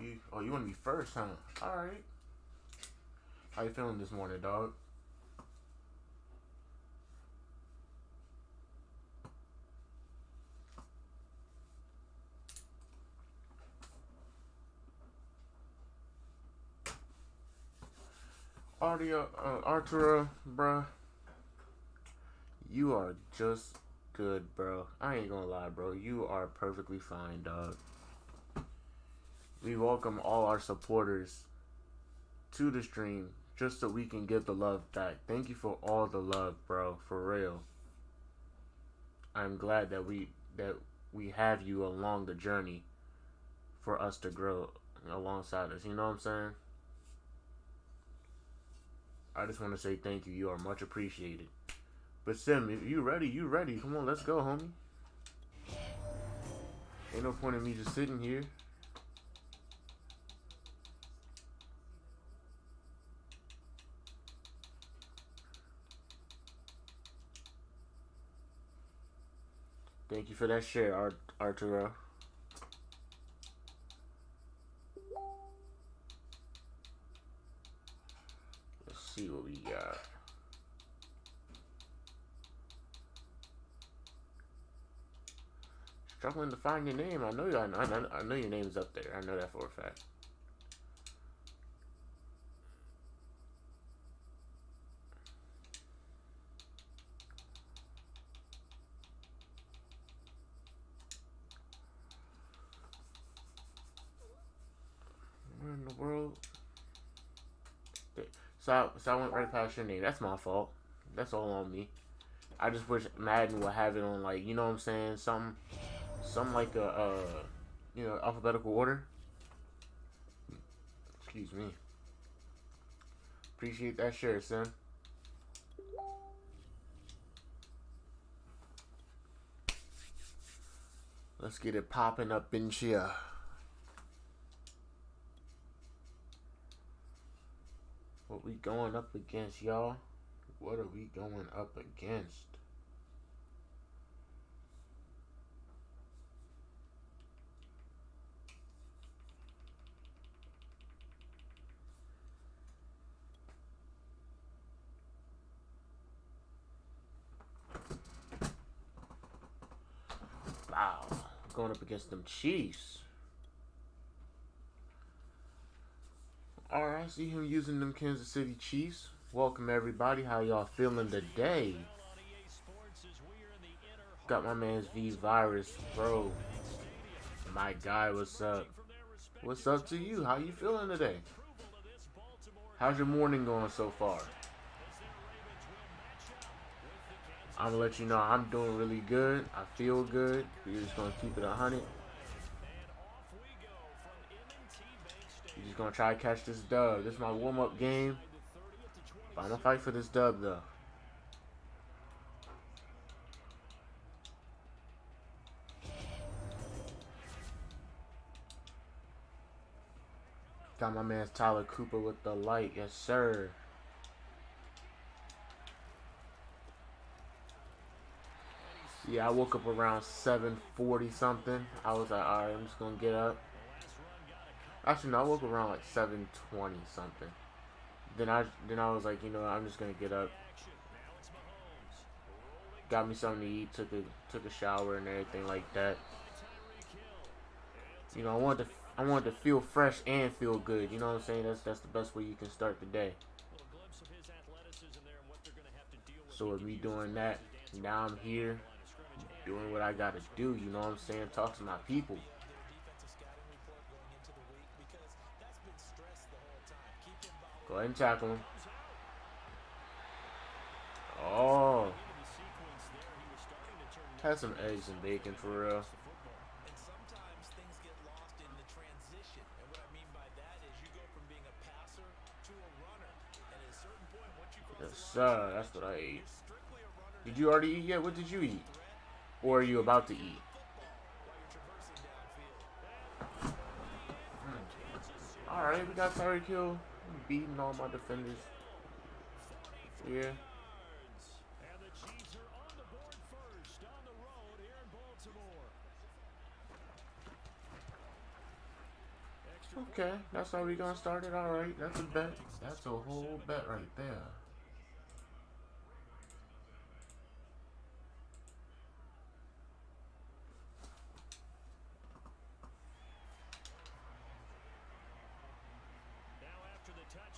you want to be first, huh? All right. How you feeling this morning, dog? Arturo, bruh, you are just good, bro. I ain't gonna lie, bro. You are perfectly fine, dog. We welcome all our supporters to the stream just so we can give the love back. Thank you for all the love, bro. For real. I'm glad that we have you along the journey for us to grow alongside us. You know what I'm saying? I just want to say thank you. You are much appreciated. But Sim, if you ready, you ready. Come on, let's go, homie. Ain't no point in me just sitting here. Thank you for that share, Arturo. Let's see what we got. Struggling to find your name. I know your name's up there. I know that for a fact. Where in the world? So I went right past your name. That's my fault. That's all on me. I just wish Madden would have it on, like, you know what I'm saying, some like a alphabetical order. Excuse me. Appreciate that share, son. Let's get it popping up in here. What we going up against, y'all? What are we going up against? Wow. Going up against them Chiefs. Alright, see him using them Kansas City Chiefs. Welcome everybody. How y'all feeling today? Got my man's V Virus, bro. My guy, what's up? What's up to you? How you feeling today? How's your morning going so far? I'm gonna let you know I'm doing really good. I feel good. We're just gonna keep it 100. We're just gonna try to catch this dub. This is my warm-up game. But I'm gonna fight for this dub though. Got my man Tyler Cooper with the light. Yes, sir. Yeah, I woke up around 7:40 something. I was like, alright, I'm just gonna get up. Actually, no, I woke up around like 7:20 something. Then I was like, you know, I'm just gonna get up. Got me something to eat. Took a shower and everything like that. You know, I wanted to feel fresh and feel good. You know what I'm saying? That's the best way you can start the day. So with me doing that, now I'm here doing what I gotta do. You know what I'm saying? Talk to my people. Go ahead and tackle him. Oh. Had some eggs and bacon for real. Yes, sir. That's what I ate. Did you already eat yet? What did you eat? Or are you about to eat? Alright, we got Tyreek Hill beating all my defenders. Yeah. Okay, that's how we gonna start it. All right, that's a bet. That's a whole bet right there.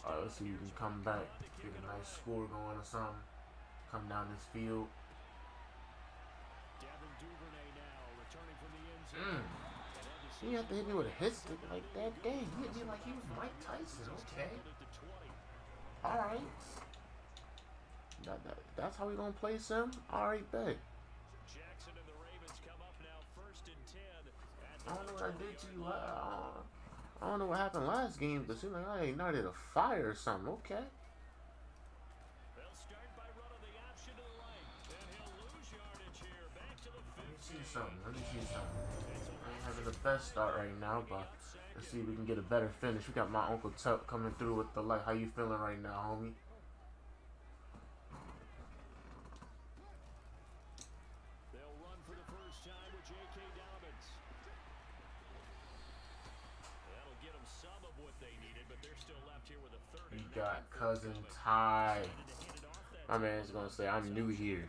All right, let's see if you can come back, get a nice score going or something. Come down this field. You have to hit me with a hit stick like that. Dang, you hit me like he was Mike Tyson. Okay. All right. That's how we gonna play Sim. All right, bet. I don't know what I did to you. I don't know what happened last game, but it seemed like I ignited a fire or something. Okay. Let me see something. I ain't having the best start right now, but let's see if we can get a better finish. We got my Uncle Tuck coming through with the light. How you feeling right now, homie? They'll run for the first time with J.K. Dobbins. That'll get them some of what they needed, but they're still left here with a third. We got Cousin Ty. My man's gonna say, I'm new here.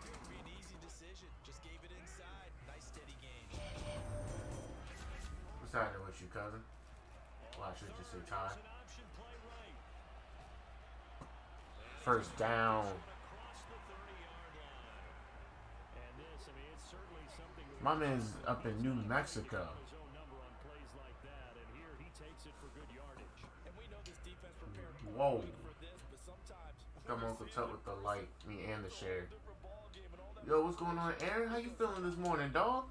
What's happening with you, cousin? Well, I should just say Ty. First down. My man's up in New Mexico. Whoa. Come on, Tuck with the light, me and the share. Yo, what's going on, Aaron? How you feeling this morning, dog?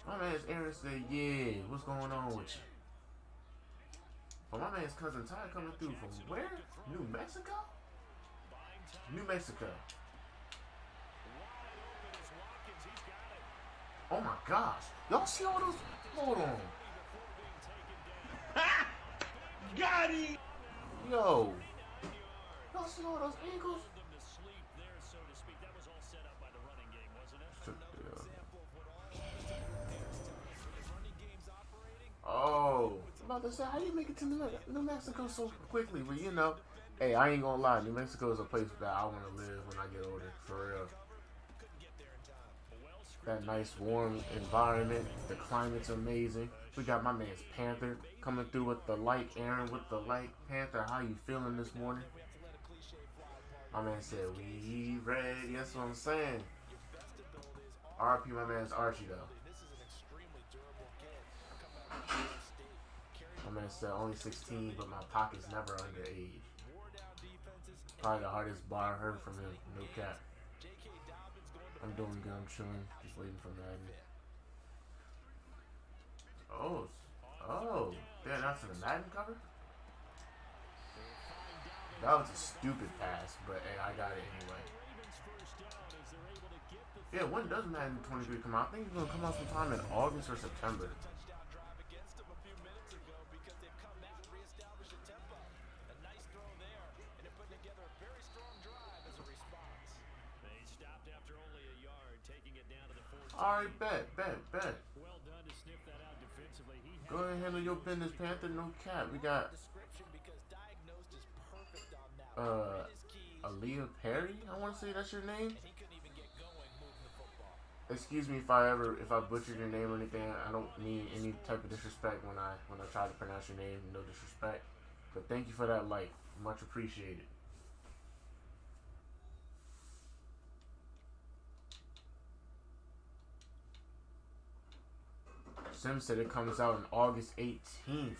My man's Aaron said, yeah, what's going on with you? But my man's Cousin Ty coming through from where? New Mexico? New Mexico. Oh my gosh. Y'all see all those? Hold on. Got him! Yo. Y'all see all those ankles? Oh, I'm about to say, how you make it to New Mexico so quickly? But you know, hey, I ain't gonna lie, New Mexico is a place that I want to live when I get older, for real. That nice warm environment, the climate's amazing. We got my man's Panther coming through with the light. Aaron with the light. Panther, how you feeling this morning? My man said, we ready. That's what I'm saying. RP, my man's Archie, though. My man said only 16, but my pocket's never underage. Probably the hardest bar I heard from him. No cap. I'm doing good. I'm chilling. Just waiting for Madden. Oh. Damn, that's in the Madden cover? That was a stupid pass, but hey, I got it anyway. Yeah, when does Madden 23 come out? I think it's going to come out sometime in August or September. Alright, bet. Well done to sniff that out defensively. Go ahead and handle your business, Panther. No cap. We got Aaliyah Perry, I want to say that's your name. Excuse me if I butchered your name or anything. I don't mean any type of disrespect when I try to pronounce your name. No disrespect. But thank you for that like. Much appreciated. Sim said it comes out on August 18th. They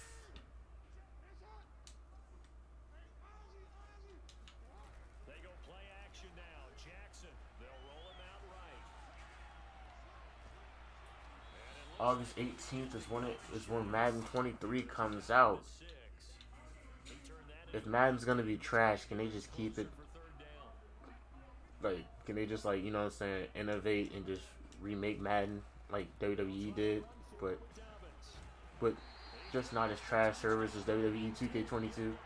go play action now. Jackson, they'll roll him out right. August 18th is when Madden 23 comes out. If Madden's gonna be trash, can they just keep it? Like, can they just like, you know what I'm saying, innovate and just remake Madden like WWE did? But just not as trash service as WWE 2K22.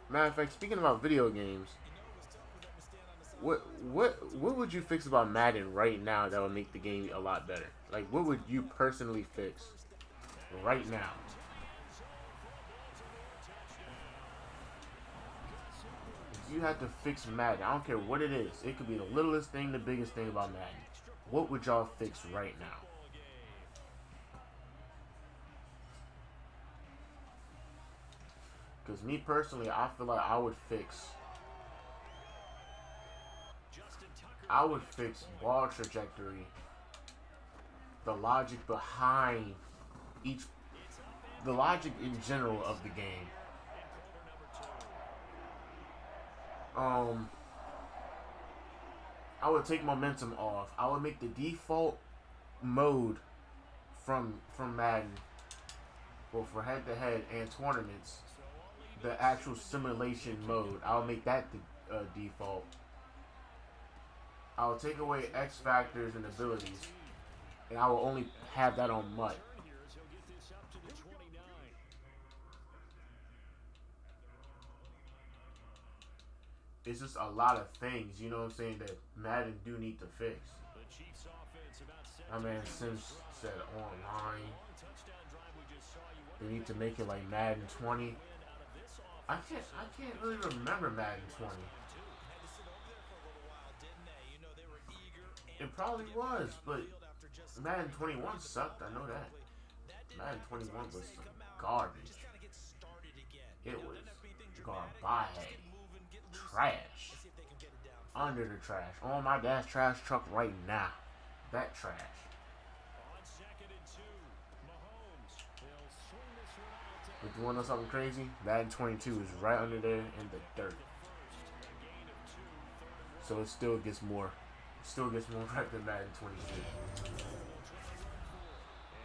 Matter of fact, speaking about video games, what would you fix about Madden right now that would make the game a lot better? Like, what would you personally fix right now. If you had to fix Madden, I don't care what it is. It could be the littlest thing, the biggest thing about Madden. What would y'all fix right now? Because me personally, I feel like I would fix ball trajectory, the logic behind the logic in general of the game. I would take momentum off. I would make the default mode from Madden, well, for head-to-head and tournaments, the actual simulation mode. I would make that the default. I will take away X factors and abilities, and I will only have that on MUT. It's just a lot of things, you know what I'm saying, that Madden do need to fix. My man Sims said online. They need to make it like Madden 20. I can't really remember Madden 20. It probably was, but Madden 21 sucked, I know that. Madden 21 was some garbage. It was garbage. Trash. Under the trash. On my dad's trash truck right now. That trash. But you want to know something crazy? Madden 22 is right under there in the dirt. So it still gets more right than Madden 22.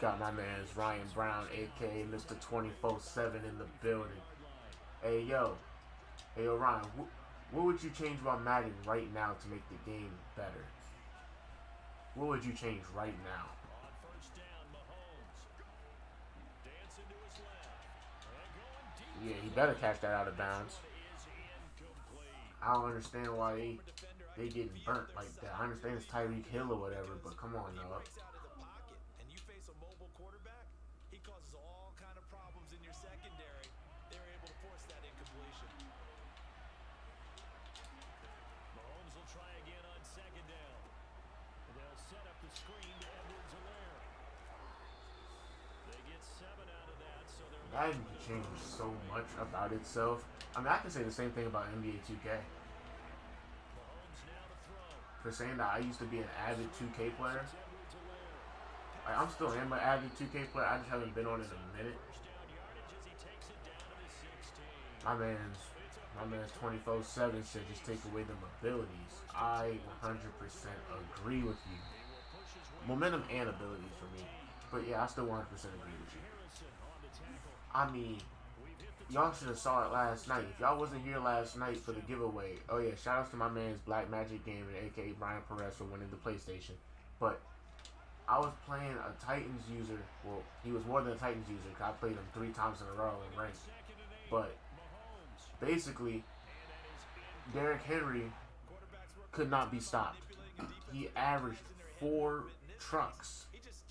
Got my man's Ryan Brown, aka Mr. 24/7 in the building. Hey yo, Ryan, what would you change about Madden right now to make the game better? What would you change right now? Yeah, he better catch that out of bounds. I don't understand why they getting burnt like that. I understand it's Tyreek Hill or whatever, but come on, dog. Madden changed so much about itself. I mean, I can say the same thing about NBA 2K. For saying that I used to be an avid 2K player. Like, I'm still an avid 2K player. I just haven't been on it in a minute. My man's 24/7 said just take away them abilities. I 100% agree with you. Momentum and abilities for me. But yeah, I still 100% agree with you. I mean, y'all should have saw it last night. If y'all wasn't here last night for the giveaway, oh yeah, shout outs to my man's Black Magic Gaming, aka Brian Perez, for winning the PlayStation. But I was playing a Titans user. Well, he was more than a Titans user because I played him 3 times in a row in ranked. But basically, Derrick Henry could not be stopped. He averaged 4 trucks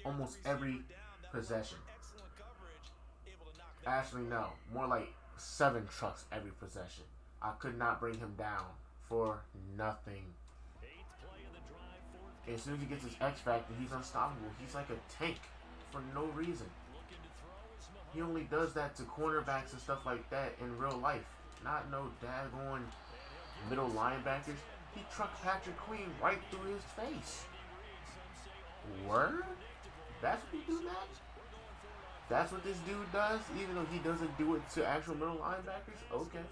almost every possession. Actually, no. More like 7 trucks every possession. I could not bring him down for nothing. As soon as he gets his X Factor, he's unstoppable. He's like a tank for no reason. He only does that to cornerbacks and stuff like that in real life. Not no daggone middle linebackers. He trucked Patrick Queen right through his face. Word? That's what he do that? That's what this dude does, even though he doesn't do it to actual middle linebackers? Okay.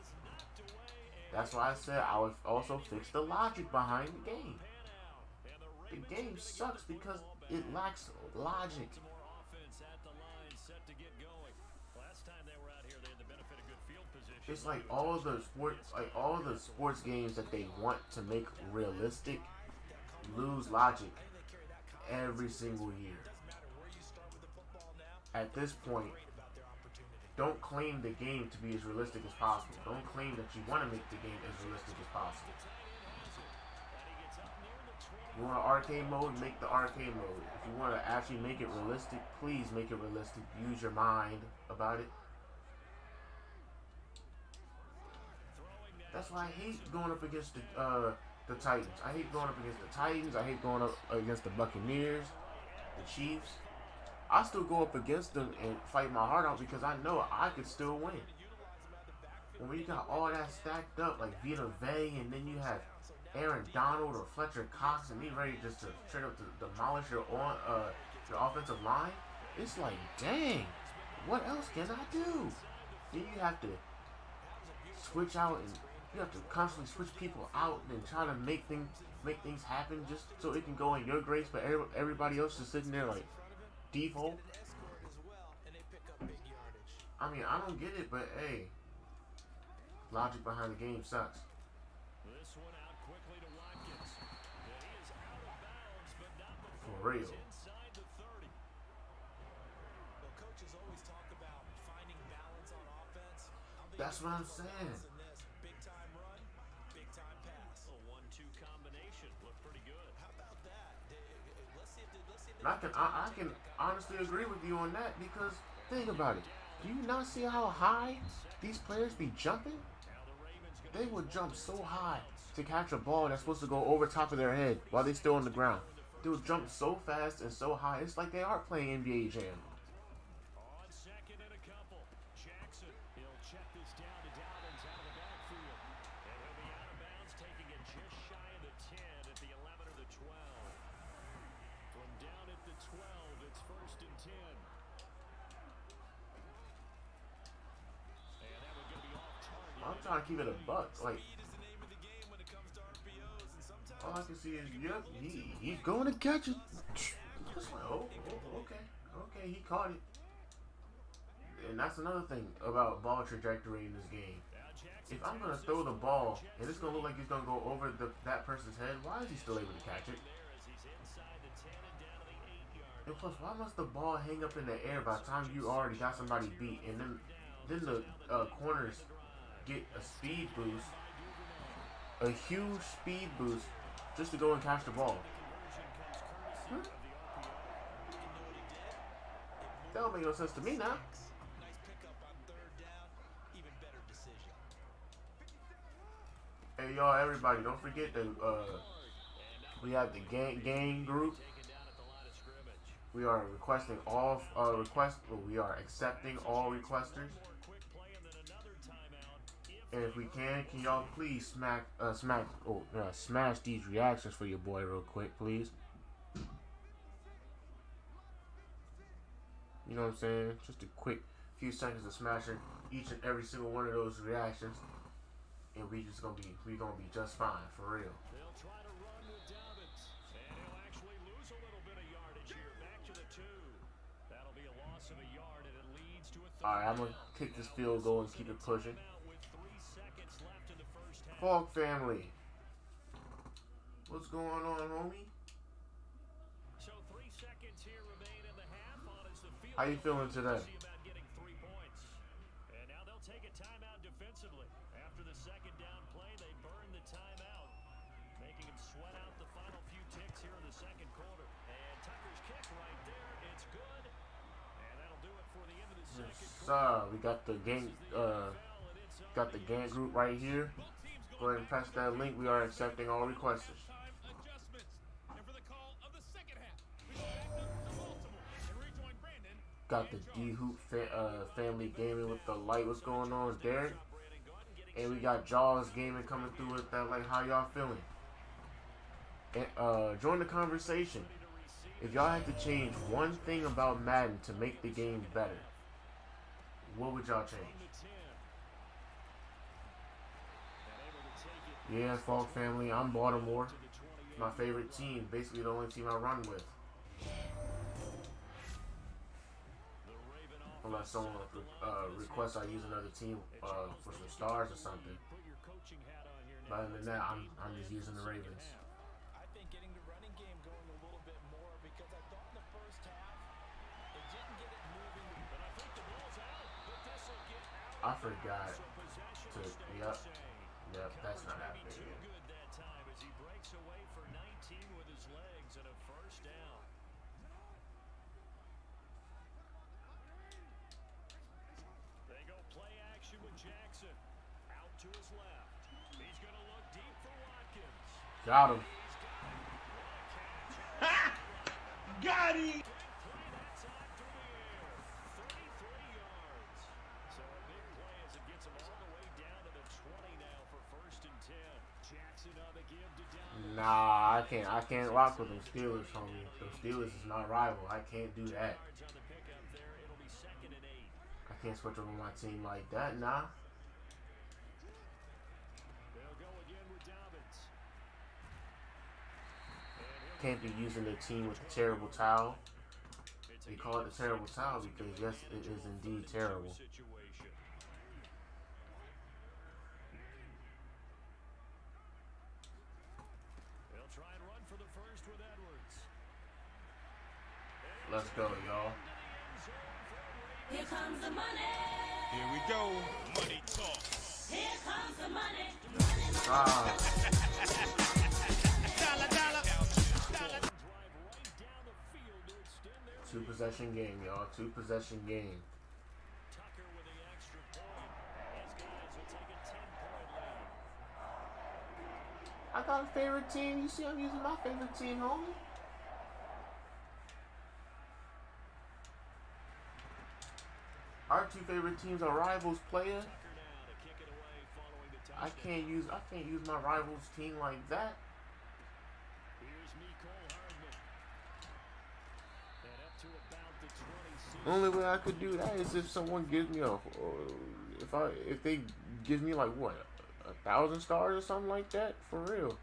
That's why I said I would also fix the logic behind the game. The game sucks because it lacks logic. It's like all the sports games that they want to make realistic lose logic every single year. At this point, don't claim the game to be as realistic as possible. Don't claim that you want to make the game as realistic as possible. You want an arcade mode? Make the arcade mode. If you want to actually make it realistic, please make it realistic. Use your mind about it. That's why I hate going up against the Titans. I hate going up against the Titans. I hate going up against the Buccaneers, the Chiefs. I still go up against them and fight my heart out because I know I could still win. And when you got all that stacked up, like Vita Vey, and then you have Aaron Donald or Fletcher Cox, and he's ready just to straight up to demolish your offensive line, it's like, dang, what else can I do? Then you have to switch out, and you have to constantly switch people out and try to make things happen just so it can go in your grace, but everybody else is sitting there like default. I mean, I don't get it, but hey, logic behind the game sucks. This one out quickly to Watkins. And he is out of bounds, but not before For real. he's inside the 30. Well, coaches always talk about finding balance on offense. That's what I'm saying. Big time run, big time pass. A 1-2 combination looked pretty good. How about that? Let's see if And I can honestly agree with you on that because think about it. Do you not see how high these players be jumping? They would jump so high to catch a ball that's supposed to go over top of their head while they're still on the ground. They would jump so fast and so high. It's like they are playing NBA Jam. On second and a couple. Jackson, he'll check this down to Dobbins out of the backfield. And he'll be out of bounds, taking it just shy of the 10 at the 11 or the 12. From down at the 12, it's first and 10. And that one going to be off target. I'm trying to keep it a buck. Like, all I can see is, yep, he's going to catch it. Just like, okay, he caught it. And that's another thing about ball trajectory in this game. If I'm going to throw the ball and it's going to look like it's going to go over that person's head, why is he still able to catch it? And plus, why must the ball hang up in the air by the time you already got somebody beat, and then the corners get a speed boost, a huge speed boost, just to go and catch the ball? That don't make no sense to me now. Nice pickup on third down. Even better decision. Hey y'all, everybody, don't forget that we have the gang group. We are requesting all we are accepting all requesters. And if we can y'all please smash these reactions for your boy real quick, please. You know what I'm saying? Just a quick few seconds of smashing each and every single one of those reactions, and we gonna be just fine for real. They'll try to run with Dobbins, and he'll actually lose a little bit of yardage here. Back to the 2. That'll be a loss of a yard, and it leads to a third. All right, I'm gonna kick this field goal and keep it pushing. With 3 seconds left in the first half. Fog family, what's going on, homie? So 3 seconds here remain in the half on as the field. How you feeling today? See about getting 3 points. And now they'll take a timeout defensively. After the second down play, they burn the timeout, making them sweat out the final few ticks here in the second quarter. And Tucker's kick right there, it's good. And that'll do it for the end of the second quarter. We got the gang group right here. Go ahead and press that link. We are accepting all requests. Adjustments. And for the call of the second half, we go back to Baltimore and rejoin Brandon. Got the D Hoop family gaming with the light. What's going on, Derek? And we got Jaws gaming coming through with that light. How y'all feeling? And join the conversation. If y'all had to change one thing about Madden to make the game better, what would y'all change? Yeah, Falk family, I'm Baltimore. My favorite team, basically the only team I run with. Unless someone requests I use another team for some stars or something. But other than that, I'm just using the Ravens. I think getting the running game going a little bit more because I thought in the first half it didn't get it moving. But I think the ball's out. But this will get out. I forgot to, yep, that's not happening. Good that time as he breaks away for 19 with his his legs and a first down. They go play action with Jackson. Out to his left. He's going to look deep for Watkins. Got him. Got him. Play that time through the air. 33 yards. So a big play as it gets him all the way down to the 20 now for 1st and 10. Jackson on the give to down. Nah, I can't rock with them Steelers, homie. The Steelers is my rival. I can't do that. Yards on the pickup there. It'll be 2nd and 8. I can't switch over my team like that, nah. They'll go again with Dobbins. Can't be using the team with the terrible towel. They call it the terrible towel because yes, it is indeed terrible. Situation. They'll try and run for the first with Edwards. Let's go, y'all. Here comes the money. Here we go. Money talk. Here comes the money. Ah, Dollar, dollar. Drive right down the field to extend their 2-possession game, y'all. 2-possession game. Tucker with the extra point. His guys will take a 10-point lead. I got a favorite team. You see, I'm using my favorite team, homie. Our 2 favorite teams are rivals, player. Tucker now to kick it away following the I touchdown. can't use my rivals team like that. Here's Mecole Hardman. And up to about the 26. Only way I could do that is if someone gives me if they give me like what 1,000 stars or something like that, for real.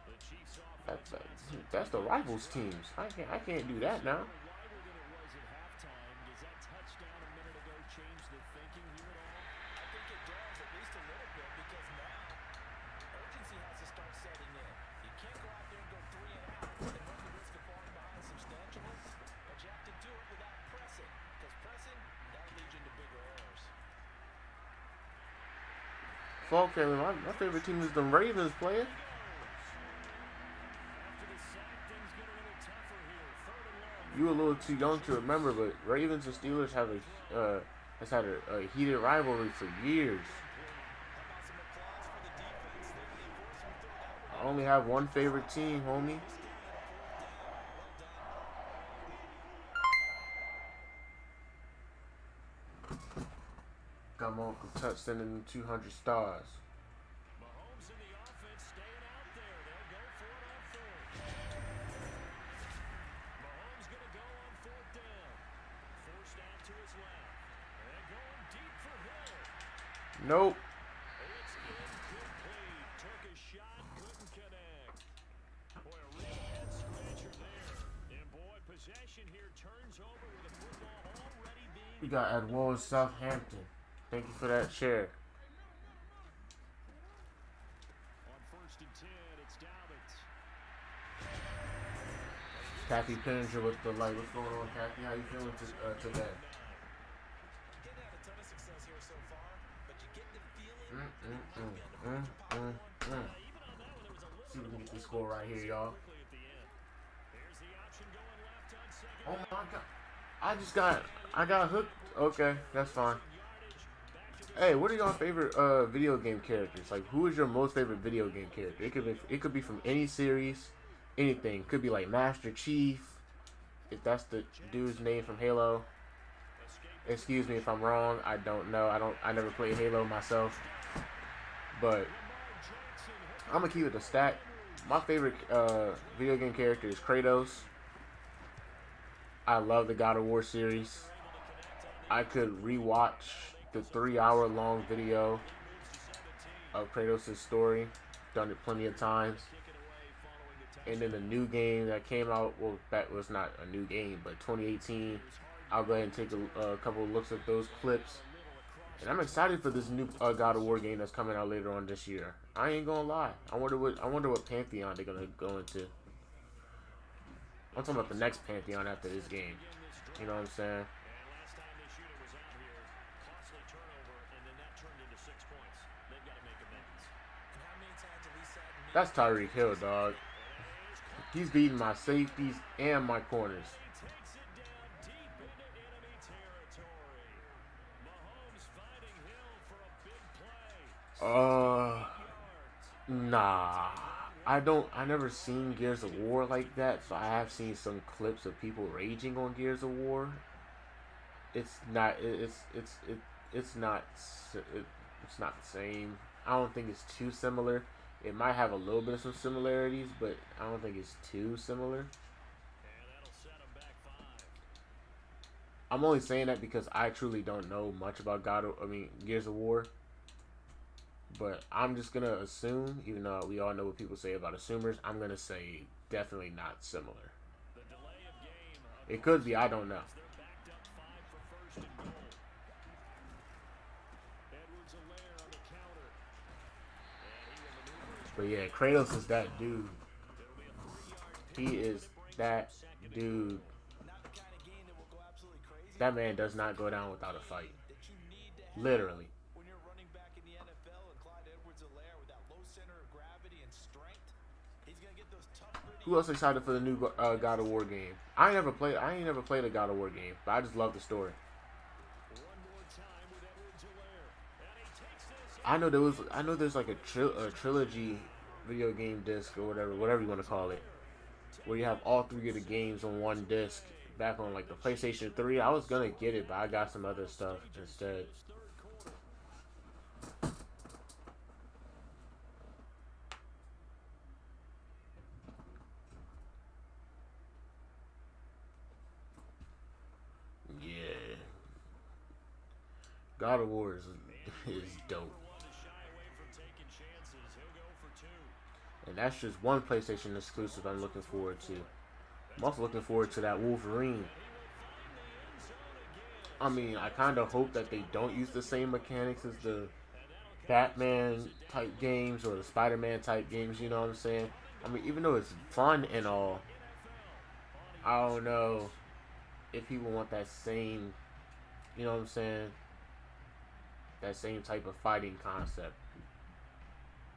The Chiefs offense That's the rivals teams. I can't do that now. wider than it was at halftime. Does that touchdown a minute ago change the thinking here at all? I think it does, at least a little bit, because now urgency has to start setting in. You can't go out there and go 3 and out and run the risk of falling behind substantially, but you have to do it without pressing, because pressing, that'll lead you into bigger errors. Okay, my favorite team is the Ravens, player. After the sack, things get a little tougher here. 3rd and long. You a little too young to remember, but Ravens and Steelers have has had a heated rivalry for years. How about some applause for the defense? They forced some third out. I only have one favorite team, homie. Got my Uncle Touch sending them 200 stars. Mahomes in the offense staying out there. They'll go for it on 4th. Mahomes going to go on 4th down. Forced out to his left. And going deep for Hill. Nope. It's incomplete. Took a shot, couldn't connect. Boy, a real head scratcher there. And boy, possession here turns over with a football already being We got Edward Southampton. Thank you for that share. on 1st and 10. It's Dobbins. Kathy Pinninger with the light. What's going on, Kathy? How you feeling today? Didn't have a ton of success here so far, but you get the feeling Even on that one, there was a See if we little can bit get this score right here, y'all. quickly at the end. Here's the option going left on 2nd. Oh my god. I got hooked. Okay, that's fine. Hey, what are y'all favorite video game characters? Like, who is your most favorite video game character? It could be from any series, anything. Could be like Master Chief, if that's the dude's name from Halo. Excuse me if I'm wrong. I don't know. I never played Halo myself. But I'm gonna keep it a stack. My favorite video game character is Kratos. I love the God of War series. I could rewatch the 3-hour-long video of Kratos' story. Done it plenty of times. And then the new game that came out, well, that was not a new game, but 2018. I'll go ahead and take a couple of looks at those clips. And I'm excited for this new God of War game that's coming out later on this year. I ain't gonna lie. I wonder what Pantheon they're gonna go into. I'm talking about the next Pantheon after this game. You know what I'm saying? And last time this unit was out here, costly turnover, and then that turned into 6 points. They've got to make amends. And how many times have we sat in That's Tyreek Hill, dog. He's beating my safeties and my corners. He takes it down deep into enemy territory. Mahomes finding Hill for a big play. 68 yards. Nah. I never seen Gears of War like that, but I have seen some clips of people raging on Gears of War. It's not it's not the same. I don't think it's too similar. It might have a little bit of some similarities, but I don't think it's too similar. And that'll set him back 5. I'm only saying that because I truly don't know much about Gears of War. But I'm just gonna assume, even though we all know what people say about assumers, I'm gonna say definitely not similar. The delay of game. It could be, I don't know. They're backed up 5 for first and goal. Edwards-Helaire on the counter. And he will maneuver his But yeah, Kratos is that dude. It'll be a 3-yard He is that dude. Not the kind of game that will go absolutely crazy. That man does not go down without a fight. That you need to have Literally. when you're running back in the NFL, and Clyde Edwards-Helaire with that low center of gravity and strength, he's gonna get those tough, gritty. Who else excited for the new God of War game? I ain't never played a God of War game, but I just love the story. One more time with Edwards-Helaire. And he takes this. I know there's like a trilogy video game disc or whatever you want to call it, where you have all 3 of the games on one disc. Back on like the PlayStation 3, I was gonna get it, but I got some other stuff instead. Yeah, God of War is dope. One to shy away from taking chances. He'll go for 2. And that's just one PlayStation exclusive I'm looking forward to. I'm also looking forward to that Wolverine. I mean, I kind of hope that they don't use the same mechanics as the Batman type games or the Spider-Man type games, you know what I'm saying? I mean, even though it's fun and all, I don't know if people want that same, you know what I'm saying? That same type of fighting concept.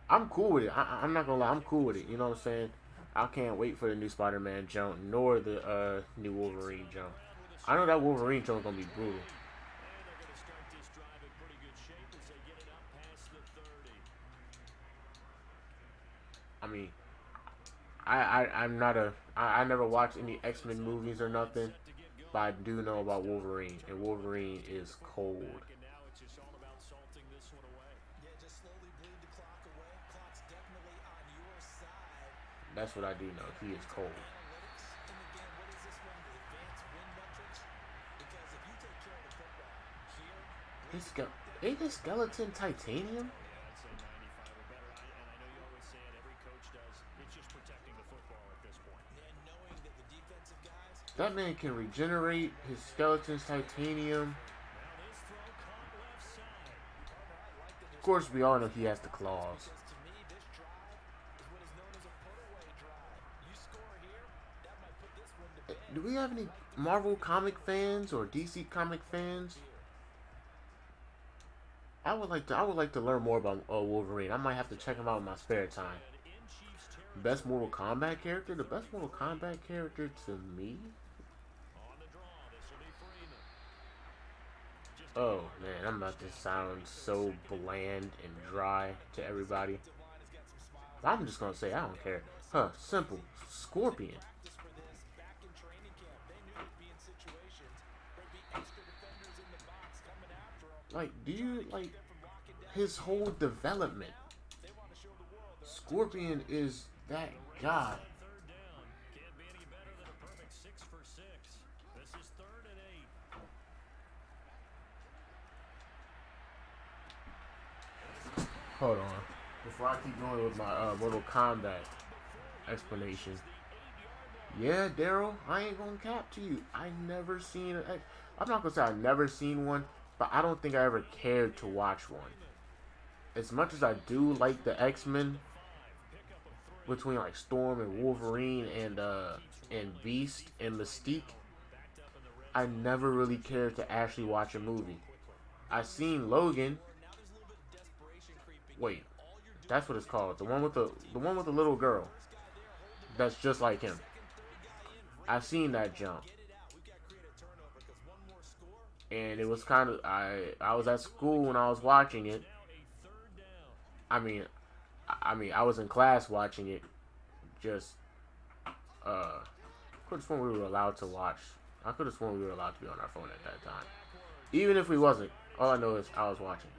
I'm cool with it. I'm not gonna lie, I'm cool with it. You know what I'm saying? I can't wait for the new Spider-Man jump, nor the new Wolverine jump. I know that Wolverine jump is gonna be brutal. And they're going to start this drive in pretty good shape as they get it up past the 30. I mean, I never watched any X-Men movies or nothing, but I do know about Wolverine, and Wolverine is cold. And now it's just all about salting this one away. Yeah, just slowly bleed the clock away. Clock's definitely on your side. That's what I do know. He is cold. Analytics in the game. What is this one? The advanced win metrics? Because if you take care of the football here, Ain't this skeleton titanium? Yeah, I'd say 95 or better. And I know you always say it, every coach does. It's just protecting the football at this point. and knowing that the defensive guys, That man can regenerate his skeleton's titanium. Now this throw caught left side. Of course, we all know he has the claws. because to me, this drive is what is known as a put-away drive. You score here, that might put this one to bed. Do we have any Marvel comic fans or DC comic fans? I would like to learn more about Wolverine. I might have to check him out in my spare time. In Chiefs territory Best Mortal Kombat character? The best Mortal Kombat character to me? on the draw. This will be Freeman. Just Oh man, I'm about to sound so bland and dry to everybody. Defensive line has got some smiles. I'm just gonna say I don't care. Huh, simple. Scorpion. Practice for this back in training camp. They knew there'd be in situations there'd be extra defenders in the box coming after them. Like, do you like Them from blocking down. his whole development? They want to show the world they're Scorpion is that guy. on third down. Can't be any better than a perfect 6 for 6. This is 3rd and 8. Hold on. Before I keep going with my Mortal Kombat explanation. Yeah, Daryl, I ain't gonna cap to you. I never seen I'm not gonna say I never seen one, but I don't think I ever cared to watch one. As much as I do like the X-Men, between like Storm and Wolverine and Beast and Mystique, I never really cared to actually watch a movie. I seen Logan. now there's a little bit of desperation creeping. Wait, All you're That's what it's called. The one with the little girl. That's just like him. I seen that jump. And it was kind of I was at school when I was watching it. I mean I was in class watching it. Just could have sworn we were allowed to watch. I could have sworn we were allowed to be on our phone at that time. Even if we wasn't, all I know is I was watching.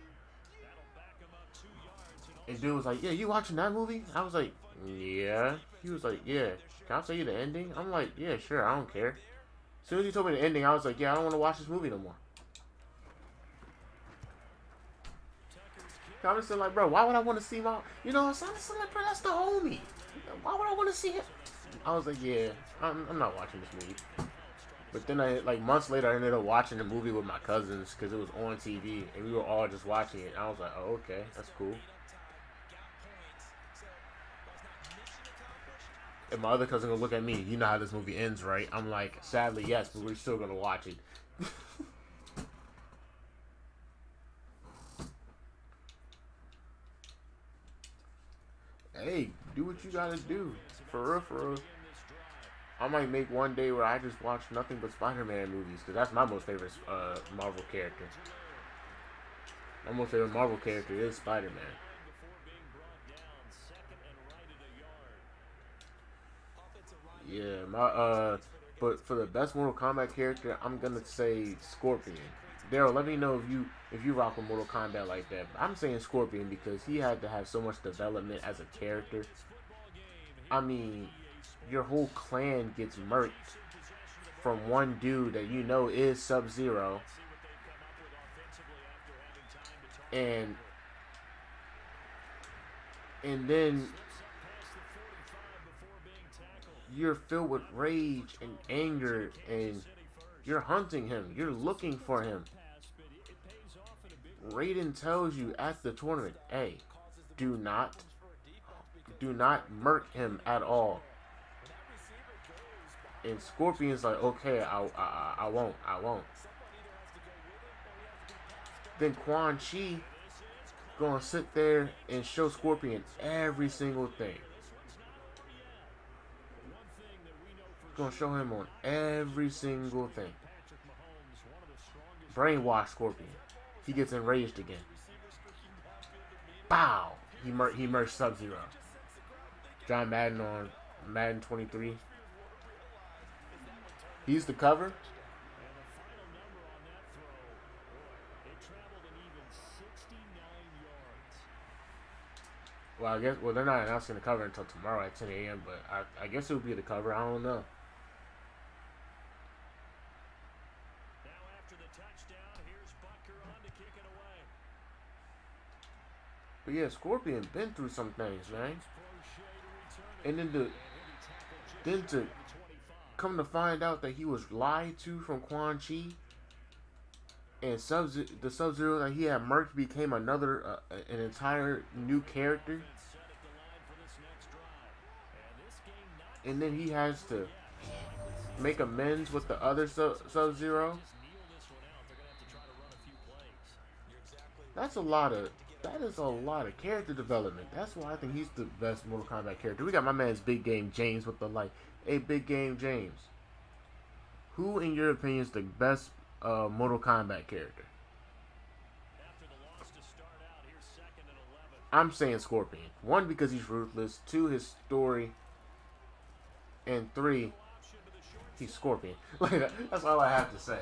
And dude was like, "Yeah, you watching that movie?" I was like, "Yeah." He was like, "Yeah. Can I tell you the ending?" I'm like, "Yeah, sure. I don't care." As soon as he told me the ending, I was like, "Yeah, I don't want to watch this movie no more." I'm just like, bro, why would I want to see my, you know, I'm just like, bro, that's the homie. Why would I want to see him? I was like, yeah, I'm not watching this movie. But then like months later, I ended up watching the movie with my cousins because it was on TV and we were all just watching it. And I was like, oh, okay, that's cool. And my other cousin gonna look at me. You know how this movie ends, right? I'm like, sadly, yes, but we're still gonna watch it. Hey, do what you gotta do. For real, for real. I might make one day where I just watch nothing but Spider-Man movies, because that's my most favorite Marvel character. My most favorite Marvel character is Spider-Man. Yeah, but for the best Mortal Kombat character, I'm gonna say Scorpion. Daryl, let me know if you rock with Mortal Kombat like that. I'm saying Scorpion because he had to have so much development as a character. I mean, your whole clan gets murked from one dude that you know is Sub-Zero, and then you're filled with rage and anger, and you're hunting him. You're looking for him. Raiden tells you at the tournament, hey, do not murk him at all. And Scorpion's like, okay, I won't. Then Quan Chi gonna sit there and show Scorpion every single thing. Gonna show him on every single thing. Brainwash Scorpion. He gets enraged again. Bow! He merged Sub-Zero. John Madden on Madden 23. He's the cover. Well, I guess they're not announcing the cover until tomorrow at 10 a.m. But I guess it would be the cover. I don't know. But yeah, Scorpion been through some things, man. And then to come to find out that he was lied to from Quan Chi, and the Sub-Zero that he had murked became another an entire new character. And then he has to make amends with the other Sub-Zero. That is a lot of character development. That's why I think he's the best Mortal Kombat character. We got my man's Big Game James with the like. Hey, Big Game James. Who, in your opinion, is the best Mortal Kombat character? I'm saying Scorpion. 1, because he's ruthless. 2, his story. And 3, he's Scorpion. Like, that's all I have to say.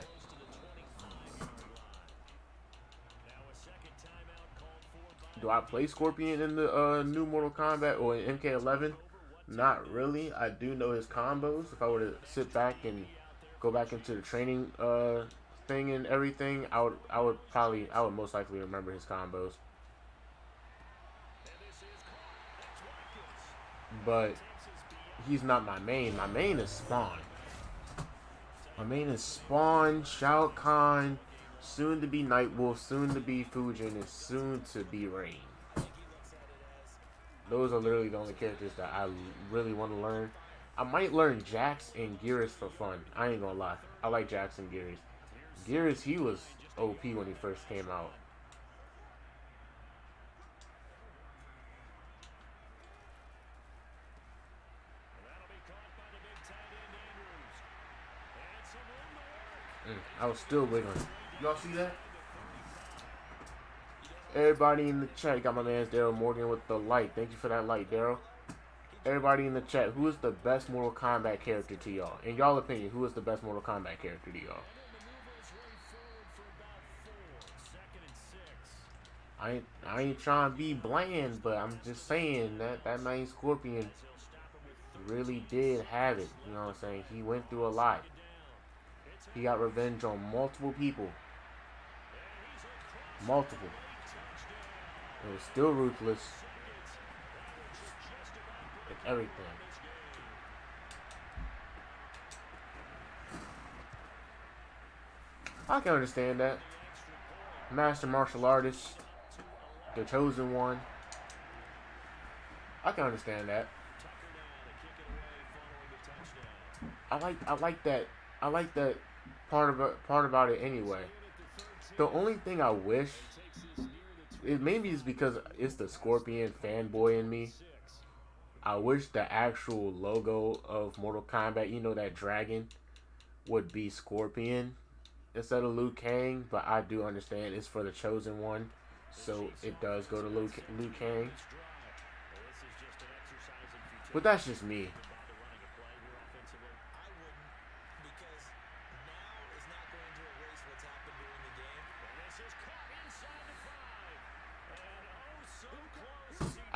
Do I play Scorpion in the new Mortal Kombat or in MK11? Not really. I do know his combos. If I were to sit back and go back into the training thing and everything, I would most likely remember his combos. But he's not my main. My main is Spawn. My main is Spawn, Shao Kahn, soon to be Nightwolf, soon to be Fujin, and soon to be Rain. Those are literally the only characters that I really want to learn. I might learn Jax and Geras for fun. I ain't gonna lie. I like Jax and Geras. Geras, he was OP when he first came out. I was still wiggling. Y'all see that? Everybody in the chat, got my man Daryl Morgan with the light. Thank you for that light, Daryl. Everybody in the chat, who is the best Mortal Kombat character to y'all? In y'all opinion, who is the best Mortal Kombat character to y'all? I ain't trying to be bland, but I'm just saying that main Scorpion really did have it. You know what I'm saying? He went through a lot. He got revenge on multiple people. Multiple. It was still ruthless. Like everything. I can understand that. Master martial artist. The chosen one. I can understand that. I like that part about it anyway. The only thing I wish, it maybe is because it's the Scorpion fanboy in me. I wish the actual logo of Mortal Kombat, you know, that dragon, would be Scorpion instead of Liu Kang. But I do understand it's for the chosen one, so it does go to Liu Kang. But that's just me.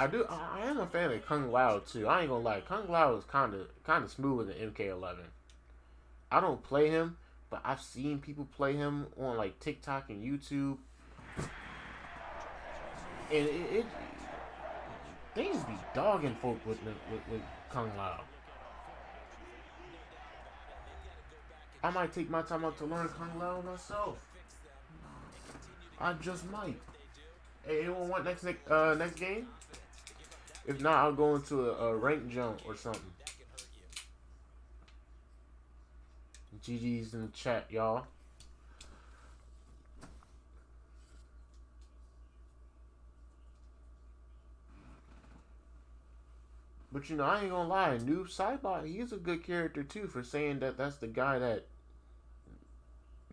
I am a fan of Kung Lao too. I ain't gonna lie, Kung Lao is kind of smooth with the MK11. I don't play him, but I've seen people play him on like TikTok and YouTube, and they just be dogging folk with Kung Lao. I might take my time out to learn Kung Lao myself. I just might. Hey, anyone want next game? If not, I'll go into a rank jump or something. GG's in the chat, y'all. But you know, I ain't gonna lie, Noob Saibot, he's a good character too for saying that that's the guy that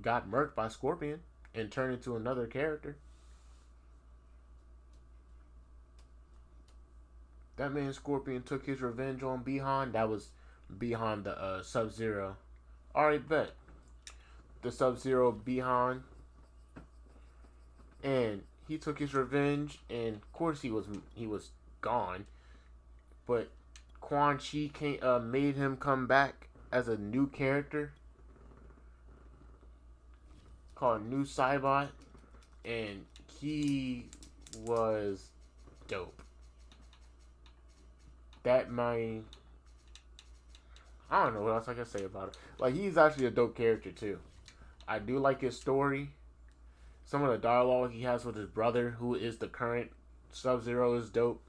got murked by Scorpion and turned into another character. That man Scorpion took his revenge on Bihan. That was Bihan the Sub-Zero. Alright, bet. The Sub-Zero Bihan. And he took his revenge, and of course he was gone. But Quan Chi made him come back as a new character called New Saibot, and he was dope. That man, I don't know what else I can say about it. Like, he's actually a dope character too. I do like his story. Some of the dialogue he has with his brother, who is the current Sub-Zero, is dope.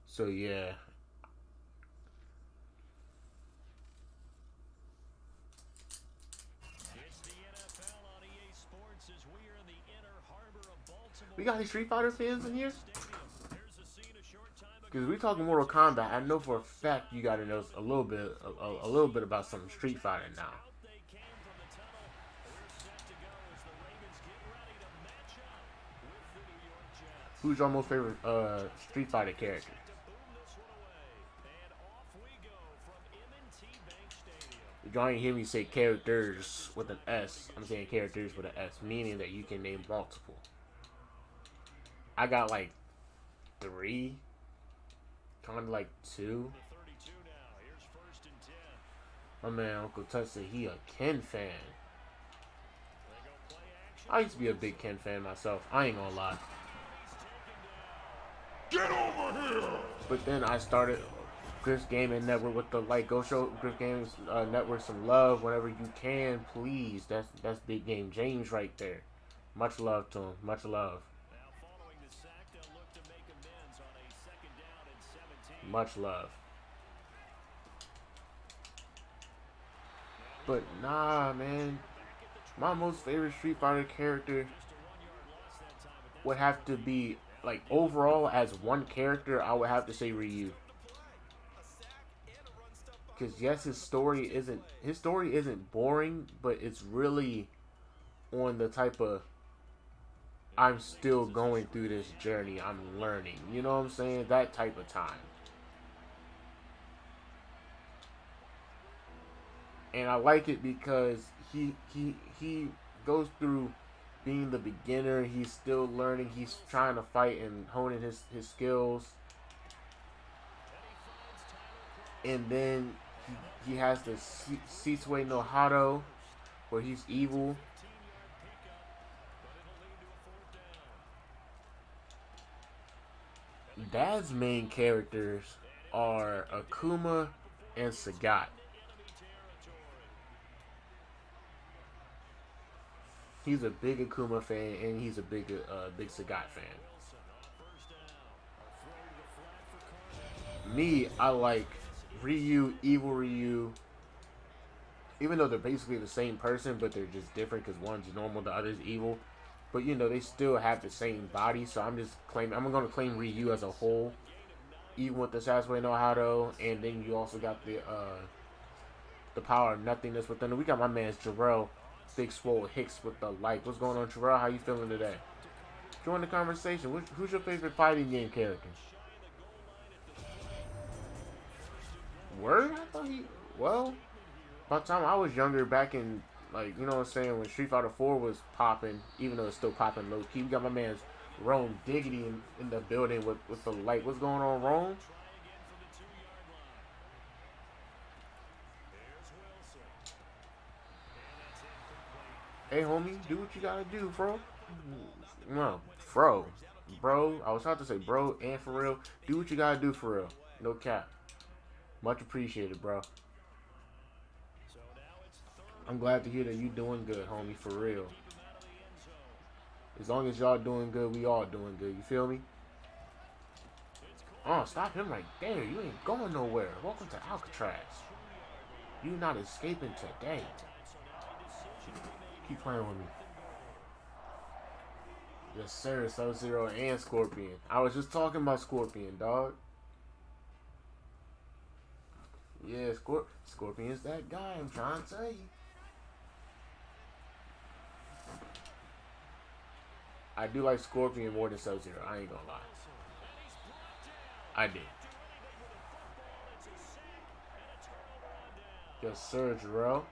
So yeah. We got any Street Fighter fans in here? Because we talking Mortal Kombat. I know for a fact you got to know a little bit about some Street Fighter now. Who's your most favorite Street Fighter character? Y'all ain't hear me say characters with an S. I'm saying characters with an S, meaning that you can name multiple. I got like 3, kind of like 2. My man Uncle Tut said he a Ken fan. I used to be a big Ken fan myself. I ain't gonna lie. Get over here! But then I started Griff's Gaming Network with the like. Go show Griff Gaming Network some love whenever you can, please. That's Big Game James right there. Much love to him. Much love. Much love. But nah, man. My most favorite Street Fighter character would have to be, like, overall as one character, I would have to say Ryu. Because yes, his story isn't boring, but it's really on the type of I'm still going through this journey. I'm learning. You know what I'm saying? That type of time. And I like it because he goes through being the beginner. He's still learning. He's trying to fight and honing his skills. And then he has the Sisue no Hado, where he's evil. Dad's main characters are Akuma and Sagat. He's a big Akuma fan and he's a big Sagat fan. Me, I like Ryu, Evil Ryu. Even though they're basically the same person, but they're just different because one's normal, the other's evil. But you know, they still have the same body, so I'm gonna claim Ryu as a whole. Even with the Sasue no Hado, and then you also got the power of nothingness within it. We got my man Jarrell, Big Swole Hicks with the light. What's going on, Jarrell? How you feeling today? Join the conversation. Who's your favorite fighting game character? Word? I thought by the time I was younger, back in, like, you know what I'm saying, when Street Fighter 4 was popping, even though it's still popping low key, we got my man's Rome Diggity in the building with the light. What's going on, Rome? Hey, homie, do what you gotta do, bro. No, bro. I was about to say bro and for real. Do what you gotta do for real. No cap. Much appreciated, bro. I'm glad to hear that you doing good, homie, for real. As long as y'all doing good, we all doing good. You feel me? Oh, stop him right there. You ain't going nowhere. Welcome to Alcatraz. You not escaping today. Keep playing with me. Yes, sir. Sub-Zero and Scorpion. I was just talking about Scorpion, dog. Yeah, Scorpion's that guy. I'm trying to tell you. I do like Scorpion more than Sub-Zero. I ain't gonna lie. I did. Yes, sir, Jarrell.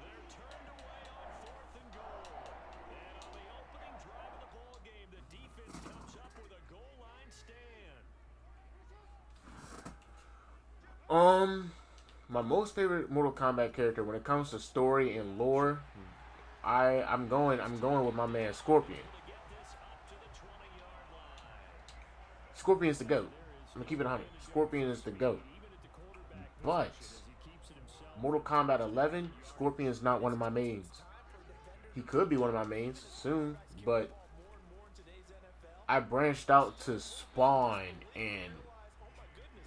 My most favorite Mortal Kombat character when it comes to story and lore, I'm going with my man Scorpion. Scorpion's the GOAT. I'm gonna keep it 100. Scorpion is the GOAT. But Mortal Kombat 11, Scorpion's not one of my mains. He could be one of my mains soon, but I branched out to Spawn and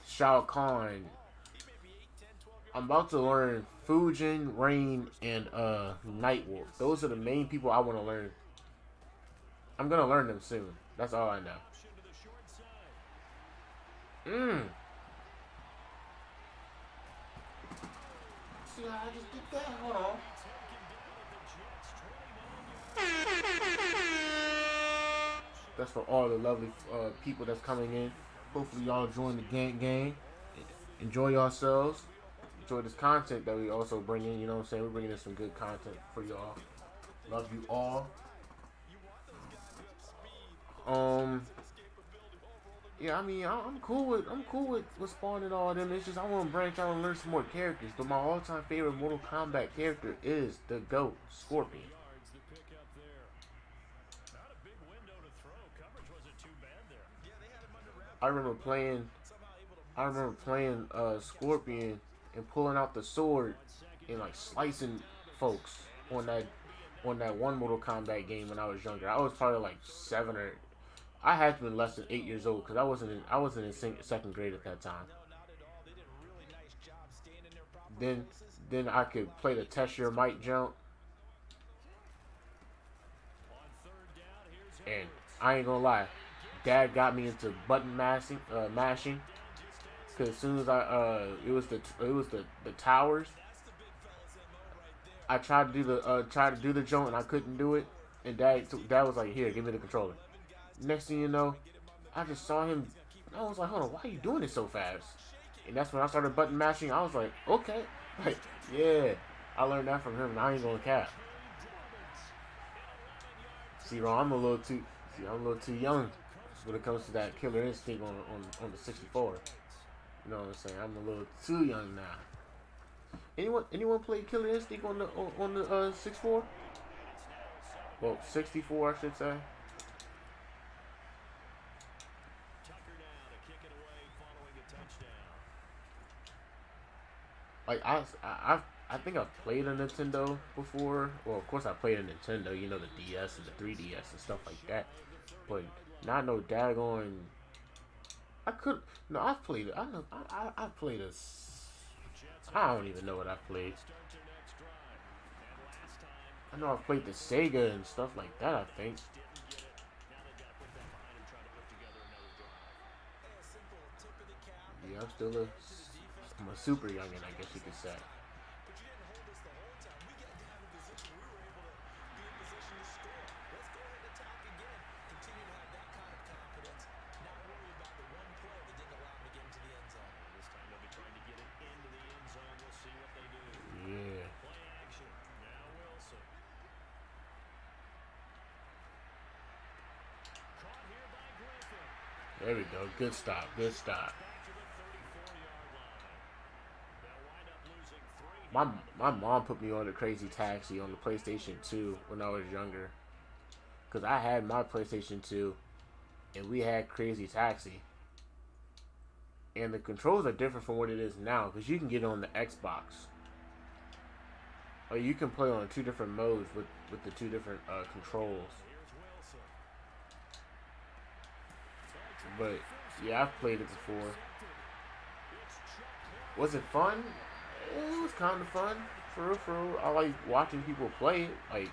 Shao Kahn. I'm about to learn Fujin, Rain, and Nightwolf. Those are the main people I want to learn. I'm gonna learn them soon. That's all I know. See how I just did that? Hold on. That's for all the lovely people that's coming in. Hopefully y'all join the gang. Enjoy yourselves. Enjoy this content that we also bring in. You know what I'm saying? We're bringing in some good content for y'all. Love you all. Yeah, I mean, I'm cool with Spawn and all them. It's just I want to branch out and learn some more characters. But my all-time favorite Mortal Kombat character is the GOAT, Scorpion. I remember playing Scorpion and pulling out the sword and like slicing folks on that one Mortal Kombat game when I was younger. I was probably like 7 or I had to be less than 8 years old because I wasn't in second grade at that time. Then I could play the Test Your Might jump, and I ain't gonna lie, Dad got me into button mashing Cause as soon as it was the towers. I tried to do the joint and I couldn't do it. And dad was like, "Here, give me the controller." Next thing you know, I just saw him. I was like, "Hold on, why are you doing it so fast?" And that's when I started button mashing. I was like, "Okay, like yeah." I learned that from him, and I ain't gonna cap. See, bro, I'm a little too young when it comes to that killer instinct on the 64. You know what I'm saying? I'm a little too young now. Anyone play Killer Instinct on the 64? Well, 64 I should say. Like I think I've played a Nintendo before. Well, of course I played a Nintendo. You know, the DS and the 3DS and stuff like that. But not no daggone. I've played. I played a. I don't even know what I played. I know I've played the Sega and stuff like that, I think. Yeah, I'm a super youngin', I guess you could say. There we go. Good stop. Good stop. My mom put me on the Crazy Taxi on the PlayStation 2 when I was younger. Because I had my PlayStation 2 and we had Crazy Taxi. And the controls are different from what it is now because you can get it on the Xbox. Or you can play on 2 different modes with the 2 different controls. But yeah, I've played it before. Was it fun? It was kind of fun. For real. I like watching people play it. Like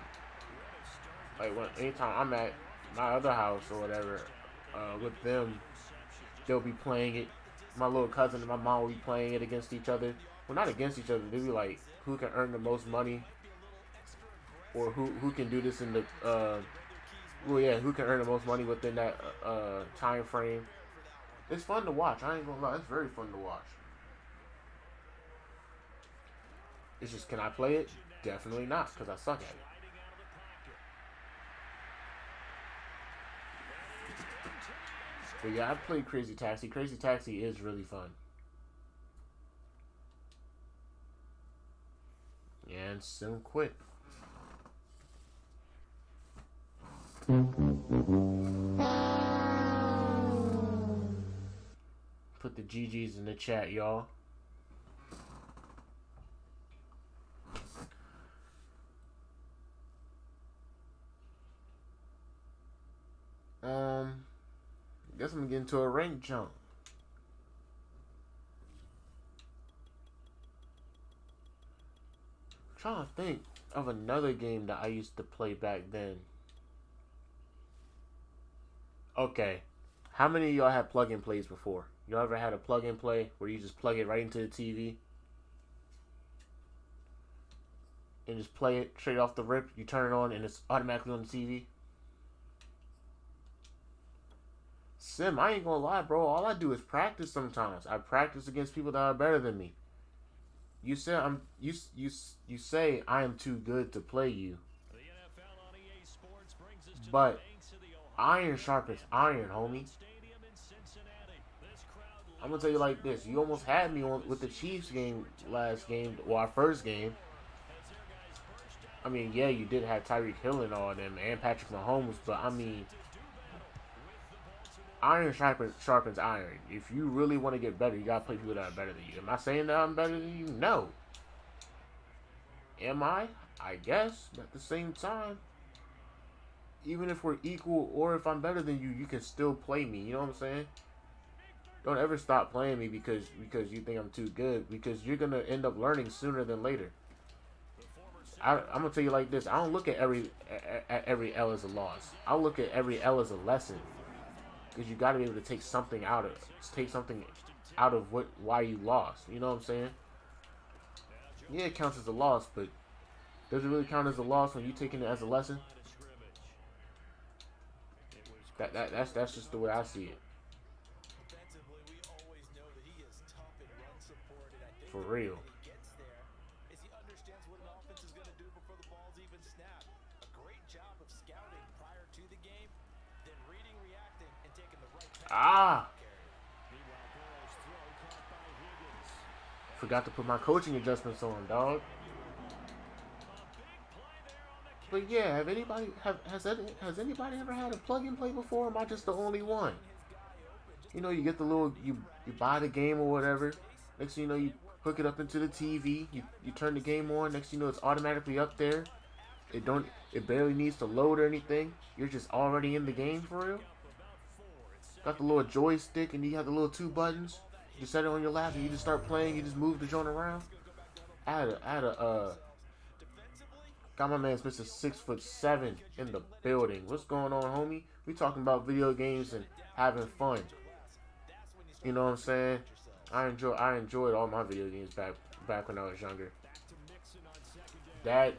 anytime I'm at my other house or whatever, with them, they'll be playing it. My little cousin and my mom will be playing it against each other. Well, not against each other. They'll be like, who can earn the most money, or who can do this in the who can earn the most money within that time frame. It's fun to watch. I ain't gonna lie. It's very fun to watch. It's just, can I play it? Definitely not, because I suck at it. But yeah, I've played Crazy Taxi. Crazy Taxi is really fun. And Sim quit. Put the GGs in the chat, y'all. Guess I'm gonna get into a rank jump. I'm trying to think of another game that I used to play back then. Okay, how many of y'all had plug-in plays before? Y'all ever had a plug-in play where you just plug it right into the TV and just play it straight off the rip? You turn it on and it's automatically on the TV. Sim, I ain't gonna lie, bro. All I do is practice sometimes. I practice against people that are better than me. You say you say I am too good to play you. But iron sharpens iron, homie. I'm gonna tell you like this. You almost had me on with the Chiefs game last game, or our first game. I mean, yeah, you did have Tyreek Hill and all them, and Patrick Mahomes, but I mean, iron sharpens iron. If you really want to get better, you gotta play people that are better than you. Am I saying that I'm better than you? No. Am I? I guess. But at the same time, even if we're equal or if I'm better than you, you can still play me. You know what I'm saying? Don't ever stop playing me because you think I'm too good, because you're gonna end up learning sooner than later. I'm gonna tell you like this. I don't look at every L as a loss. I look at every L as a lesson. Because you got to be able to take something out of it. Take something out of why you lost. You know what I'm saying? Yeah, it counts as a loss, but does it really count as a loss when you taking it as a lesson? That's just the way I see it. Offensively, we always know that he is tough in run support, and I think For the way real. that he gets there is he understands what an offense is going to do before the ball's even snapped. A great job of scouting prior to the game, then reading, reacting, and taking the right pass. Ah! Forgot to put my coaching adjustments on, dog. But yeah, has anybody ever had a plug and play before? Or am I just the only one? You know, you get the little you buy the game or whatever. Next thing you know, you hook it up into the TV. You turn the game on. Next thing you know, it's automatically up there. It barely needs to load or anything. You're just already in the game for real. Got the little joystick and you have the little 2 buttons. You set it on your lap and you just start playing. You just move the joint around. Got my man's Mr. 6'7" in the building. What's going on, homie? We talking about video games and having fun. You know what I'm saying? I enjoyed all my video games back when I was younger. That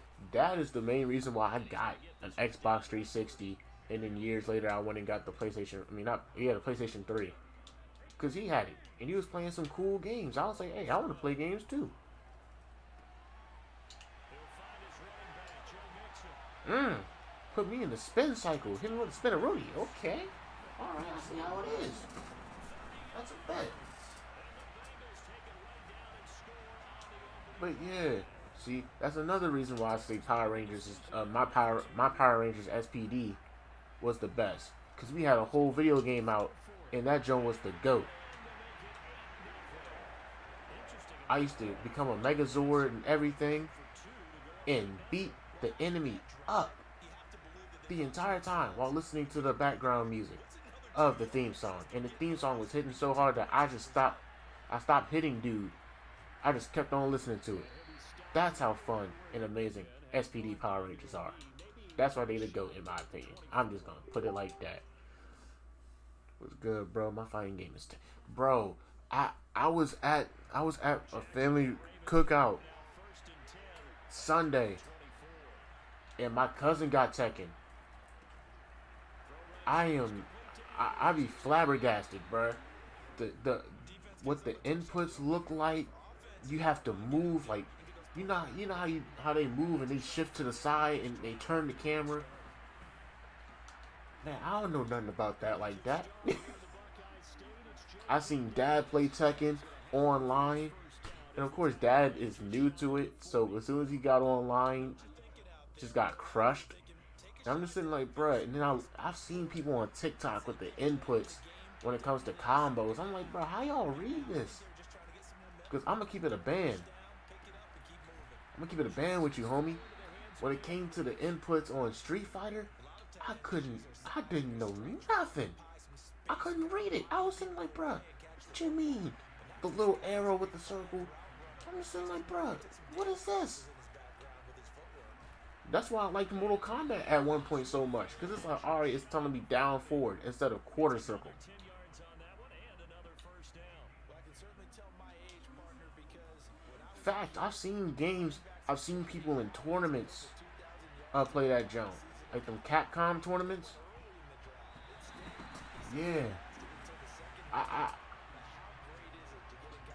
is the main reason why I got an Xbox 360, and then years later I went and got the PlayStation. He had a PlayStation 3, cause he had it, and he was playing some cool games. I was like, hey, I want to play games too. Put me in the spin cycle. Hit me with the spin-a-rooney. Okay. Alright, I see how it is. That's a bet. But yeah, see, that's another reason why I say Power Rangers is my Power Rangers SPD was the best. Cause we had a whole video game out and that joint was the GOAT. I used to become a Megazord and everything and beat the enemy up the entire time while listening to the background music of the theme song. And the theme song was hitting so hard that I stopped hitting dude. I just kept on listening to it. That's how fun and amazing SPD Power Rangers are. That's why they the GOAT in my opinion. I'm just gonna put it like that. What's good, bro? My fighting game is bro. I was at a family cookout Sunday, and my cousin got Tekken. I be flabbergasted, bro. The what the inputs look like. You have to move like, you know how they move and they shift to the side and they turn the camera. Man, I don't know nothing about that like that. I seen Dad play Tekken online, and of course Dad is new to it, so as soon as he got online, just got crushed. And I'm just sitting like, bruh, and then I've seen people on TikTok with the inputs when it comes to combos. I'm like, bro, how y'all read this? Because I'm going to keep it a band. I'm going to keep it a band with you, homie. When it came to the inputs on Street Fighter, I didn't know nothing. I couldn't read it. I was sitting like, bruh, what you mean? The little arrow with the circle. I'm just sitting like, bruh, what is this? That's why I liked Mortal Kombat at one point so much. Because it's like, alright, it's telling me down forward instead of quarter circle. Fact, I've seen people in tournaments play that jump. Like them Capcom tournaments. Yeah.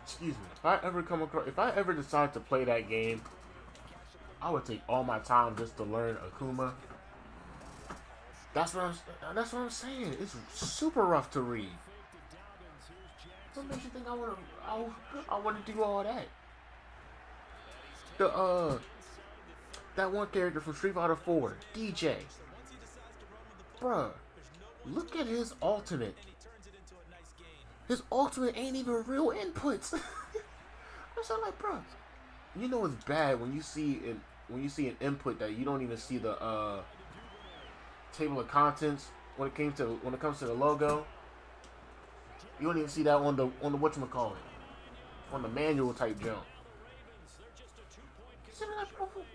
Excuse me. If I ever decide to play that game, I would take all my time just to learn Akuma. That's what I'm saying. It's super rough to read. What makes you think I want to do all that? That one character from Street Fighter 4, DJ. Bruh, look at his ultimate. His ultimate ain't even real inputs. I'm so like, bruh, you know it's bad when you see an input that you don't even see the table of contents when it comes to the logo. You don't even see that on the whatchamacallit, on the manual type jump.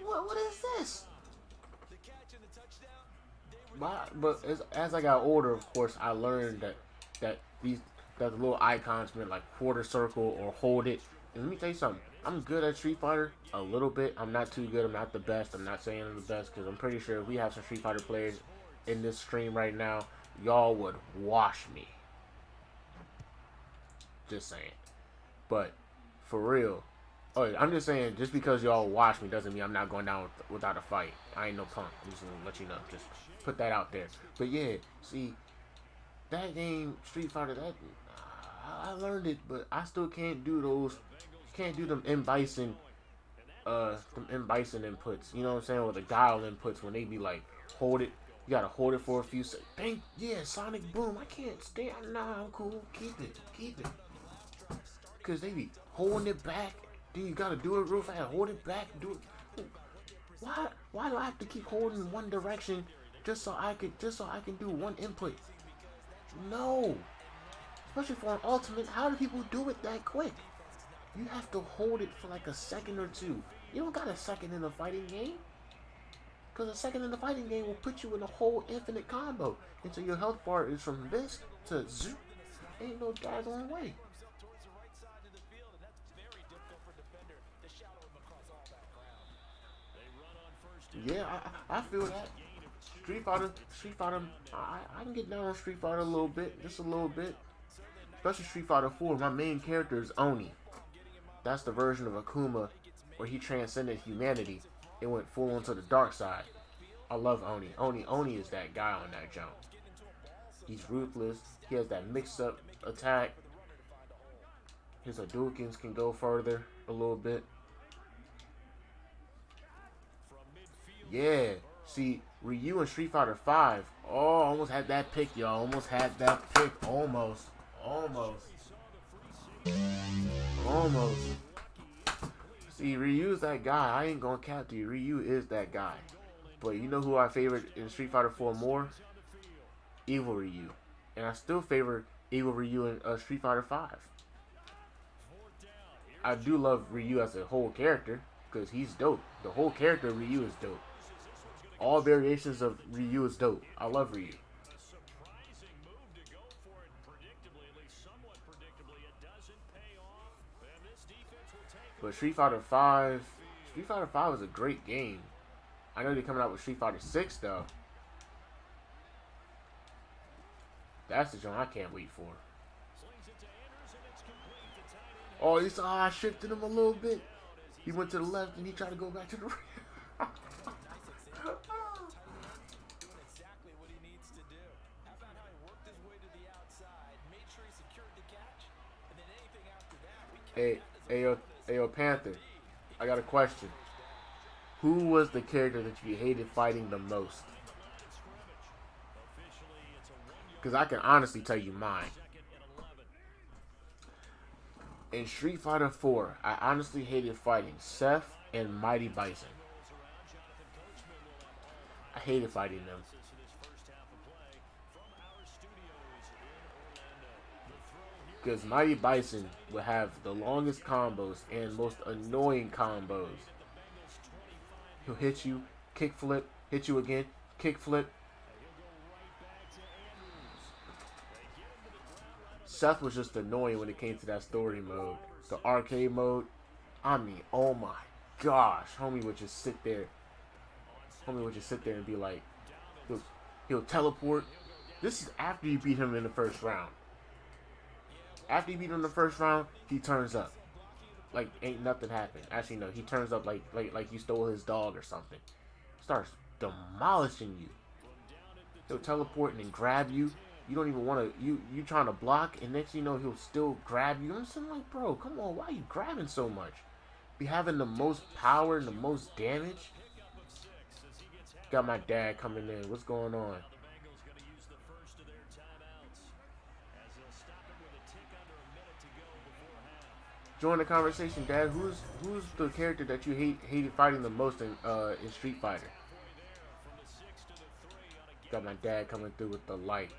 What is this? But as I got older, of course, I learned that that the little icons meant like quarter circle or hold it. And let me tell you something. I'm good at Street Fighter a little bit. I'm not too good. I'm not the best. I'm not saying I'm the best because I'm pretty sure if we have some Street Fighter players in this stream right now, y'all would wash me. Just saying. But for real, oh, I'm just saying, just because y'all watch me doesn't mean I'm not going down without a fight. I ain't no punk. I'm just gonna let you know. Just put that out there. But yeah, see, that game, Street Fighter, that I learned it, but I still can't do those. Can't do them M Bison, inputs. You know what I'm saying? Or the dial inputs when they be like, hold it. You gotta hold it for a few seconds. Yeah, Sonic Boom. I can't stay. Nah, I'm cool. Keep it. Cause they be holding it back. Then you gotta do it real fast. Hold it back. Do it. Why do I have to keep holding one direction just so I can do one input? No. Especially for an ultimate, how do people do it that quick? You have to hold it for like a second or two. You don't got a second in a fighting game. Because a second in the fighting game will put you in a whole infinite combo. Until your health bar is from this to zoom. Ain't no daggone way. Yeah, I feel that. Street Fighter, I can get down on Street Fighter a little bit, just a little bit. Especially Street Fighter 4, my main character is Oni. That's the version of Akuma where he transcended humanity and went full onto the dark side. I love Oni. Oni is that guy on that jump. He's ruthless. He has that mixed up attack. His Hadoukens can go further a little bit. Yeah. See, Ryu in Street Fighter 5. Oh, almost had that pick, y'all. Almost had that pick. Almost. See, Ryu's that guy. I ain't gonna cap to you. Ryu is that guy. But you know who I favorite in Street Fighter 4 more? Evil Ryu. And I still favor Evil Ryu in Street Fighter 5. I do love Ryu as a whole character because he's dope. The whole character of Ryu is dope. All variations of Ryu is dope. I love Ryu. But Street Fighter 5 is a great game. I know they're coming out with Street Fighter 6 though. That's the joint I can't wait for. Oh, you saw how I shifted him a little bit? He went to the left and he tried to go back to the right. Hey, yo, Panther. I got a question. Who was the character that you hated fighting the most? Because I can honestly tell you mine. In Street Fighter 4, I honestly hated fighting Seth and Mighty Bison. I hated fighting them. Because Mighty Bison would have the longest combos and most annoying combos. He'll hit you, kickflip, hit you again, kickflip. Seth was just annoying when it came to that story mode. The arcade mode, I mean, oh my gosh. Homie would just sit there and be like, he'll teleport. This is after you beat him in the first round. After you beat him in the first round, he turns up. Like ain't nothing happened. Actually, no, he turns up like you stole his dog or something. Starts demolishing you. He'll teleport and then grab you. You don't even want to. You trying to block, and next you know he'll still grab you. I'm saying, like, bro, come on, why are you grabbing so much? Be having the most power and the most damage. Got my dad coming in. What's going on? Join the conversation, Dad. Who's the character that you hated fighting the most in Street Fighter? Got my dad coming through with the light.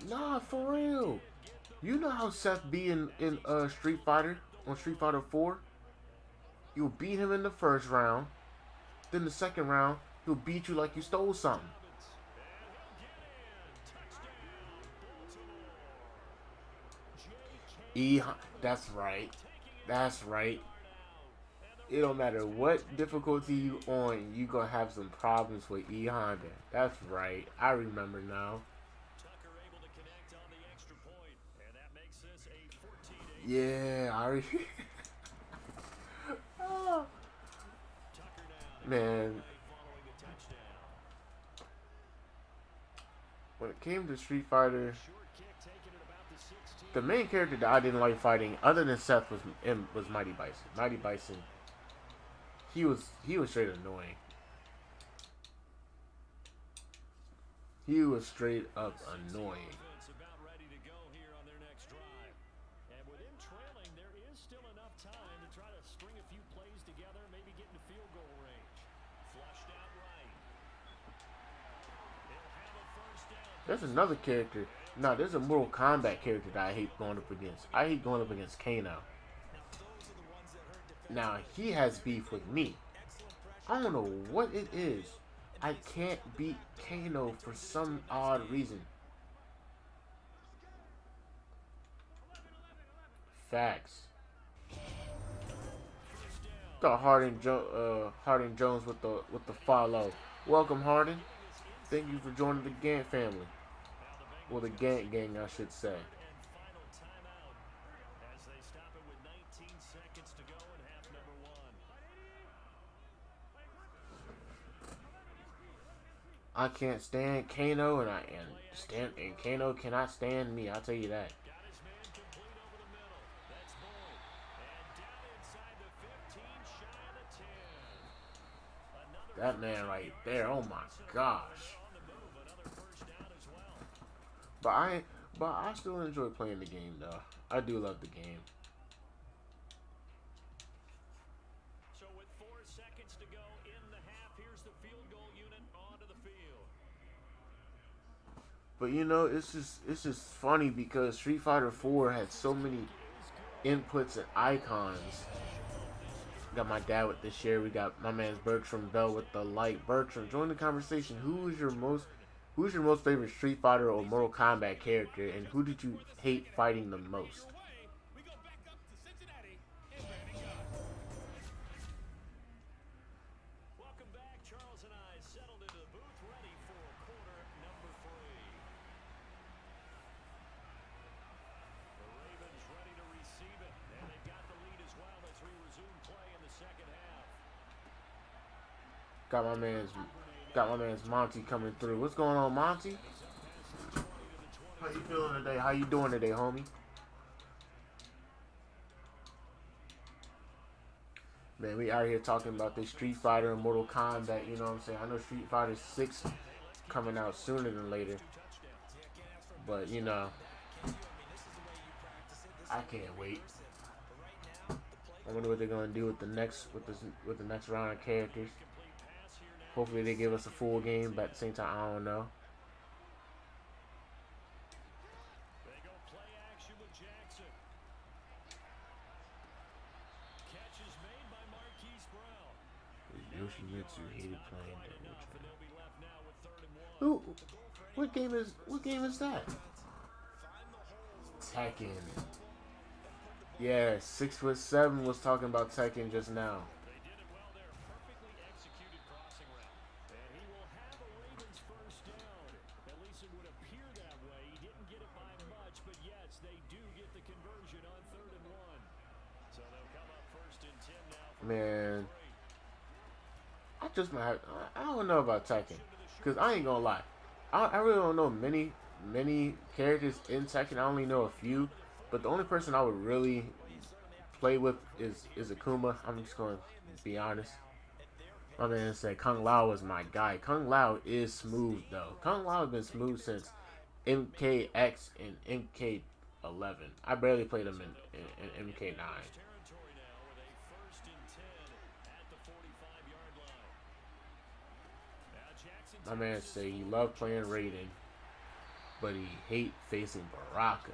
Nah, for real. You know how Seth be in Street Fighter on Street Fighter 4? You'll beat him in the first round, then the second round he'll beat you like you stole something. That's right. That's right. It don't matter what difficulty you on, you gonna have some problems with E Honda. That's right. I remember now. Tucker able to connect on the extra point, and that makes this a 14-8. Yeah, Oh, Tucker now man. following the touchdown. When it came to Street Fighter, Short kick taken at about the 16. the main character that I didn't like fighting, other than Seth, was Mighty Bison. Mighty Bison. He was straight annoying. He was straight up annoying. Defense about ready to go here on their next drive. And with him trailing, there is still enough time to try to string a few plays together, maybe get into field goal range. Flushed out right. He'll have a first down. There's another character. No, there's a Mortal Kombat character that I hate going up against. I hate going up against Kano. Now, he has beef with me. I don't know what it is. I can't beat Kano for some odd reason. Facts. The Harding Jones with the follow. Welcome, Harding. Thank you for joining the Gant family. Well, the Gant gang, I should say. And final timeout as they stop it with 19 seconds to go in half number one. I can't stand Kano, and Kano cannot stand me. I'll tell you that. Got his man complete over the middle. That's Boyd. And down inside the 15, shy of the 10. Another That man right there. Oh my gosh. on the move. Another first down as well. But I still enjoy playing the game though. I do love the game. So with 4 seconds to go in the half, here's the field goal unit onto the field. But you know, it's just funny because Street Fighter 4 had so many inputs and icons. Got my dad with the share. We got my man's Bertram Bell with the like. Bertram, join the conversation. Who's your most favorite Street Fighter or Mortal Kombat character, and who did you hate fighting the most? We go back up to Cincinnati and Brandon Young. Welcome back. Charles and I settled into the booth ready for quarter number 3. The Ravens ready to receive it, and they've got the lead as well as we resume play in the second half. Got my man's Monty coming through. What's going on, Monty? How you feeling today? How you doing today, homie? Man, we out here talking about this Street Fighter and Mortal Kombat, you know what I'm saying? I know Street Fighter 6 coming out sooner than later. But, you know, I can't wait. I wonder what they're gonna do with the next round of characters. Hopefully they give us a full game, but at the same time, I don't know. They go play action with Jackson. Catch is made by Marquise Brown. Yoshimitsu hated playing Quite that. enough, and they'll be left now with 3rd and 1. Who? What game is that? Tekken. Yeah, 6'7" was talking about Tekken just now. They did it well there. Perfectly executed crossing route. And he will have a Ravens first down. At least it would appear that way. He didn't get it by much, but yes, they do get the conversion on 3rd and 1. So they'll come up 1st and 10 now. Man, I don't know about Tekken, cause I ain't gonna lie, I really don't know many characters in Tekken. I only know a few, but the only person I would really play with is Akuma. I'm just gonna be honest. My man said Kung Lao was my guy. Kung Lao is smooth though. Kung Lao has been smooth since MKX and MK11. I barely played him in MK9. Territory now with a 1st and 10 at the 45-yard line. Now Jackson My man say he loved playing Raiden, but he hate facing Baraka.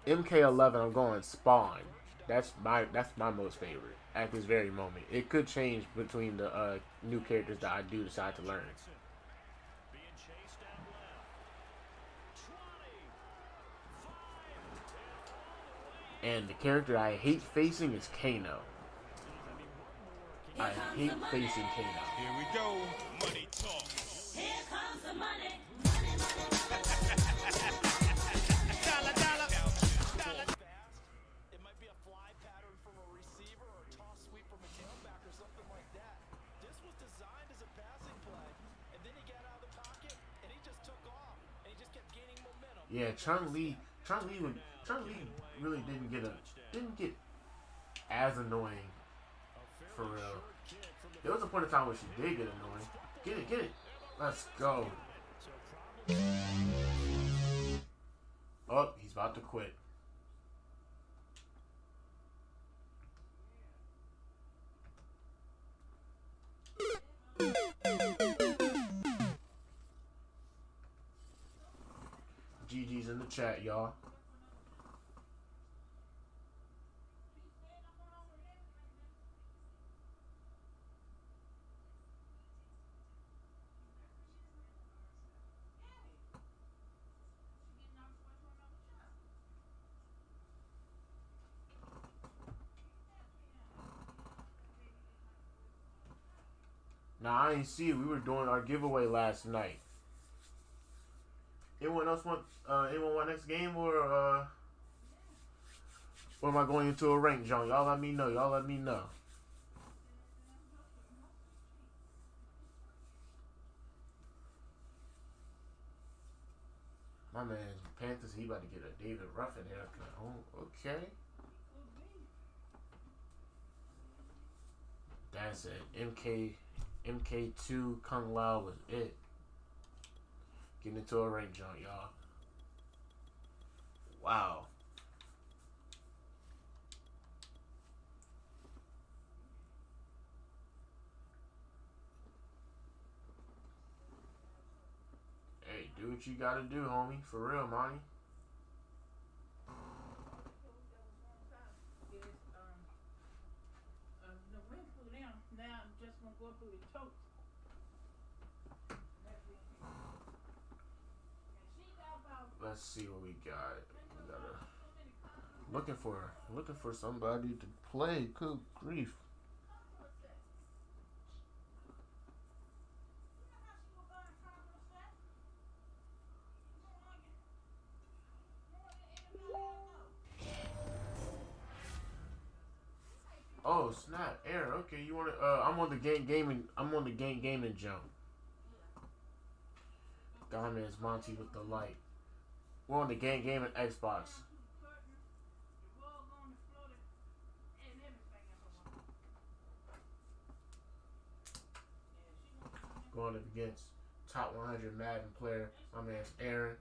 MK11, I'm going Spawn. That's my most favorite at this very moment. It could change between the new characters that I do decide to learn. Being chased out left. 25. And the character I hate facing is Kano. I hate facing Kano. Here we go. Money talk. Here comes the money. Money, money, money. Dollar, dollar. Fast. It might be a fly pattern from a receiver or a toss sweep from a tailback or something like that. This was designed as a passing play, and then he got out of the pocket and he just took off and he just kept gaining momentum. Yeah, Chun-Li really didn't get as annoying for real. There was a point in time where she did get annoying. Get it. Let's go. Oh, he's about to quit. GG's in the chat, y'all. Nah, I ain't see it. We were doing our giveaway last night. Anyone else want next game or am I going into a rank, John? Y'all let me know. My man Panthers, he about to get a David Ruffin haircut. Oh, okay. That's it. MK2 Kung Lao was it. Getting into a rank jump, y'all. Wow. Hey, do what you gotta do, homie. For real, Monty. Now I'm just gonna go through the totes. Let's see what we got. We gotta looking for somebody to play. Good grief. Oh snap, Aaron. Okay, you wanna? I'm on the gaming jump. God, man, it's Monty with the light. We're on the gaming Xbox. Going up against top 100 Madden player. My man's Aaron.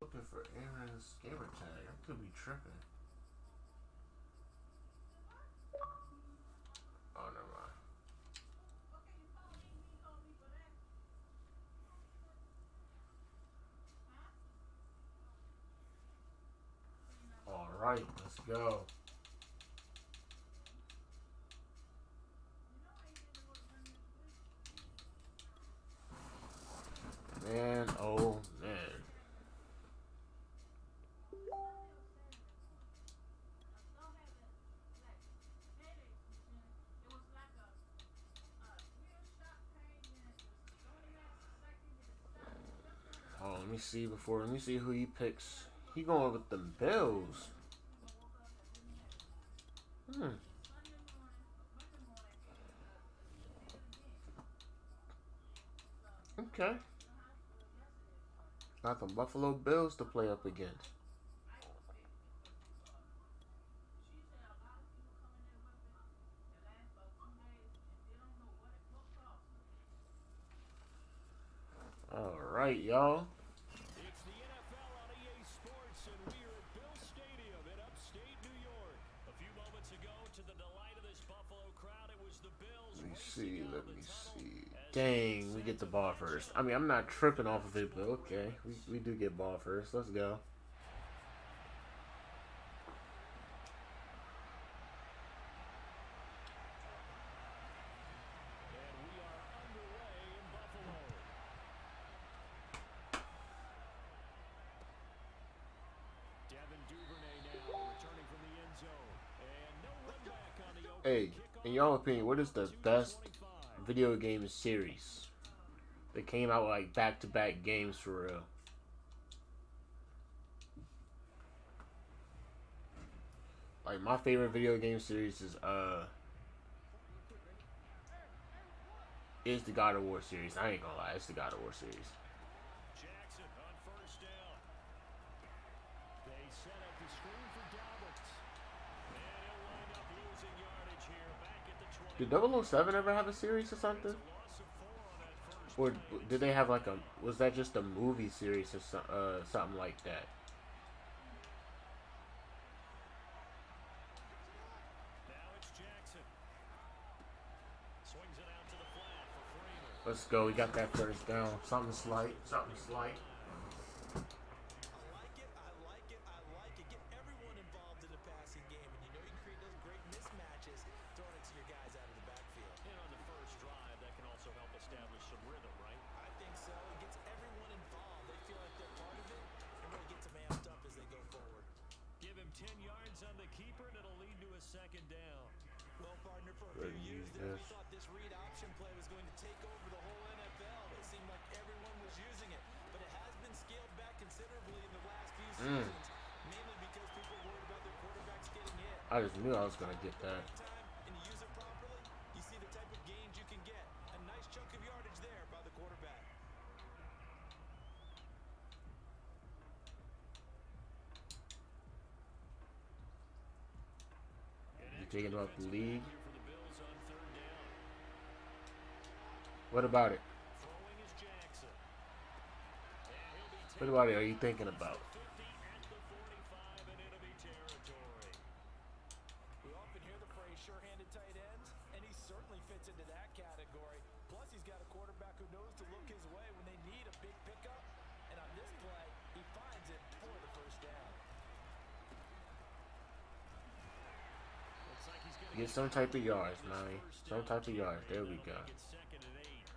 Looking for Aaron's gamer tag. I could be tripping. Oh, never mind. All right, let's go. Man, oh man. Let me see who he picks. He going with the Bills. Okay. Got the Buffalo Bills to play up against. All right, y'all. It's the NFL on EA Sports, and we are at Bill Stadium in upstate New York. A few moments ago, to the delight of this Buffalo crowd, it was the Bills. Let me see. Dang, we get the ball first. I mean, I'm not tripping off of it, but okay. We do get ball first. Let's go. And we are underway in Buffalo. Devin Duvernay now returning from the end zone. And no run back on the open Hey, kickoff. in your opinion, what is the best video game series that came out like back-to-back games for real? Like my favorite video game series is the God of War series. I ain't gonna lie, it's the God of War series. Jackson on first down. They set up the screen for Dobbins. And he'll wind up losing yardage here back at the 20. Did 007 ever have a series or something? Loss of 4 on that first Or play. did they have like a, was that just a movie series or something like that? Now it's Jackson. Swings it out to the flat for Freeman. Let's go, we got that first down. Something slight. I like it. Get everyone involved in the passing game. And you know you can create those great mismatches throwing it to your guys out of the backfield. And on the first drive, that can also help establish some rhythm, right? I think so. It gets everyone involved. They feel like they're part of it and really gets them amped up as they go forward. Give him 10 yards on the keeper, and it'll lead to a second down. Well, partner, for a Good few years use there, we this. thought this read option play was going to take over the whole NFL. It seemed like everyone was using it, but it has been scaled back considerably in the last few seasons, mainly because people are worried about their quarterbacks getting hit. I just knew I was gonna get that. Time and you use it properly, you see the type of gains you can get. A nice chunk of yardage there by the quarterback. You thinking about the league? Here for the Bills on third down. What about it? Throwing is Jackson. And he'll be What about it are you thinking about? 50 at the 45 and enemy territory. We often hear the phrase sure-handed tight ends, and he certainly fits into that category. Plus, he's got a quarterback who knows to look his way when they need a big pickup. And on this play, he finds it for the first down. Looks like he's gonna Get some type of yards, man. Some type of yards. There we go. make it second and 8.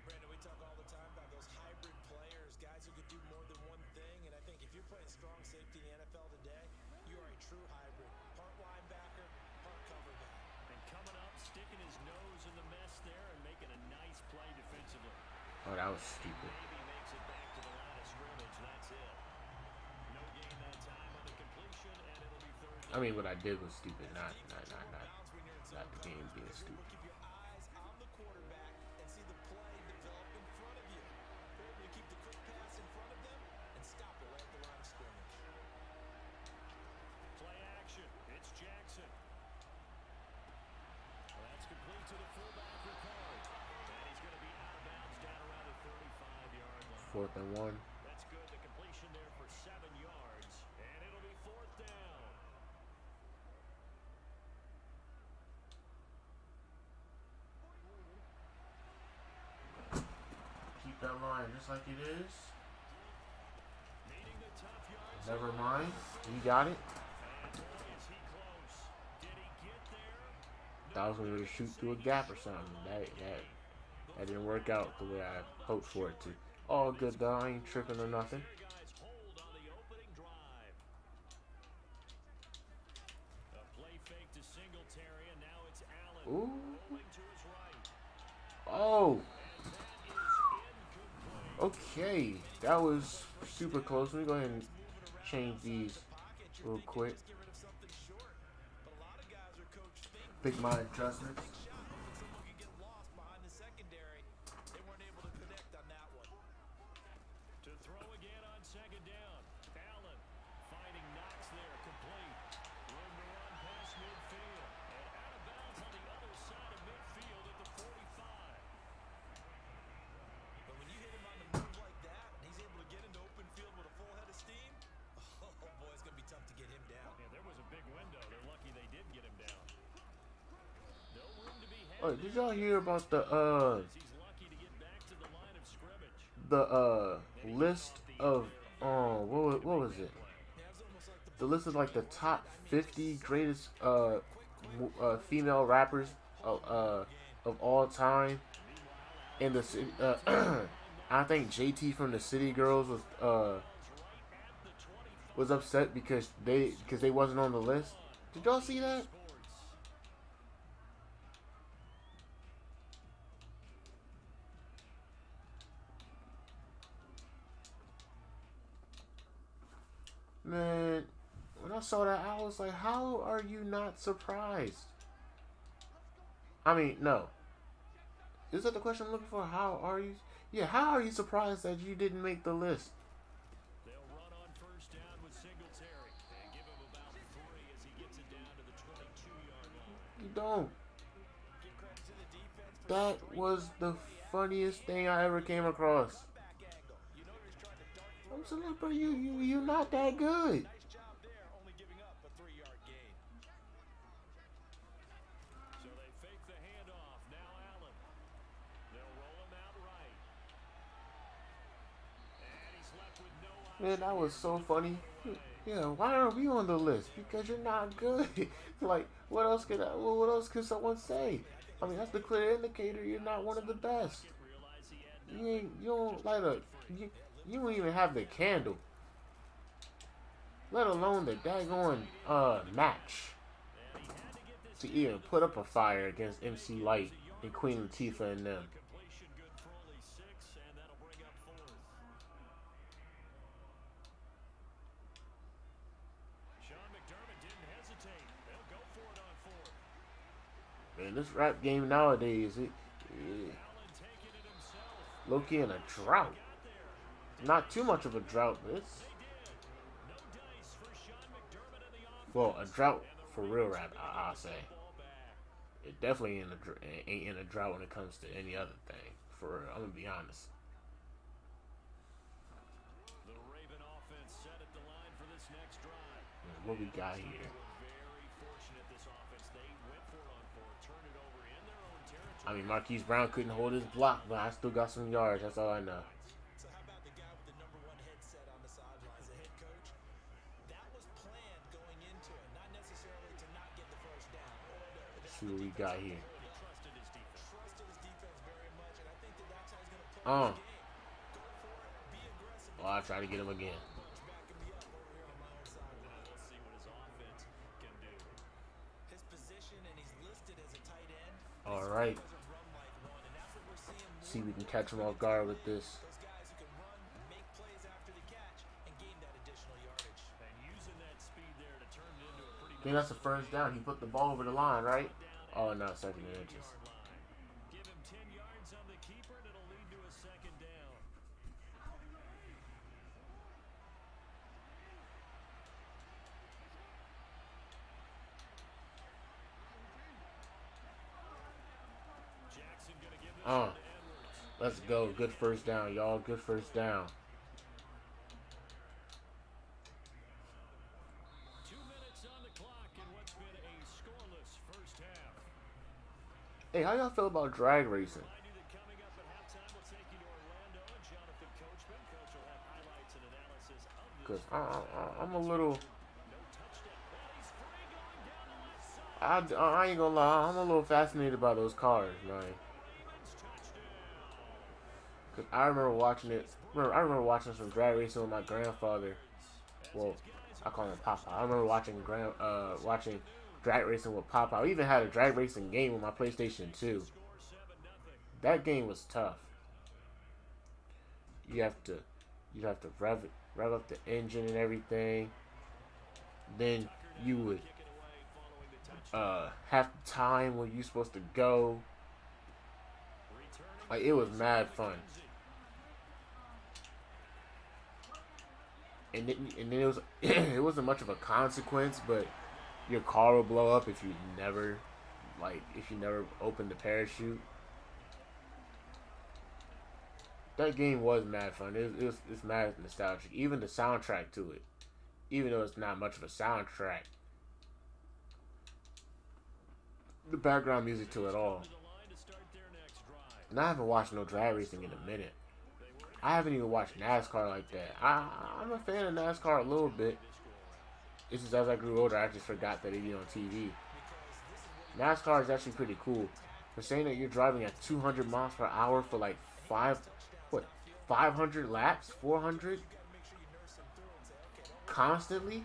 Brandon, we talk all the time about those hybrid players, guys who can do more than one thing. And I think if you're playing strong safety in the NFL today, you are a true hybrid. Part linebacker, part cover guy. And coming up, sticking his nose in the mess there and making a nice play defensively. Oh, that was stupid. Maybe makes it back to the line of scrimmage. That's it. No gain that time on the completion, and it'll be third down. I mean, what I did was stupid, not Bounce when you're in not zone the game coverage, being because you're able stupid. to keep your eyes on the quarterback and see the play develop in front of you. You're able to keep the quick pass in front of them and stop it right at the line of scrimmage. Play action. It's Jackson. Well, that's complete to the fullback Ricard. And he's going to be out of bounds down around the 35-yard line. 4th and 1. That's good. The completion there for 7 yards. And it'll be 4th down. Keep that line just like it is. Needing the tough yards. Never mind. You got it. And boy, is he close. Did he get there? Thought I was going to shoot through a gap or something. That didn't work out the way I hoped for it to. All good though. I ain't tripping or nothing. Their guys hold on the opening drive. A play fake to Singletary, and now it's Allen. Ooh. Rolling to his right. Oh. And that is incomplete. Okay, that was super close. Let me go ahead and change these real quick. Pick my adjustments. To throw again on second down. Allen finding Knox there, complete. Room to run past midfield. And out of bounds on the other side of midfield at the 45. But when you hit him on the move like that, and he's able to get into open field with a full head of steam, oh boy, it's going to be tough to get him down. Yeah, there was a big window. They're lucky they did get him down. No room to be had. Oh, did y'all hear about the He's lucky to get back to the line of scrimmage. list of what was it? The list of like the top 50 greatest female rappers of all time. And the I think JT from the City Girls was upset because they wasn't on the list. Did y'all see that? Man, when I saw that, I was like, how are you not surprised? I mean, no. Is that the question I'm looking for? How are you? Yeah, how are you surprised that you didn't make the list? They'll run on first down with Singletary and give him about 3 as he gets it down to the 22-yard line. You don't. That was the funniest thing I ever came across. I'm saying, like, bro, you not that good. Nice job there, only giving up a 3-yard gain. So they fake the handoff. Now Allen. They'll roll him out right. And he's left with no option. Man, that was so funny. Yeah, why aren't we on the list? Because you're not good. Like, what else could someone say? I mean, that's the clear indicator you're not one of the best. You don't even have the candle. Let alone the daggone match. To even put up a fire against MC Light and Queen Latifah and them. Completion good for only 6, and that'll bring up 4th. Sean McDermott didn't hesitate. They'll go for it on 4th. Man, this rap game nowadays, Allen taking it himself. low-key in a drought. Not too much of a drought, but it's, No dice for Sean McDermott in the offense. well, a drought for real rap, I'll say. Ball back. It definitely ain't in a drought when it comes to any other thing. For real, I'm gonna be honest. The Raven offense set at the line for this next drive. What we got here? They were very fortunate this offense. They went for it on 4, turned it over in their own territory. I mean, Marquise Brown couldn't hold his block, but I still got some yards. That's all I know. So how about the guy with the number 1 headset on the sidelines, the head coach? That was planned going into it, not necessarily to not get the first down. Let's see what we got here. He trusted his defense. Trusted his defense very much, and I think that's how he's going to play this game. Go for it, be aggressive. Oh, I'll try to get him again. Coach backing me up over here on my own sideline. We'll see what his offense can do. His position, and he's listed as a tight end. All right. Doesn't run like one, and that's what we're seeing more. See if we can catch him off guard with this. Those guys who can run, make plays after the catch, and gain that additional yardage. And using that speed there to turn it into a pretty I think that's the first down. He put the ball over the line, right? Oh, no, second and inches. yard line. Give him 10 yards on the keeper, and it'll lead to a second down. Jackson gonna give this one to Edwards. Let's go. Good first down, y'all. Good first down. 2 minutes on the clock in what's been a scoreless first half. Hey, how y'all feel about drag racing? Remind you that coming up at halftime, we'll take you to Orlando and Jonathan Coachman. Coach will have highlights and analysis of this. Because I'm a little... No touchdown. Well, he's free going down the left side. I ain't gonna lie. I'm a little fascinated by those cars, man. Edwards touchdown. Because I remember watching it. I remember watching some drag racing with my grandfather. Well, I call him Papa. I remember watching drag racing with Papa. I even had a drag racing game with my PlayStation 2. Score 7-0. That game was tough. you have to rev up the engine and everything. Then you would have time when you're supposed to go. Like, it was mad fun. And then it was it wasn't much of a consequence, but your car will blow up if you never open the parachute. That game was mad fun. It's mad nostalgic. Even the soundtrack to it, even though it's not much of a soundtrack, the background music to it all. And I haven't watched no drag racing in a minute. I haven't even watched NASCAR like that. I'm a fan of NASCAR a little bit. It's just as I grew older, I just forgot that it'd be on TV. NASCAR is actually pretty cool. For saying that you're driving at 200 miles per hour for like 500 laps, 400 constantly,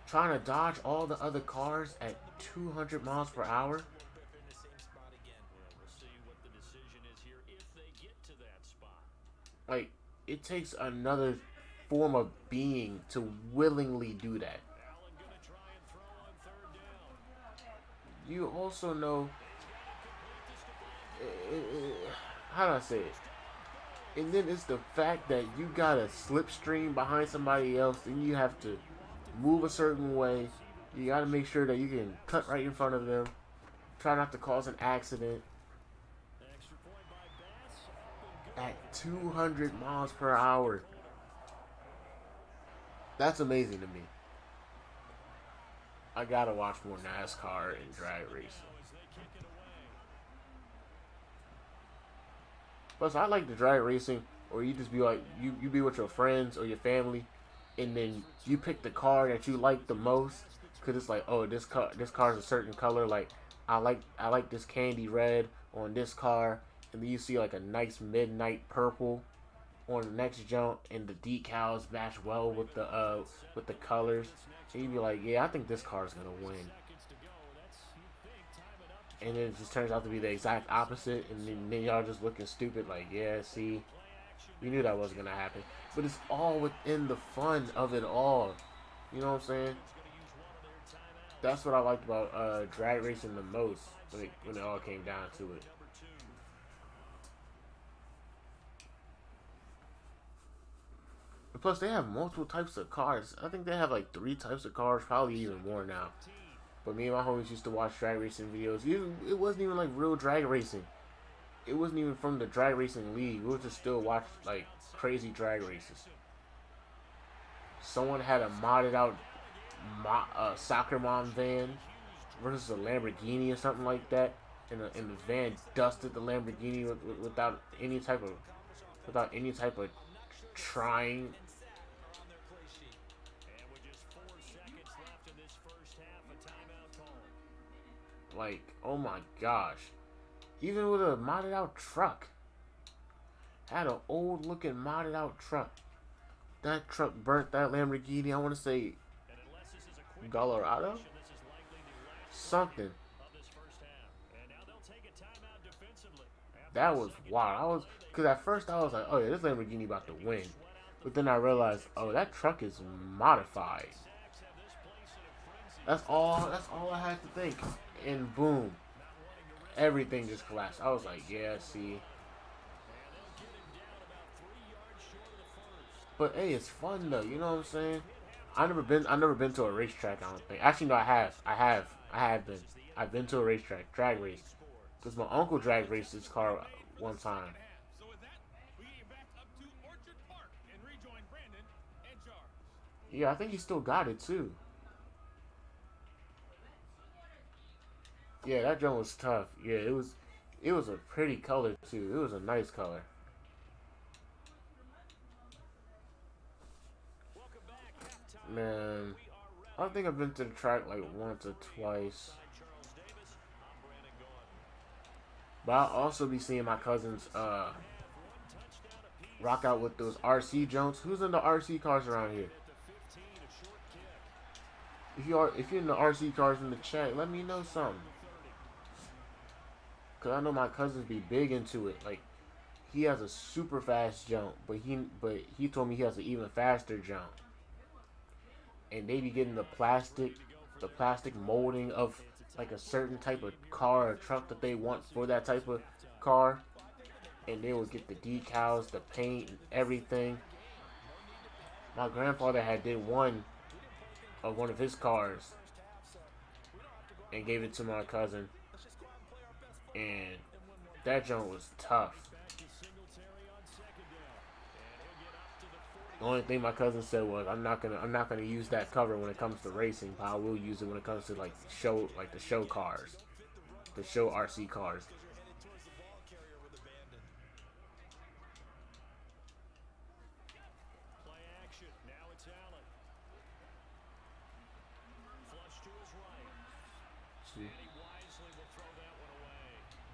trying to dodge all the other cars at 200 miles per hour. Like, it takes another form of being to willingly do that. You also know, how do I say it? And then it's the fact that you got a slipstream behind somebody else, and you have to move a certain way. You got to make sure that you can cut right in front of them. Try not to cause an accident. At 200 miles per hour. That's amazing to me. I gotta watch more NASCAR and drag racing. Plus, I like the drag racing, or you just be like, you be with your friends or your family, and then you pick the car that you like the most, cause it's like, oh, this car's a certain color. Like, I like this candy red on this car. And then you see like a nice midnight purple on the next jump, and the decals match well with the colors. And you be like, yeah, I think this car is gonna win. And then it just turns out to be the exact opposite, and then y'all just looking stupid, like, yeah, see, we knew that wasn't gonna happen. But it's all within the fun of it all. You know what I'm saying? That's what I liked about drag racing the most when it all came down to it. Plus, they have multiple types of cars. I think they have like 3 types of cars, probably even more now. But me and my homies used to watch drag racing videos. It wasn't even like real drag racing. It wasn't even from the drag racing league. We would just still watch like crazy drag races. Someone had a modded out soccer mom van versus a Lamborghini or something like that, and the van dusted the Lamborghini without any type of trying. Like, oh my gosh. Even with a modded out truck. Had an old looking modded out truck. That truck burnt that Lamborghini, I want to say Colorado? Something. That was wild. Because at first I was like, oh yeah, this Lamborghini about to win. But then I realized, oh, that truck is modified. That's all I had to think. And boom, everything just collapsed. I was like, yeah, see. But hey, it's fun though, you know what I'm saying? I've never been to a racetrack, I don't think. Actually no, I have been. I've been to a racetrack, drag race. Because my uncle drag raced his car one time. So with that, we get back up to Orchard Park and rejoin Brandon and Charles. Yeah, I think he still got it too. Yeah, that joint was tough. Yeah, it was a pretty color too. It was a nice color. Man, I think I've been to the track like once or twice. But I'll also be seeing my cousins rock out with those RC joints. Who's in the RC cars around here? If you're in the RC cars in the chat, let me know something. Cause I know my cousins be big into it. Like, he has a super fast jump, but he told me he has an even faster jump. And they be getting the plastic molding of like a certain type of car or truck that they want for that type of car, and they would get the decals, the paint, and everything. My grandfather had did one of one of his cars and gave it to my cousin, and that jump was tough. The only thing my cousin said was, I'm not gonna use that cover when it comes to racing, but I will use it when it comes to like the show cars, the show RC cars. Play action. Now it's Allen. Flush to his right. And he wisely will throw that one away.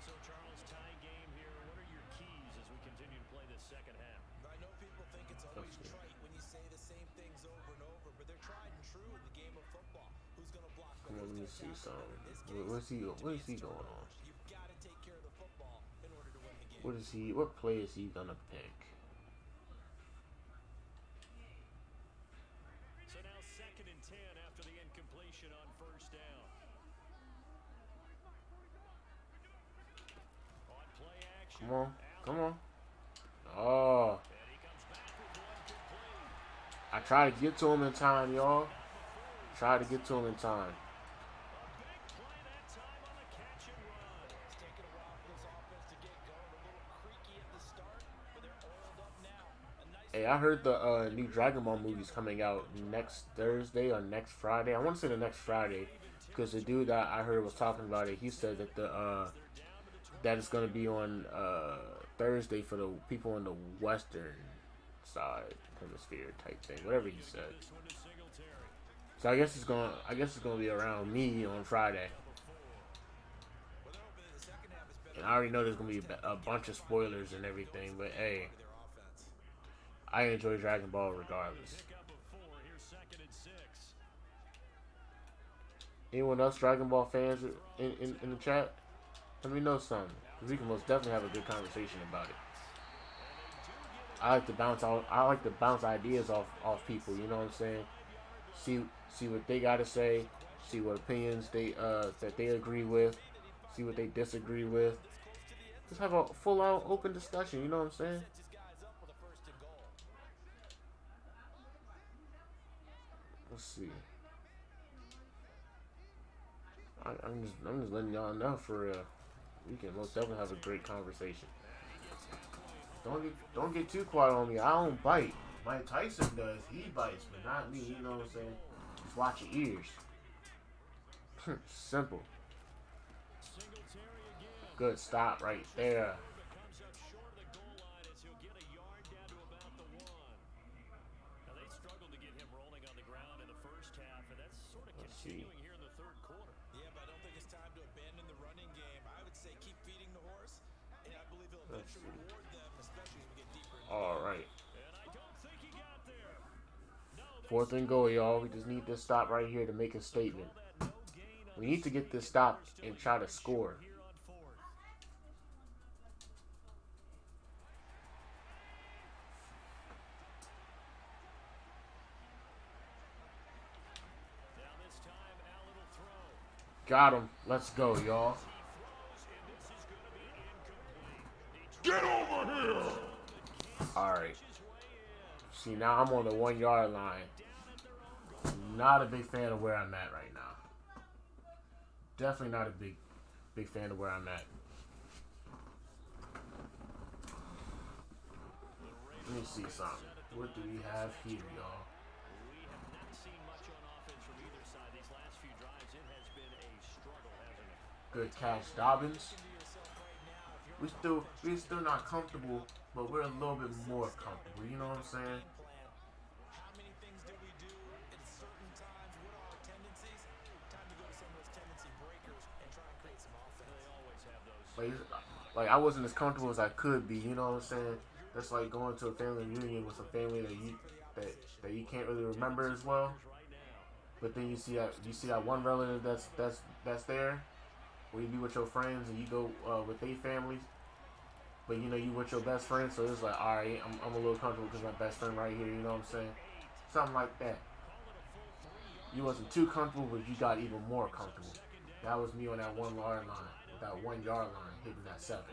So, Charles, tie game here. What are your keys as we continue to play this second half? I know people think it's always trite when you say the same things over and over, but they're tried and true in the game of football. Who's going to block? Come on, let me see something. What is he going on? You've got to take care of the football in order to win the game. What play is he gonna pick? So now 2nd and 10 after the incompletion on first down. On play action. Come on. Oh, And he comes back with one complete. I tried to get to him in time, y'all. Tried to get to him in time. Big play that time on the catch and run. It's taken a while for this offense to get going. A little creaky at the start, but they're oiled up now. A nice Hey, I heard the new Dragon Ball movie's coming out next Thursday or next Friday. I want to say the next Friday, because the dude that I heard was talking about it, he said that that it's gonna be on Thursday for the people on the western side hemisphere type thing, whatever he said. This one to Singletary. So I guess it's gonna be around me on Friday. Well, they're hoping that the second half is better And I already know there's gonna be a bunch of spoilers and everything, but hey, for their offense. I enjoy Dragon Ball regardless. Pick up a 4. Here's 2nd and 6. Anyone else Dragon Ball fans in the chat? Let me know something. 'Cause we can most definitely have a good conversation about it. I like to bounce ideas off people. You know what I'm saying? See what they gotta say. See what opinions that they agree with. See what they disagree with. Just have a full out open discussion. You know what I'm saying? His guys up with a 1st and goal. Let's see. I'm just letting y'all know for real. We can most definitely have a great conversation. Don't get too quiet on me. I don't bite. Mike Tyson does. He bites, but not me. You know what I'm saying? Just watch your ears. Simple. Singletary again. Good stop right there. Comes up short of the goal line as he'll get a yard down to about the 1. Now they struggled to get him rolling on the ground in the first half, and that's sort of Let's see. continuing here in the 3rd quarter. Yeah, but I don't think it's time to abandon the running game. I would say keep feeding the horse, and I believe he'll Let's eventually see. reward them, especially as we get deeper into All right. And I don't think he got there. No, they 4th and goal, y'all. We just need this stop right here to make a statement. that no gain on We need to get this stop and try to score. here on 4th. Now this time, Allen will throw. Got him. Let's go, y'all. He throws, and this is going to be incomplete. Get over here! All right. His way in. See, now I'm on the 1 yard line. Not a big fan of where I'm at right now. Definitely not a big fan of where I'm at. Let me see something. What do we have here, y'all? We have not seen much on offense from either side. These last few drives, it has been a struggle, hasn't it? Good catch, Dobbins. We're still not comfortable, but we're a little bit more comfortable. You know what I'm saying? plan. How many things do we do at certain times? What are our tendencies? Time to go to some of those tendency breakers and try and create some offense. They always have those. Like I wasn't as comfortable as I could be. You know what I'm saying? That's like going to a family reunion with a family that you can't really remember as well. Right now. But then you see that one relative that's there, where you be with your friends and you go with their families. But you know, you with your best friend, so it's like, all right, I'm a little comfortable because my best friend right here. You know what I'm saying? Something like that. You wasn't too comfortable, but you got even more comfortable. That was me on that 1 yard line, that 1 yard line, hitting that 7.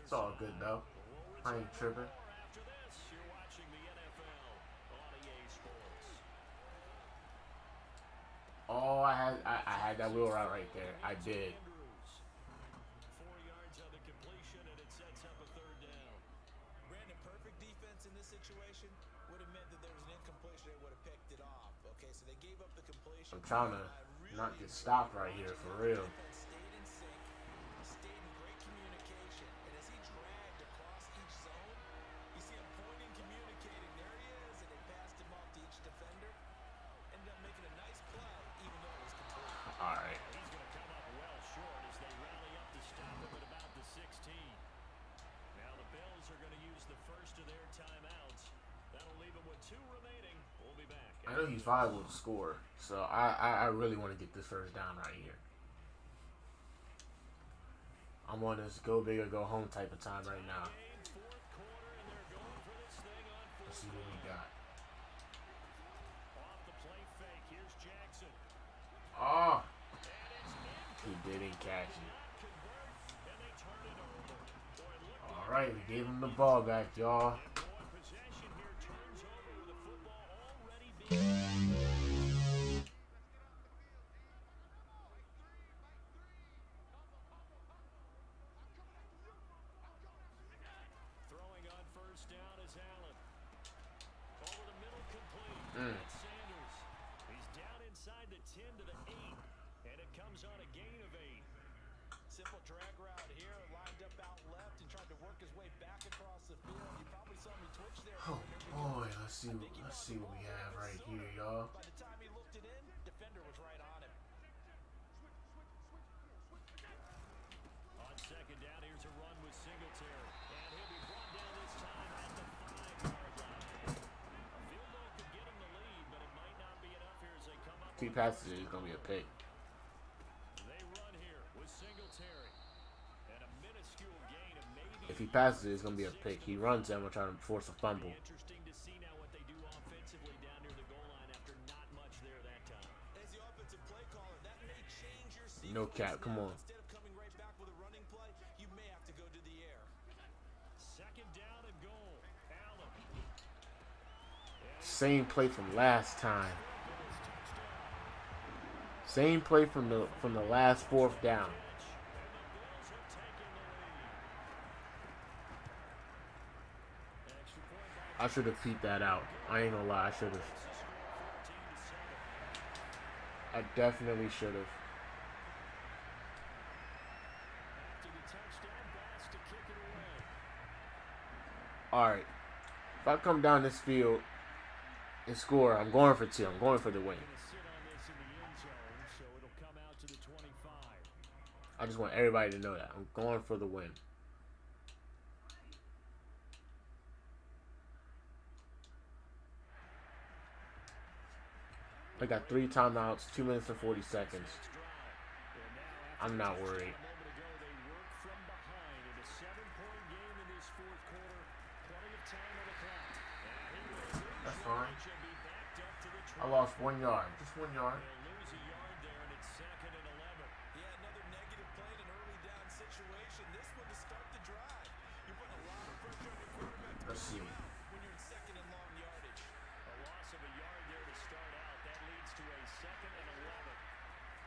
It's all good though. I ain't tripping. After this, you're watching the NFL on EA Sports. Oh, I had that wheel route right there. I did. 4 yards on the completion, and it sets up a 3rd down. Brandon, perfect defense in this situation would have meant that there was an incompletion. They would have picked it off. Okay, so they gave up the completion. I'm trying to not get stopped right here for real. Defense stayed in sync, stayed in great communication, and as he dragged across each zone, you see him pointing, communicating. There he is, and they passed him off to each defender. Ended up making a nice play, even though it was complete. All right. He's going to come up well short as they rally up to stop him at about the 16. Now the Bills are going to use the first of their timeouts. That'll leave them with 2 remaining. We'll be back. I know he's viable to score, so I really want to get this first down right here. I'm on this go big or go home type of time right now. Let's see what we got. Off the play fake, here's Jackson. Oh, he didn't catch it. And they turn it over. Boy, look, All right, we gave him the ball back, y'all. possession here turns over with the football already being throwing on first down is Allen. Over the middle complete. That's Sanders. He's down inside the 10 to the 8. And it comes on a gain of 8. Simple drag route here, lined up out left and tried to work his way back across the field. You probably saw me twitch there. Oh boy, let's see what we have right here, y'all. By the time he looked it in, defender was right on him. On second down, here's a run with Singletary. And he'll be brought down this time at the 5-yard line. A field goal could get him the lead, but it might not be enough here as they come up. If he passes it, it's gonna be a pick. They run here with Singletary. And a minuscule gain of maybe. If he passes it, it's gonna be a pick. He runs it, I'm gonna try to force a fumble. Interesting to see now what they do offensively down near the goal line after not much there that time. As the offensive play caller, that may change your sequence. No cap, come on. Instead of coming right back with a running play, you may have to go to the air. Second down and goal. Allen. Same play from last time. Same play from the last 4th down. I should have peeped that out. I ain't gonna lie, I should have. I definitely should have. Alright. If I come down this field and score, I'm going for 2. I'm going for the win. I just want everybody to know that. I'm going for the win. I got 3 timeouts, 2 minutes and 40 seconds. I'm not worried. That's fine. I lost 1 yard. Just 1 yard. Yeah, another negative play in an early down situation. This one to start the drive. You're putting a lot of pressure on your quarterback. Let's see. When you're in second and long yardage. A loss of a yard there to start out. That leads to a 2nd and 11.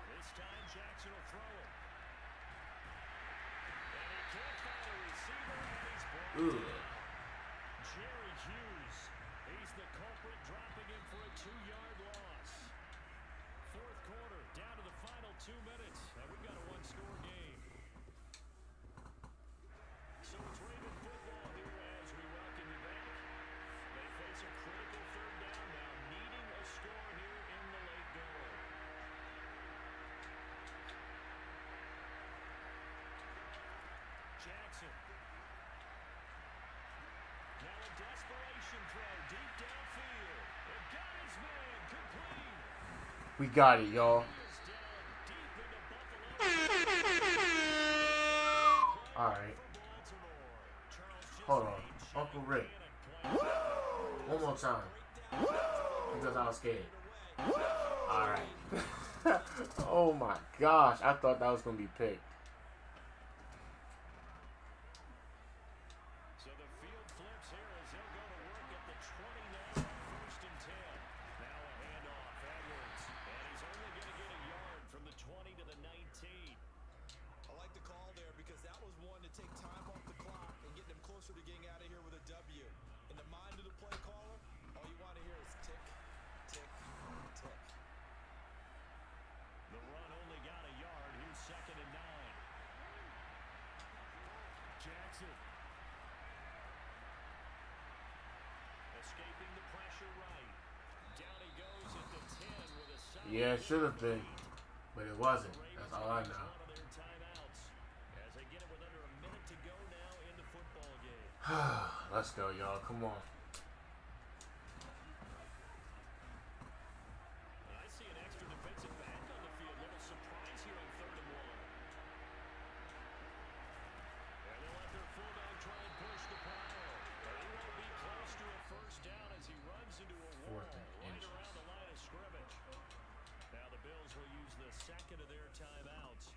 This time Jackson will throw it. And he can't find a receiver, and he's brought down. Jerry Hughes. He's the culprit, dropping him for a 2-yard loss. 4th quarter, down to the final 2 minutes, and we've got a 1-score game. So it's Raven football here as we welcome you back. They face a critical 3rd down now, needing a score here in the late going. Jackson. Now a desperation throw deep downfield. And got his man complete. We got it, y'all. Alright. Hold on. Uncle Rick. One more time. Because I was scared. Alright. Oh my gosh. I thought that was going to be picked. So the field flips here as he'll go to work at the 20 now, 1st and 10. Now a handoff, Edwards. And he's only going to get a yard from the 20 to the 19. I like the call there because that was one to take time off the clock and get them closer to getting out of here with a W. In the mind of the play caller, all you want to hear is tick, tick, tick. The run only got a yard. Here's 2nd and 9. Jackson. Escaping the pressure right. Down he goes at the 10 with a solid Yeah, it should have been. But it wasn't. That's all I know. one of their timeouts as they get it with under a minute to go now in the football game. Let's go, y'all. Come on. I see an extra defensive back on the field. Little surprise here on 3rd and 1. And they'll let their fullback try and push the pile. But he won't be close to a first down as he runs into a wall 4th and right inches. around the line of scrimmage. Now the Bills will use the 2nd of their timeouts.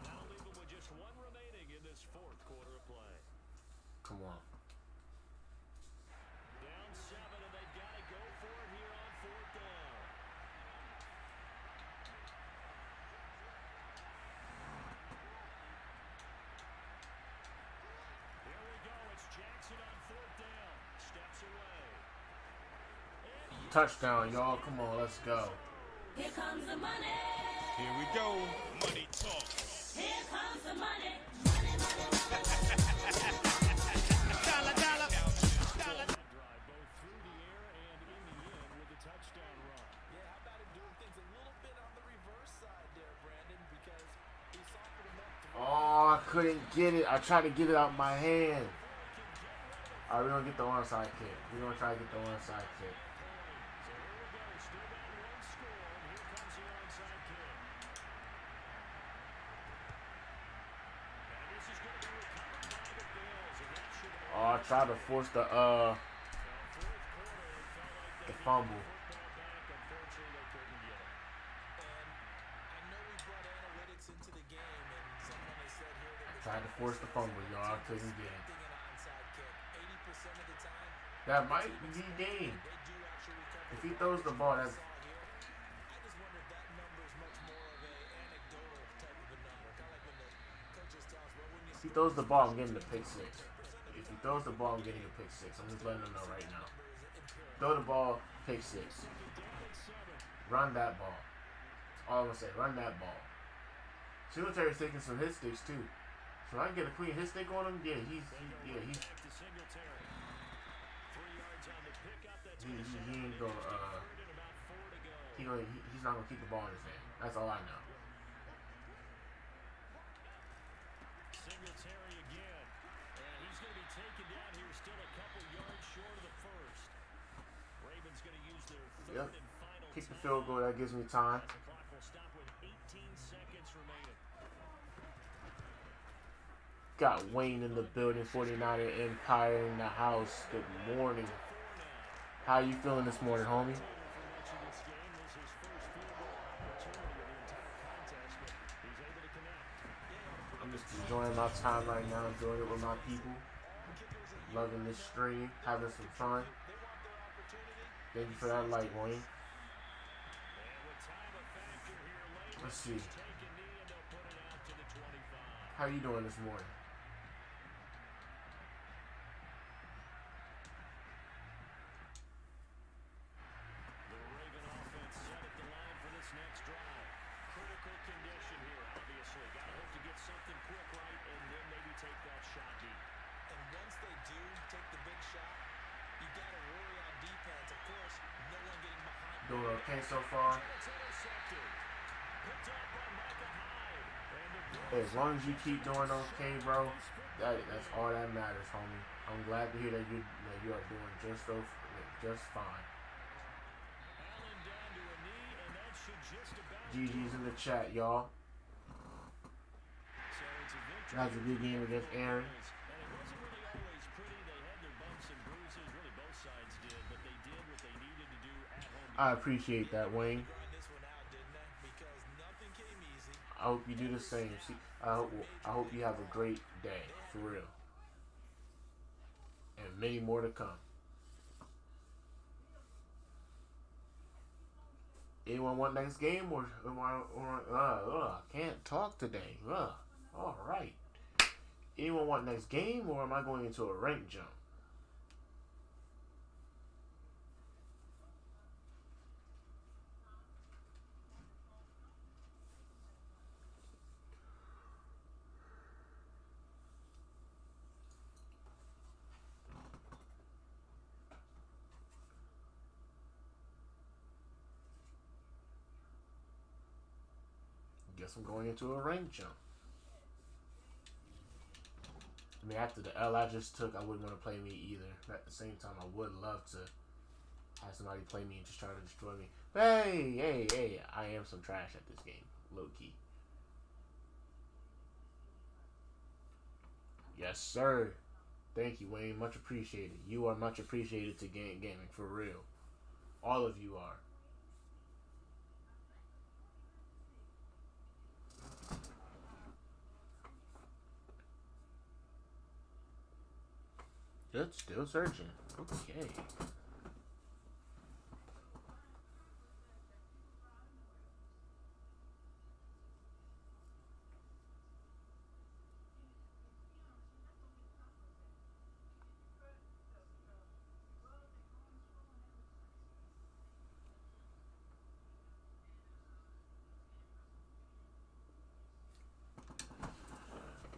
Now leave them with just one remaining in this 4th quarter of play. Come on. Down 7, and they've got to go for it here on 4th down. Here we go. It's Jackson on 4th down. Steps away. And Touchdown, y'all. Come on. Let's go. Here comes the money. Here we go. Money talk. Here comes the money. Money, money, money. Dollar, dollar. drive both through the air and in the end with the touchdown run. Yeah, how about him doing things a little bit on the reverse side there, Brandon, because he softened him up. Oh, I couldn't get it. I tried to get it out my hand. All right, we're going to get the onside kick. We're going to try to get the onside kick. So here we go. Still got one score, and here comes the onside kick. And this is going to be recovered by the Bills, and that should Oh, I tried to force the fumble. Unfortunately, they couldn't get it. And I know we brought analytics into the game, and someone has said here that Tried to force the fumble, y'all. I couldn't get it. an onside kick 80% of the time. That might be game. They do actually recover. If he throws the ball, that's... I just wonder if that number is much more of a anecdotal type of a number, kind of like when the coaches tell us, well, when you If he throws the ball, I'm getting the pick 6. If he throws the ball, I'm getting a pick 6. I'm just letting them know right now. Throw the ball, pick 6. Run that ball. That's all I'm going to say. Run that ball. Singletary's taking some hit sticks, too. So I can get a clean hit stick on him. Yeah, he's Back to Singletary. 3 yards on the pickup. That's he going to set ain't up gonna third and about 4 to go. he's not gonna keep the ball in his hand. That's all I know. Singletary again. And he's going to be taken down here still a couple yards short of the first. Ravens going to use their third and final Kick the time. field goal. That gives me time. As the clock will stop with 18 seconds remaining. Got Wayne in the building. 49er Empire in the house. Good morning. How you feeling this morning, homie? For much of this game, this is his first field goal opportunity of the entire contest, but he's able to connect. I'm just enjoying my time right now. Enjoying it with my people. Loving this stream. Having some fun. Thank you for that like, Wayne. And with time a factor here late, Let's see. take a knee and they'll put it out to the 25. How you doing this morning? The Raven offense set at the line for this next drive. Critical condition here, obviously. Got to hope to get something quick right and then maybe take that shot deep. And once they do take the big shot, you got to worry on defense. Of course, no one getting behind. Doing okay so far? It's intercepted. Picked up by Micah Hyde. And the Bills Hey, as long as you keep doing okay, bro, that's all that matters, homie. I'm glad to hear that you are doing just fine. Allen down to a knee, and that should just about GG's in the chat, y'all. So it's a victory. That's a good game against Aaron. And it wasn't really always pretty. They I appreciate that, Wayne. Grind this one out, didn't they? Because nothing came easy. I hope you do the same. See, I hope you have a great day, for real. And many more to come. Anyone want next game or can't talk today. All right. Anyone want next game or am I going into a rank jump? Guess I'm going into a rank jump. I mean, after the L I just took, I wouldn't want to play me either. But at the same time, I would love to have somebody play me and just try to destroy me. But hey, I am some trash at this game, low key. Yes, sir. Thank you, Wayne. Much appreciated. You are much appreciated to gaming, for real. All of you are. Good, still searching. Okay.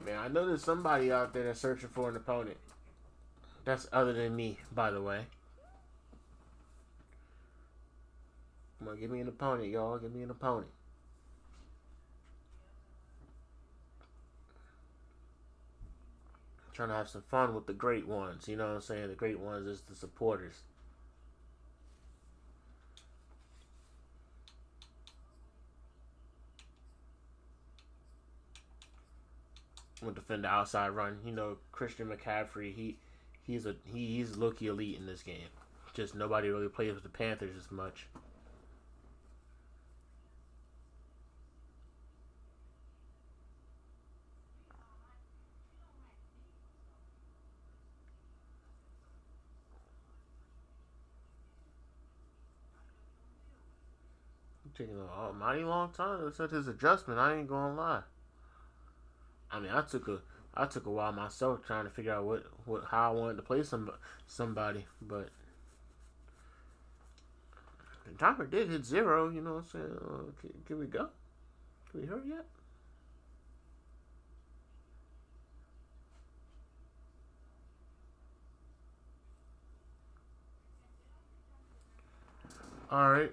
Man, I know there's somebody out there that's searching for an opponent. That's other than me, by the way. Come on, give me an opponent, y'all. Give me an opponent. Trying to have some fun with the great ones. You know what I'm saying? The great ones is the supporters. I'm gonna defend the outside run. You know, Christian McCaffrey, he's low-key elite in this game. Just nobody really plays with the Panthers as much. Taking a mighty long time to set his adjustment. I ain't gonna lie. I mean, I took a while myself trying to figure out how I wanted to play somebody, but the timer did hit 0. You know what I'm saying? Can we go? Can we hurry yet? All right.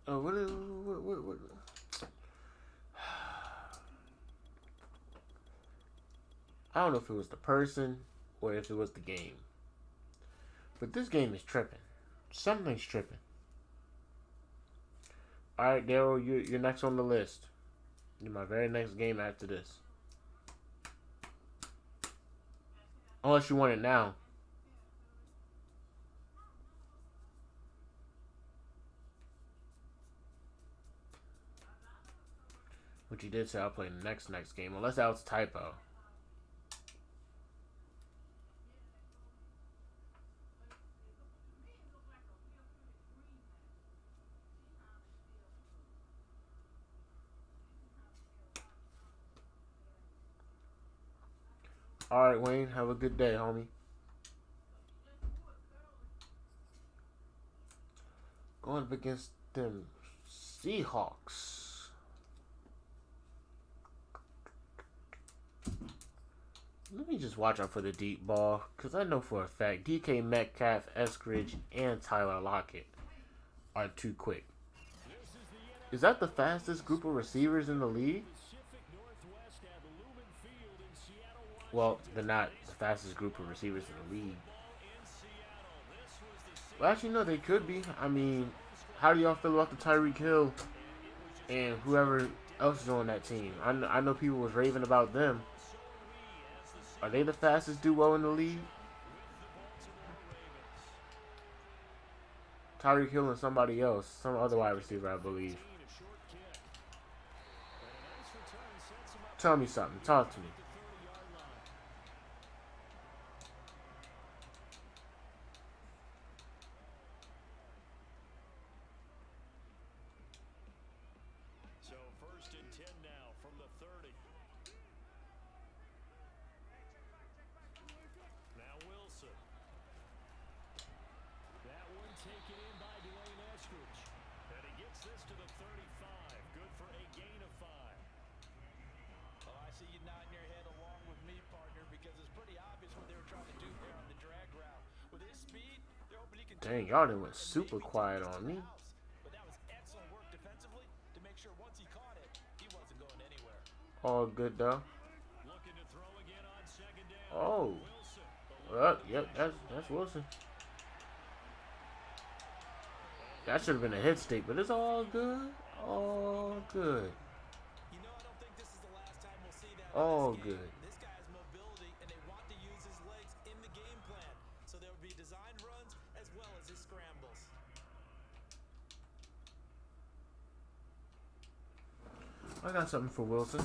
Oh, what? I don't know if it was the person or if it was the game. But this game is tripping. Something's tripping. Alright, Daryl, you're next on the list. You're my very next game after this. Unless you want it now. Which you did say I'll play the next game. Unless that was a typo. Alright, Wayne. Have a good day, homie. Going up against them Seahawks. Let me just watch out for the deep ball. Because I know for a fact DK Metcalf, Eskridge, and Tyler Lockett are too quick. Is that the fastest group of receivers in the league? Well, they're not the fastest group of receivers in the league. Well, actually, no, they could be. I mean, how do y'all feel about the Tyreek Hill and whoever else is on that team? I know people was raving about them. Are they the fastest duo in the league? Tyreek Hill and somebody else, some other wide receiver, I believe. Tell me something. Talk to me. So 1st and 10 now from the 30. Now Wilson. That one taken in by Dwayne Eskridge. And he gets this to the 35. Good for a gain of 5. Oh, I see you nodding your head along with me, partner, because it's pretty obvious what they were trying to do there on the drag route. With his speed, they're hoping he can... Dang, y'all done went super quiet on me. But that was excellent work defensively to make sure once he caught it, he wasn't going anywhere. All good, though. Looking to throw again on 2nd down. Oh. Wilson. Yep, that's Wilson. That should have been a hit stick, but it's all good. All good. You know, I don't think this is the last time we'll see that. All in this game. good. This guy has mobility, and they want to use his legs in the game plan. So there will be designed runs as well as his scrambles. I got something for Wilson.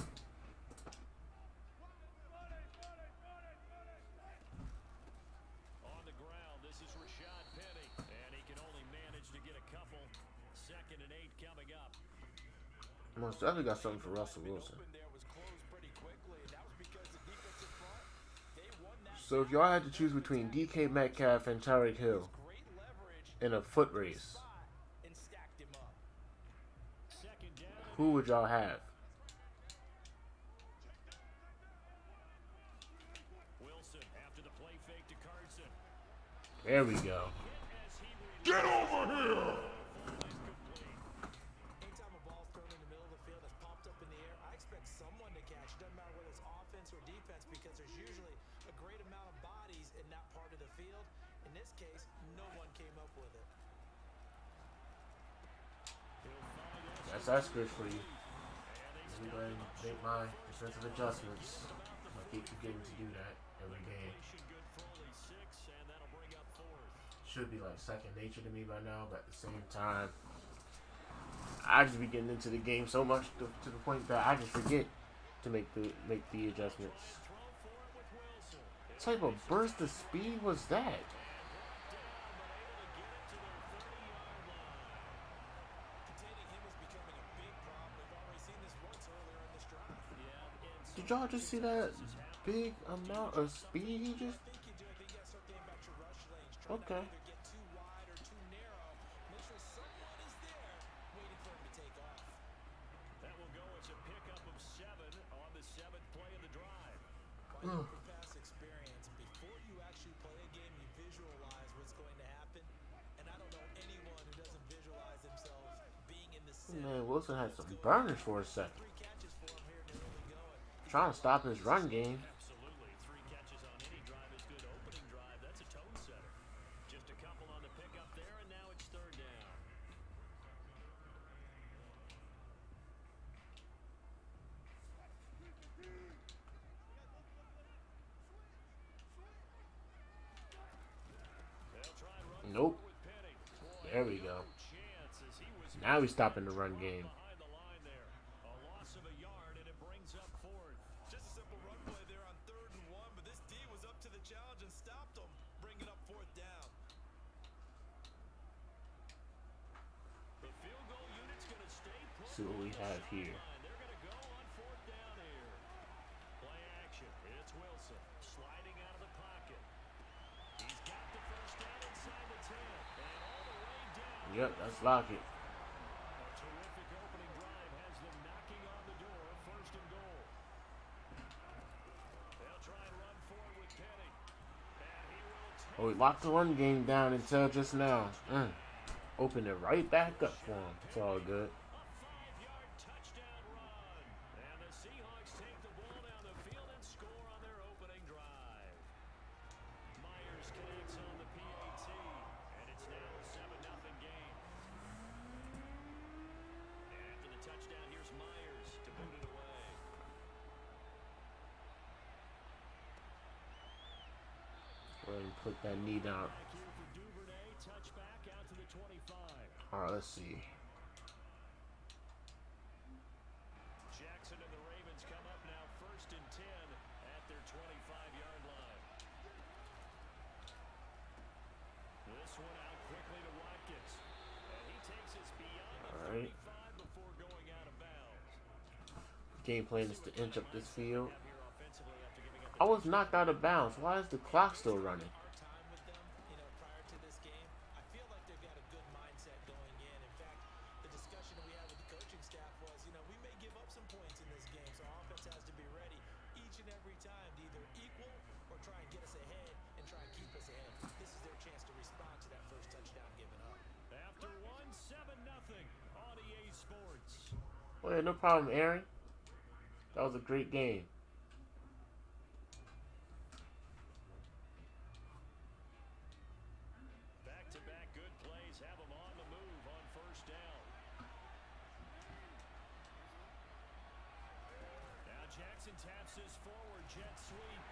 On the ground, this is Rashad Penny. And he can only manage to get a couple. 2nd and 8 coming up. Most definitely got something for Russell Wilson. Open there was closed pretty quickly, and that was because the defensive front, they won that. So if y'all had to choose between DK Metcalf and Tyreek Hill Great leverage in a foot race, spot and stacked him up. 2nd down. who would y'all have? Wilson after the play fake to Carson. There we go. Get over here! Anytime a ball's thrown in the middle of the field that's popped up in the air, I expect someone to catch. Doesn't matter whether it's offense or defense, because there's usually a great amount of bodies in that part of the field. In this case, no one came up with it. That's Eskridge for you. Let me go ahead and make my defensive adjustments. I keep forgetting to do that every game. Good for only 6, and that'll bring up 4th. Should be like second nature to me by now, but at the same time, I just be getting into the game so much to the point that I just forget to make the adjustments. Throw for it with Wilson. What type of burst of speed was that? Containing him is becoming a big problem. We've already seen this once earlier in this drive. Did y'all just see that big amount of speed he just? I think you do. I think you gotta start getting back to rush lanes. Try Okay. to either get too wide or too narrow. Make sure someone is there waiting for him to take off. That will go as a pickup of 7 on the 7th play of the drive. By your past experience, before you actually play a game, you visualize what's going to happen. And I don't know anyone who doesn't visualize themselves being in the center. Man, Wilson had some burners for a second. 3 catches for him here in the early going. Trying to stop his run game. Absolutely. 3 catches on any drive is good. Opening drive, that's a tone setter. Just a couple on the pickup there, and now it's 3rd down. They'll try and run Nope. with Penny. There we go. Chance as he was Now he's stopping the run game. behind the line there. A loss of a yard, and it brings up 4th. Just a simple run play there on 3rd and 1, but this D was up to the challenge and stopped him, bringing up 4th down. The field goal unit's going to stay put. See what we have here. They're going to go on 4th down here. Play action. It's Wilson sliding out of the pocket. He's got the 1st down inside the 10 and all the way down. Yep, that's Lockett. A terrific opening drive has them knocking on the door. 1st and goal. They'll try and run for it with Penny. And he will take Oh, he locked the run game down until just now. Opened it right back up for him. It's all good. a 5-yard touchdown run. And the Seahawks take the ball down the field and score on their opening put that knee down. Back here for Duvernay, touchback out to the 25. All right, let's see. Jackson and the Ravens come up now 1st and 10 at their 25-yard line. This one out quickly to Watkins. And he takes us beyond the 35 before going out of bounds. Game plan is to inch up this field. Out here offensively after giving up I was knocked out of bounds. Why is the clock still running? Our time with them, prior to this game, I feel like they've got a good mindset going in. In fact, the discussion that we had with the coaching staff was, we may give up some points in this game, so our offense has to be ready each and every time to either equal or try and get us ahead and try and keep us ahead. This is their chance to respond to that first touchdown given up. After 7-0 on EA Sports. Well, yeah, no problem, Aaron. That was a great game. Back-to-back good plays have them on the move on 1st down. Now Jackson taps his forward jet sweep.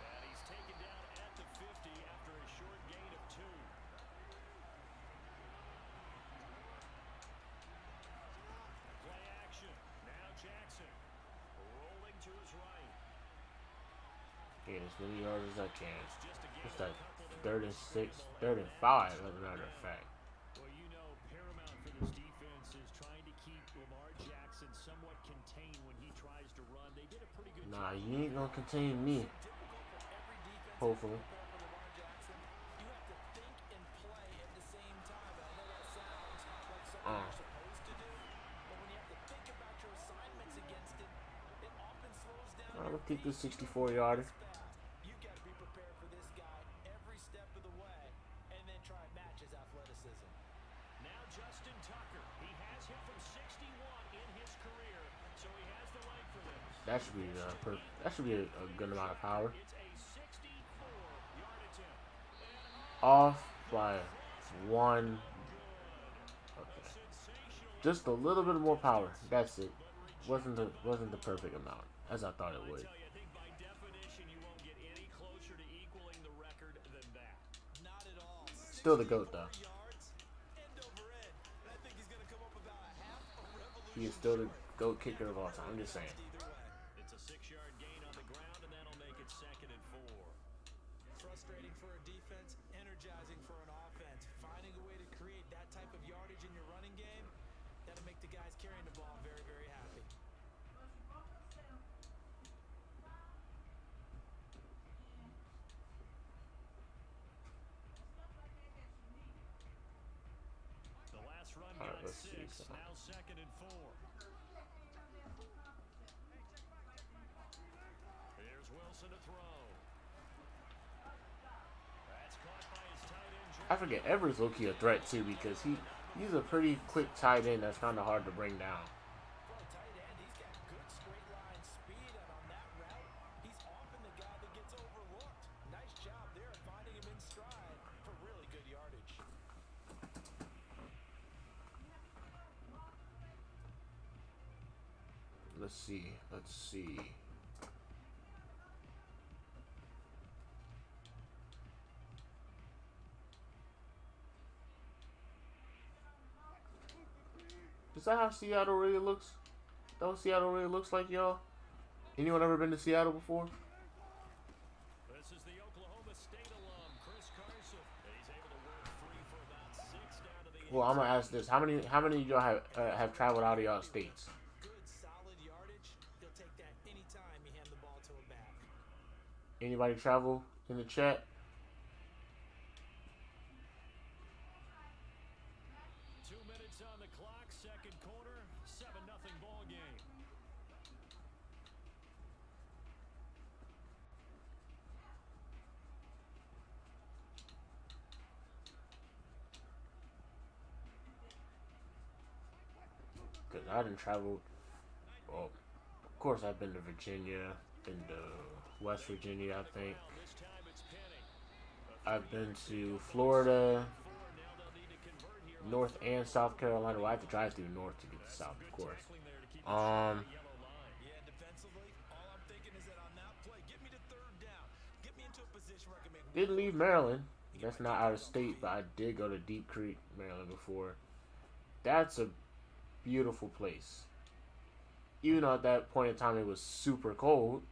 And he's taken down at the 50 after a short gain of 2. Play action. Now Jackson rolling to his right. Get as many yards as I can. Just a What's gain that? of a couple there. 3rd and 6, 3rd and 5, as a matter of fact. Well, paramount for this defense is trying to keep Lamar Jackson somewhat contained when he tries to run. They did a pretty good Nah, job. you ain't gonna contain me. Hopefully. Lamar Jackson, you have to think and play at the same time. I know that sounds like something you're supposed to do, but when you have to think about your assignments against it, it often slows down. All right, let's keep this 64-yarder. You got to be prepared for this guy every step of the way, and then try and match his athleticism. Now Justin Tucker. He has hit from 61 in his career, so he has the leg for this. That should be a good amount of power. It's a 64-yard attempt. Off by 1. Okay. Just a little bit more power. That's it. Wasn't the perfect amount as I thought it would. I think by definition you won't get any closer to equaling the record than that. Not at all. Still the GOAT though. Yards, end over end. And I think he's going to come up about a half a revolution. He is still the GOAT kicker of all time. I'm just saying. Either way. It's a 6-yard gain on the ground, and that'll make it 2nd and 4. Frustrating for a defense, energizing for an offense. Finding a way to create that type of yardage in your running game, that'll make the guys carrying the ball very, very happy. The last run All right, got let's 6. see. Now 2nd and 4. Here's Wilson to throw. That's caught by his tight end. I forget Everett's low-key a threat too because he's a pretty quick tight end that's kind of hard to bring down. For a tight end, he's got good straight line speed, and on that route, he's often the guy that gets overlooked. Nice job there finding him in stride for really good yardage. Let's see. Is that how Seattle really looks? That what Seattle really looks like, y'all? Anyone ever been to Seattle before? This is the Oklahoma State alum, Chris Carson. He's able to work free for about 6 down to the Well, I'm gonna ask this: How many of y'all have traveled out of y'all states? Good, solid yardage. He'll take that anytime you hand the ball to a back. Anybody travel in the chat? 2 minutes on the clock, 2nd quarter, 7-0 ball game. Because I didn't travel. Well, of course, I've been to Virginia, been to West Virginia, I think. This time it's Penny. I've been to Florida, North and South Carolina. Well, I have to drive through North to get to South, of course. Yeah, defensively, all I'm thinking is that on that play, get me to 3rd down. Get me into a position where I can make Didn't leave Maryland. That's not out of state, but I did go to Deep Creek, Maryland before. That's a beautiful place. Even though at that point in time it was super cold.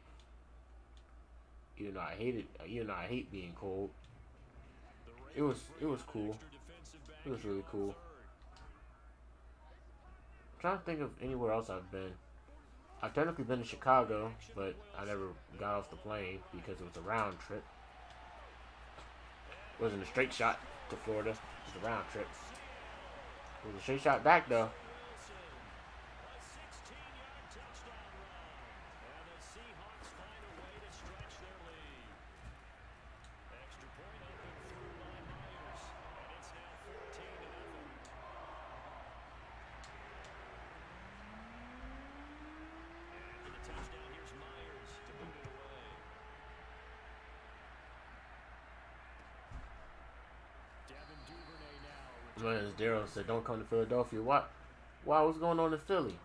Even though I hate being cold. It was cool. It was really cool. I'm trying to think of anywhere else I've been. I've technically been to Chicago, but I never got off the plane because it was a round trip. It wasn't a straight shot to Florida. It was a round trip. It was a straight shot back though. Man, Daryl said, "Don't come to Philadelphia." What? Why? What's going on in Philly?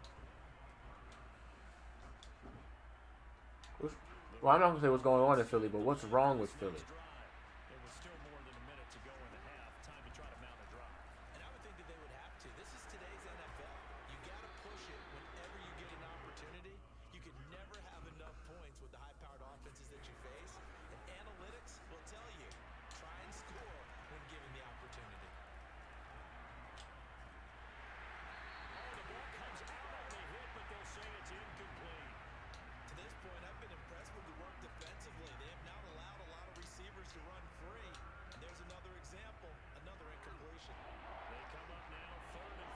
Well, I'm not gonna say what's going on in Philly, but what's wrong with Philly? There was still more than a minute to go in the half. Time to try to mount a drive. And I would think that they would have to. This is today's NFL. You got to push it whenever you get an opportunity. You can never have enough points with the high-powered offenses that you face. And analytics will tell you, try and score when given the opportunity. The ball comes out on the hit, but they'll say it's incomplete. To this point, I've been impressed with the work defensively. They have not allowed a lot of receivers to run free. And there's another example, another incompletion. They come up now, 3rd and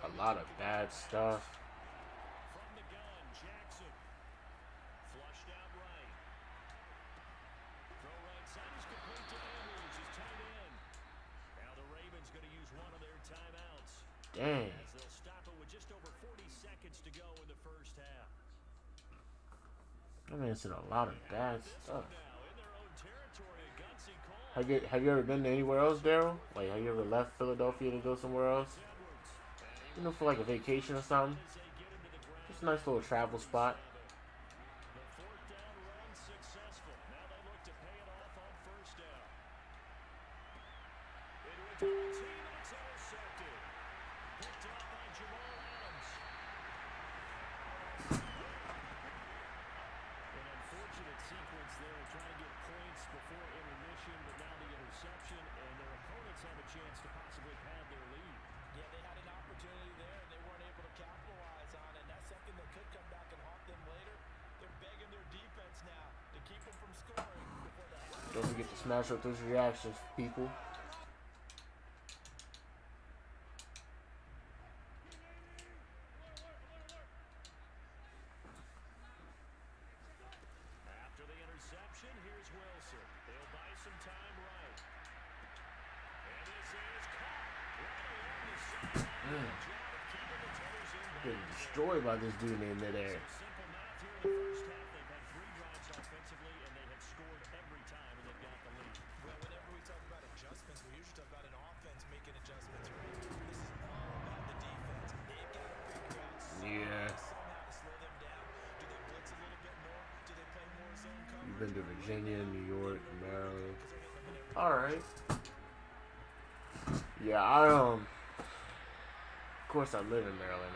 5. A lot of bad stuff. From the gun, Jackson. Flushed out right. Throw right side is complete to Edwards, his tight end. Now the Ravens going to use one of their timeouts. Dang. As they'll stop it with just over 40 seconds to go in the first half. That man said a lot of bad stuff. Now in their own territory, a gutsy call. Have you ever been to anywhere else, Daryl? Like, have you ever left Philadelphia to go somewhere else? You know, for like a vacation or something? Just a nice little travel spot. The 4th down run successful. Now they look to pay it off on 1st down. Into a double team and it's intercepted. Picked up by Jamal Adams. An unfortunate sequence there, trying to get points before intermission, but now the interception, and their opponents have a chance to possibly pad their lead. Yeah, they had an opportunity there, and they weren't able to capitalize on it. And that second that could come back and haunt them later, they're begging their defense now to keep them from scoring before the half. Don't forget to smash up those reactions, people. After the interception, here's Wilson. They'll buy some time right. And this is caught right along the sideline. Job of keeping the toes in. Getting destroyed by this dude in midair. Simple math here in the first half. They've had 3 drives offensively, and they have scored every time, and they've got the lead. Well, whenever we talk about adjustments, we usually talk about an offense making adjustments, right? This is all about the defense. They've got to figure out Yeah. somehow to slow them down. Do they blitz a little bit more? Do they play more zone coverage? You've been to Virginia, New York, Maryland. Alright. Yeah, of course I live in Maryland.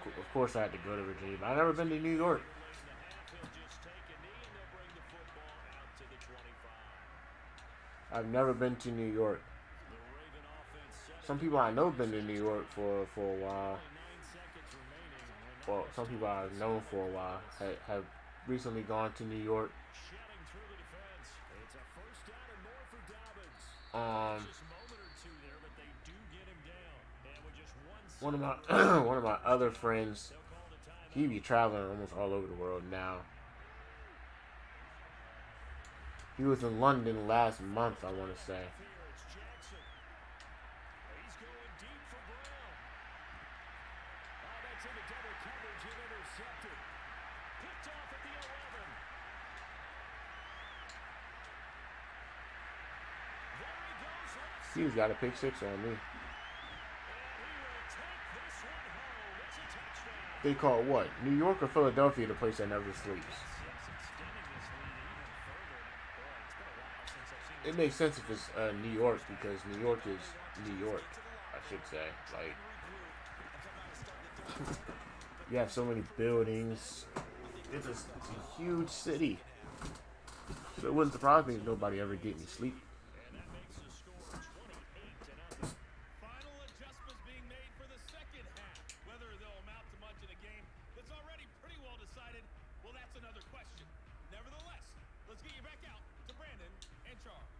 Of course I had to go to Virginia, but I've never been to New York. Late in the half, he'll just take a knee, and they'll bring the football out to the 25. I've never been to New York. The Raven offense set Some people I know been to New York for a while. 9 seconds remaining. Well, some people I've known for a while have recently gone to New York. Shedding through the defense. It's a 1st down and more for Dobbins. Just a moment or two there, but they do get him down. And with just one One of my other friends, they'll call the time. he be traveling almost all over the world now. He was in London last month, I want to say. Here it's Jackson. He's going deep for Brown. Oh, that's into double coverage and intercepted. Picked off at the 11. There he goes left He's got a pick 6 on me. and he will take this one home. It's a touchdown. They call it what? New York or Philadelphia the place that never sleeps? Yes, extending this lead even further. Boy, it's been a while since I've seen It makes sense if it's New York because New York is New York, I should say. Like, you have so many buildings. It's a huge city. So it wouldn't surprise me if nobody ever get any sleep. And that makes the score 28-0. Final adjustments being made for the second half. Whether they'll amount to much in a game that's already pretty well decided, well, that's another question. Nevertheless, let's get you back out to Brandon and Charles.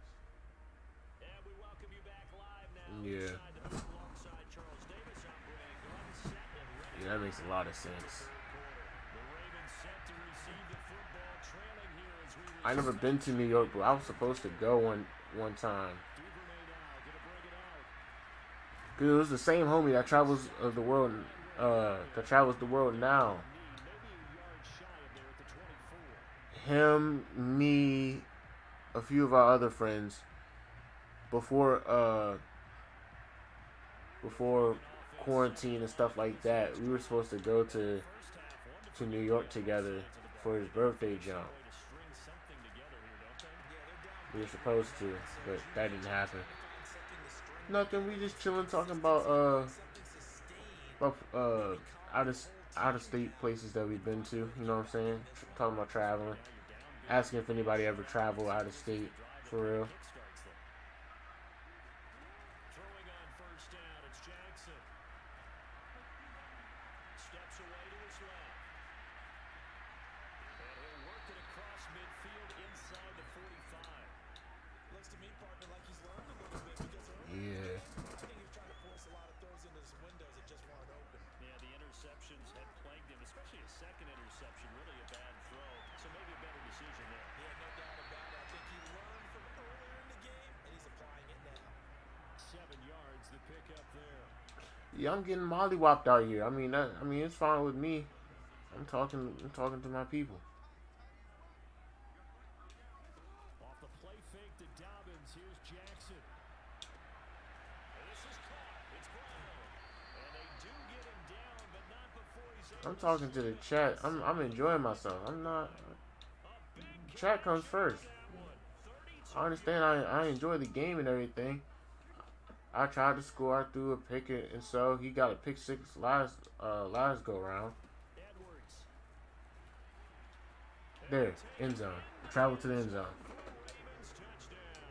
And we welcome you back live now. Yeah. Inside the booth alongside Charles Davis. I'm Greg Gunn, set and ready. Yeah, that makes a lot of sense. The Ravens set to receive the football, trailing here as we I never been to New York, but I was supposed to go one time. Duvernay now gonna bring it out. Cause it was the same homie that travels the world, now. Maybe a yard shy of there at the 24. Him, me, a few of our other friends. Before quarantine and stuff like that, we were supposed to go to New York together for his birthday jump. We were supposed to, but that didn't happen. Nothing. We just chilling, talking about out of state places that we've been to. You know what I'm saying? Talking about traveling, asking if anybody ever traveled out of state for real. Throwing on first down, it's Jackson. Steps away to his left. And he'll work it across midfield inside the 45. Looks to me, partner, like he's learned a little bit because earlier Yeah. I think he was trying to force a lot of throws into his windows that just weren't open. Yeah, the interceptions had plagued him, especially a second interception, really a bad throw. So maybe a better decision there. Yeah, no doubt about it. I think he learned from earlier in the game, and he's applying it now. 7 yards, the pickup there. Yeah, I'm getting mollywopped out here. I mean, it's fine with me. I'm talking to my people. Off the play fake to Dobbins, here's Jackson. And this is caught. It's Brown. And they do get him down, but not before he's able I'm talking to the chat. I'm enjoying myself. I'm not. Chat comes first. I understand. I enjoy the game and everything. I tried to score. I threw a pick, and so he got a pick six last go round. Edwards. There, end zone. Travel to the end zone. Ravens touchdown.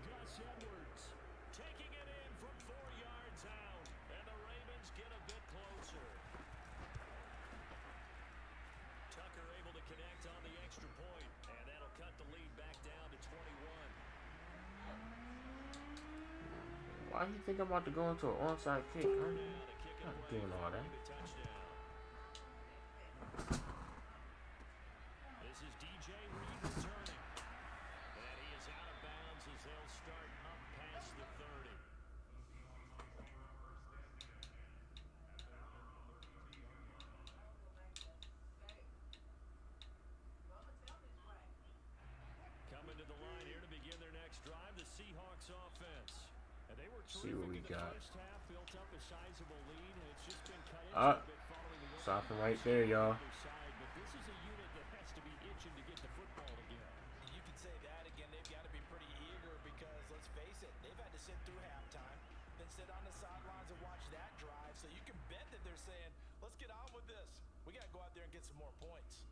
Gus Edwards taking it in from 4 yards out. And the Ravens get a bit closer. Tucker able to connect on the extra point. And that'll cut the lead back down to 21. Why do you think I'm about to go into an onside kick? I'm not doing all that. This is DJ Reed returning. And he is out of bounds as they'll start up past the 30. Coming to the line here to begin their next drive, the Seahawks offense. And they were See what we terrific in the got. first half, built up a sizable lead, and it's just been cut into a bit following the Stopping right there, y'all. other side. But this is a unit that has to be itching to get the football again. You could say that again. They've got to be pretty eager because, let's face it, they've had to sit through halftime, then sit on the sidelines and watch that drive. So you can bet that they're saying, let's get on with this. We got to go out there and get some more points.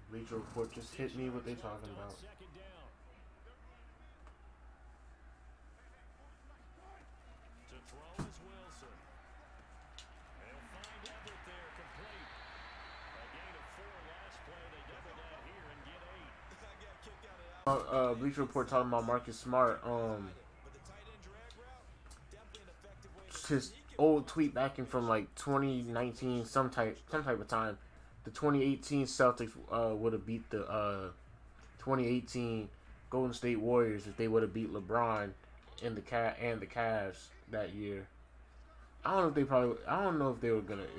Bleacher Report just hit me. What they talking about? Second down. To throw is Wilson. They'll find Everett there, complete. A gain of 4 last play. They double that here and get 8. I got kicked out of that. Bleacher Report talking about Marcus Smart. But the tight end drag route, definitely an effective way to His old tweet back in from like 2019, some type of time. The 2018 Celtics would have beat the 2018 Golden State Warriors if they would have beat LeBron and the Cavs that year. I don't know if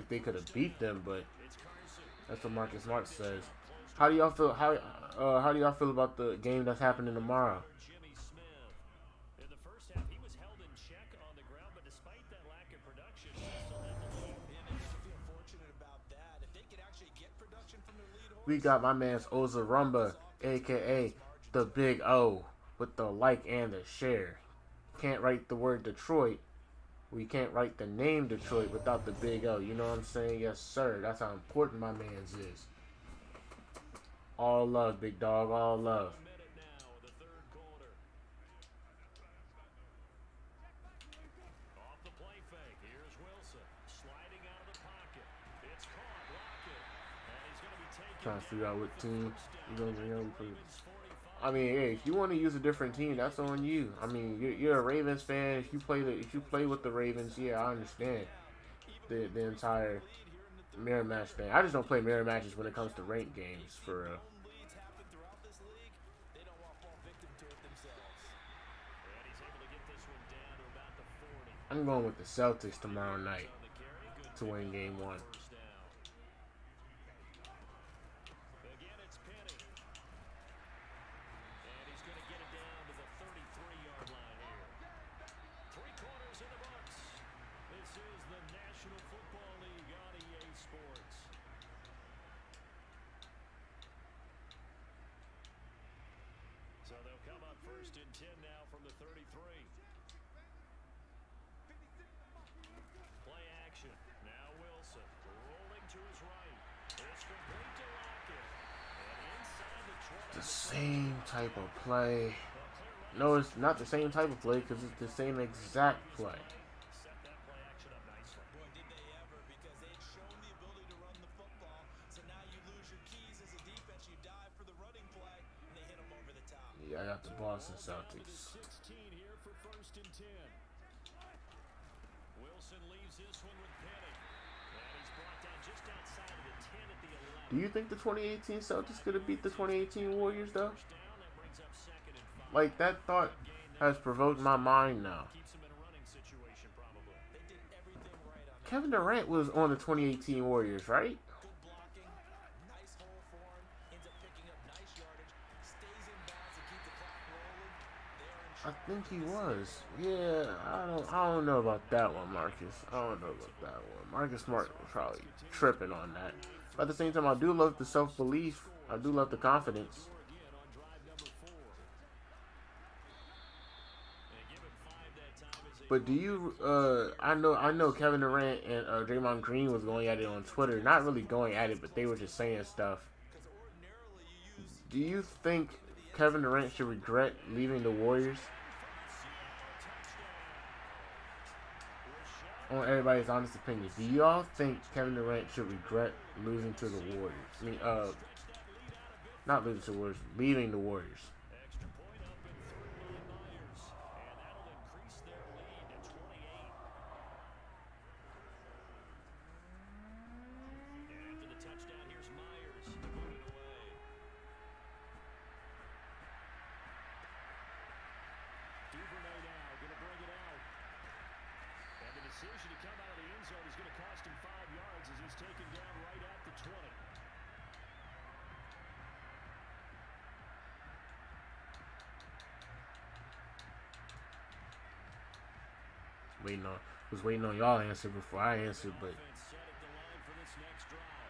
they could have beat them, but that's what Marcus Smart says. How do y'all feel? How do y'all feel about the game that's happening tomorrow? Jimmy Smith. In the first half, he was held in check on the ground, but despite that lack of production, he still had the lead. And they We got my man's Ozarumba, aka the Big O, with the like and the share. Can't write the word Detroit. We can't write the name Detroit without the Big O. You know what I'm saying? Yes, sir. That's how important my man's is. All love, big dog. All love. A minute now in the third quarter. Off the play fake. Here's Wilson sliding out of the pocket. It's caught. Lockett. And he's going to be taken. Trying to figure out what team you're going to bring over. I mean, hey, if you want to use a different team, that's on you. I mean, you're a Ravens fan. If you play with the Ravens, yeah, I understand the entire mirror match thing. I just don't play mirror matches when it comes to ranked games for real. I'm going with the Celtics tomorrow night to win Game 1. Again, it's Penny. And he's going to get it down to the 33-yard line here. 3 quarters in the books. This is the National Football League on EA Sports. So they'll come up first and 10 now from the 33. Play action. Now Wilson rolling to his right. It's complete to Lockett. And inside the 20. The same type of play. No, it's not the same type of play because it's the same exact play. Set that play action up nicely. Boy, did they ever, because they'd shown the ability to run the football. So now you lose your keys as a defense. You dive for the running play, and they hit them over the top. Yeah, I got the Boston Down to the Celtics. 16 here for first and 10. Wilson leaves this one with Penny. And he's brought down just outside of the 10 at the 11. Do you think the 2018 Celtics could have beat the 2018 Warriors though? First down, that brings up second and 5. Like, that thought has provoked my mind now. Keeps him in a running situation probably. They did everything right on that. Kevin Durant was on the 2018 Warriors, right? Good blocking, nice hole for him, ends up picking up nice yardage, stays in bounds to keep the clock rolling. They're in I think he was. Yeah, I don't know about that one, Marcus. I don't know about that one. Marcus Smart was probably tripping on that. But at the same time, I do love the self-belief. I do love the confidence. Again on drive number 4. And give him 5 that time as they But do you? I know Kevin Durant and Draymond Green was going at it on Twitter. Not really going at it, but they were just saying stuff. Do you think Kevin Durant should regret leaving the Warriors? I want everybody's honest opinion. Do y'all think Kevin Durant should regret losing to the Warriors? I mean, not losing to the Warriors, leaving the Warriors. extra point up in third by Myers. And that'll increase their lead to 28. And after the touchdown, here's Myers to put it away. Duvernay now going to bring it out. And the decision to come out of the end zone is going to cost him 5 yards as he's taken down right at the 20. Was waiting on y'all to answer before I answered, but Offense set at the line for this next drive.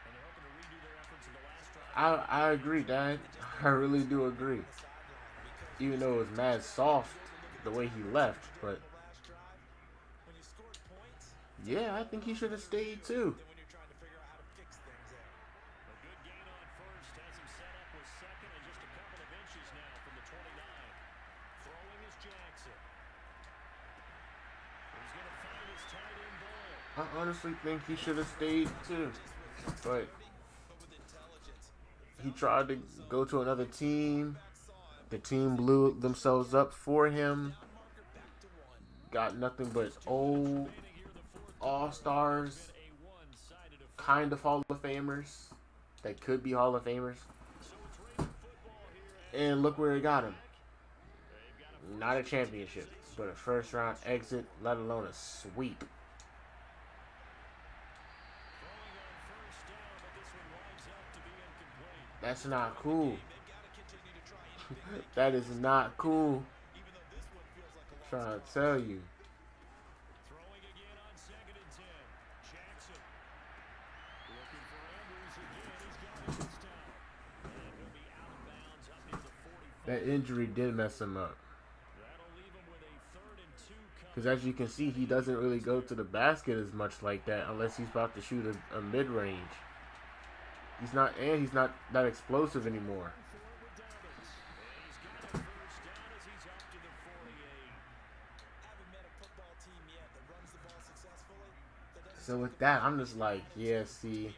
And they're hoping to redo their efforts in the last drive. I agree, Dad. I really do agree. Even though it was mad soft the way he left, but last drive, when you scored points, yeah, I think he should have stayed too. then when you're trying to figure out how to fix things there. A good gain on first has him set up with second and just a couple of inches now from the 29. Throwing is Jackson. He's going to find his tight end Boyle. I honestly think he should have stayed too, but he tried to go to another team. The team blew themselves up for him. Got nothing but old all-stars, kind of Hall of Famers that could be Hall of Famers. And look where it got him. Not a championship, but a first-round exit, let alone a sweep. That's not cool. That is not cool. Trying to tell you. Throwing again on second and 10. Jackson. Looking for Andrews again. He's got it this time. That injury did mess him up. That'll leave him with a 3rd and 2 Because as you can see, he doesn't really go to the basket as much like that unless he's about to shoot a mid-range. He's not that explosive anymore. So with that, I'm just like, yeah, see,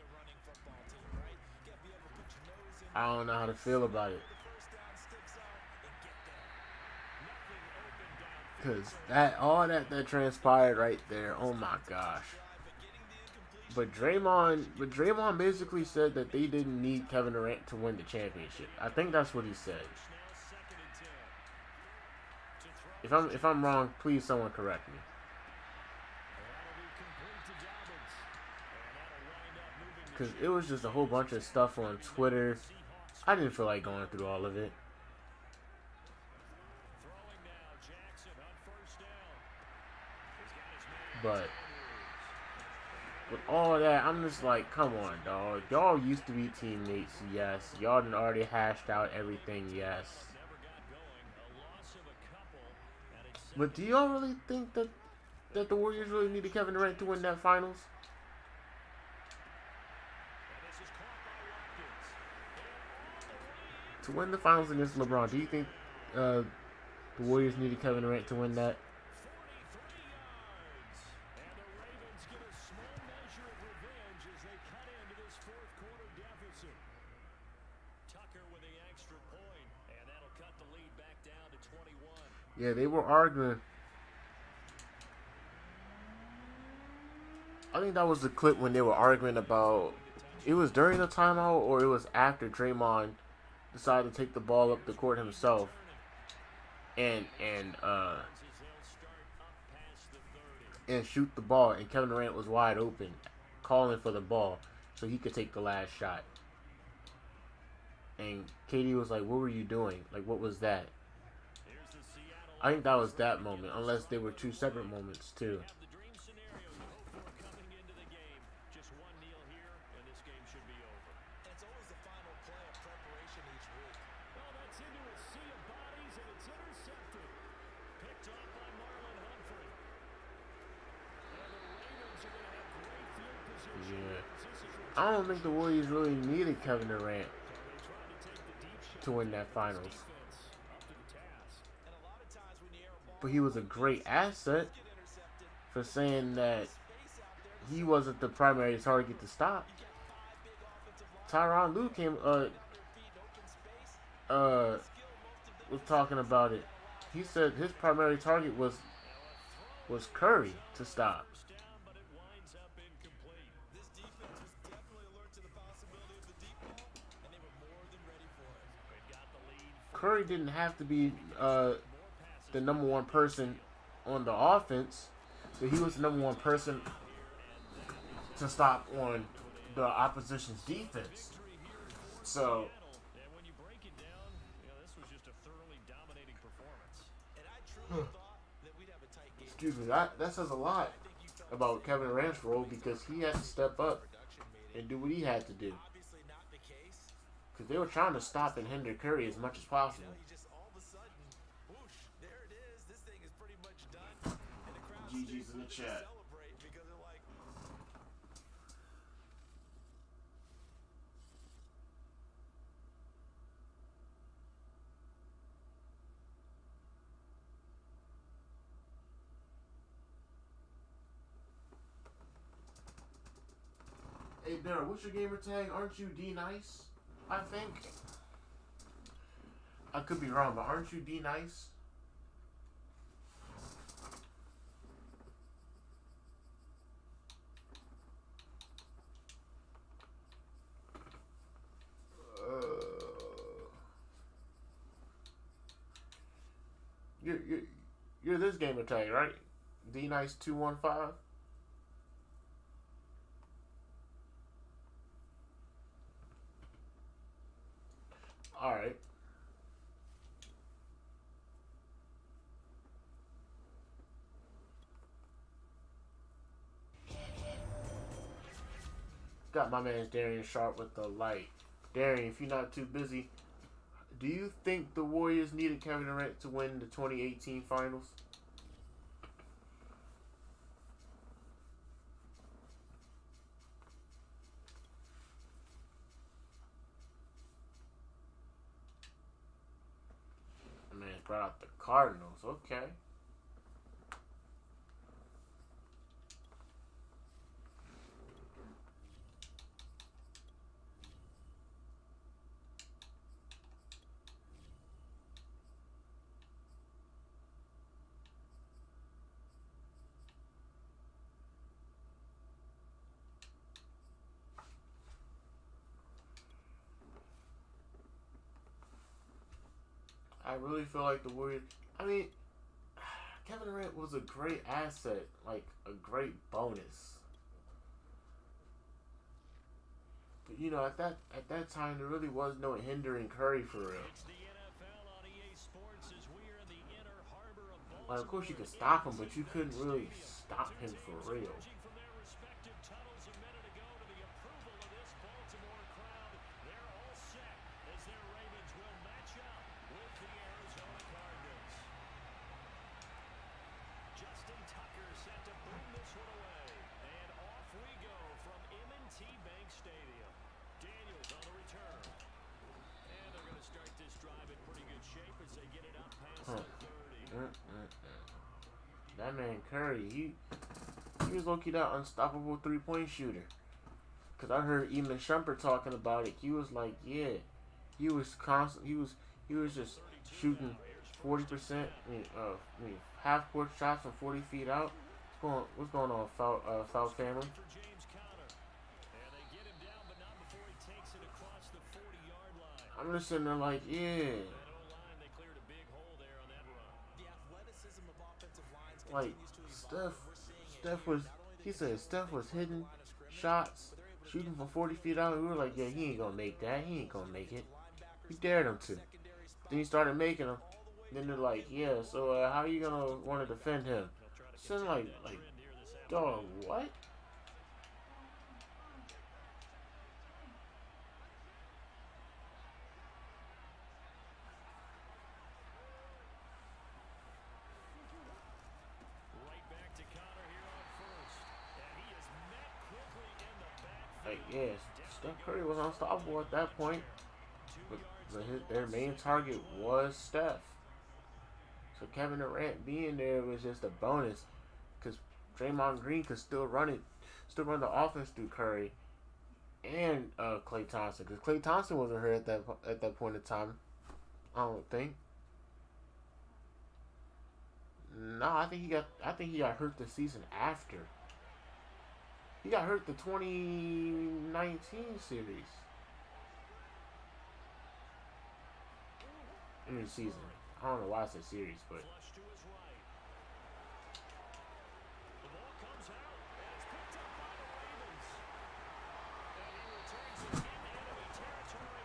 I don't know how to feel about it. Because all that transpired right there, oh my gosh. But Draymond basically said that they didn't need Kevin Durant to win the championship. I think that's what he said. If I'm wrong, please someone correct me. Because it was just a whole bunch of stuff on Twitter. I didn't feel like going through all of it. But with all that, I'm just like, come on, dog. Y'all used to be teammates, yes. Y'all done already hashed out everything, yes. But do y'all really think that the Warriors really needed Kevin Durant to win that finals? To win the finals against LeBron, do you think the Warriors needed Kevin Durant to win that? Yeah, they were arguing. I think that was the clip when they were arguing about. It was during the timeout or it was after Draymond decided to take the ball up the court himself and shoot the ball, and Kevin Durant was wide open, calling for the ball so he could take the last shot. And KD was like, "What were you doing? Like, what was that?" I think that was that moment, unless they were two separate moments too. Yeah, I don't think the Warriors really needed Kevin Durant to win that finals. But he was a great asset for saying that he wasn't the primary target to stop. Tyronn Lue was talking about it. He said his primary target was Curry to stop. Curry didn't have to be the number one person on the offense, but he was the number one person to stop on the opposition's defense. So, excuse me, that says a lot about Kevin Durant's role, because he had to step up and do what he had to do. Because they were trying to stop and hinder Curry as much as possible. GG's in the chat. Hey, Daryl, what's your gamer tag? Aren't you D-Nice? I think. I could be wrong, but aren't you D-Nice? You're this gamer tag, right? D-Nice215? Alright. Got my man Darian Sharp with the light. Darian, if you're not too busy, Do you think the Warriors needed Kevin Durant to win the 2018 finals? I mean, brought out the Cardinals. Okay. I really feel like the Warriors. I mean, Kevin Durant was a great asset, like a great bonus. But you know, at that time, there really was no hindering Curry for real. It's the NFL on EA Sports as we are in the inner harbor of Baltimore. Like, of course, you could stop him, but you couldn't really stop him for real. Emerging from their respective tunnels a minute ago to the approval of this Baltimore crowd. They're all set as their Ravens will match up with the Arizona Cardinals. Justin Tucker set to boom this one away. And off we go from M&T Bank Stadium. Daniels on the return. And they're going to start this drive in pretty good shape as they get it up past the 30. That man Curry, he was low-key that unstoppable three-point shooter. Cause I heard Eamon Shumpert talking about it. He was like, yeah, he was constant. He was just shooting 40%. Half-court shots from 40 feet out. What's going on, foul family? For James Conner. And they get him down, but not before he takes it across the 40-yard line. I'm just sitting there like, yeah. That O-line, they cleared a big hole there on that run. The athleticism of offensive lines Like continues to evolve. Steph was. He said Steph was hitting shots, shooting from 40 feet out. We were like, yeah, he ain't gonna make that. He ain't gonna make it. We dared him to. Then he started making them. Then they're like, yeah, so how are you gonna want to defend him? So I'm like, dog, what? Right back to Conner here on first. And he is met quickly in the backfield. Like, yes, Steph Curry was unstoppable at that point. But their main target was Steph. So Kevin Durant being there was just a bonus, because Draymond Green could still run the offense through Curry and Klay Thompson. Because Klay Thompson wasn't hurt at that point in time, I don't think. No, I think he got hurt the season after. He got hurt the 2019 series. I mean season. I don't know why I said series, but Flush to his right. The ball comes out, and it's picked up by the Ravens. And he returns it into enemy territory.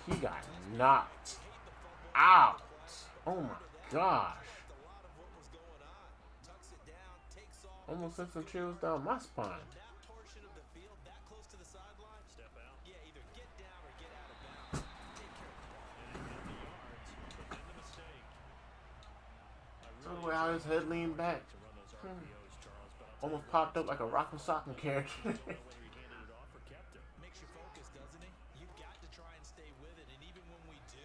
he got knocked out. Oh my gosh. Almost sent some chills down my spine. That portion of the field, that close to the sideline, Step out. yeah, either get down or get out of bounds. Take care of the ball. And he got the yards, but then the mistake. So the way how his head leaned back, To run those RPOs, Charles, but I'll tell almost you popped up like a rock and sock'em character. whether he handed it off or kept it. Makes you focus, doesn't it? You've got to try and stay with it. And even when we do,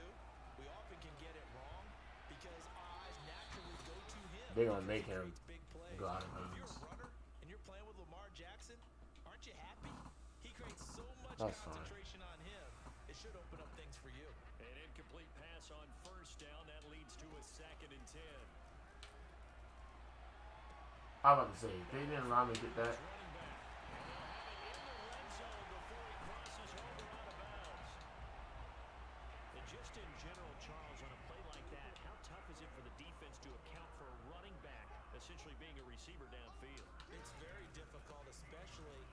we often can get it wrong because our eyes naturally go to him. They're gonna make him Big plays. go out of If bounds. you're a runner and you're playing with Lamar Jackson, aren't you happy? He creates so much That's fine. concentration on him. It should open up things for you. An incomplete pass on first down. That leads to a 2nd and 10. I was about to say, they didn't allow me to get that. Running back. And they'll have it in the red zone before he crosses over out of bounds. And just in general, Charles, on a play like that, how tough is it for the defense to account for a running back essentially being a receiver downfield? It's very difficult, especially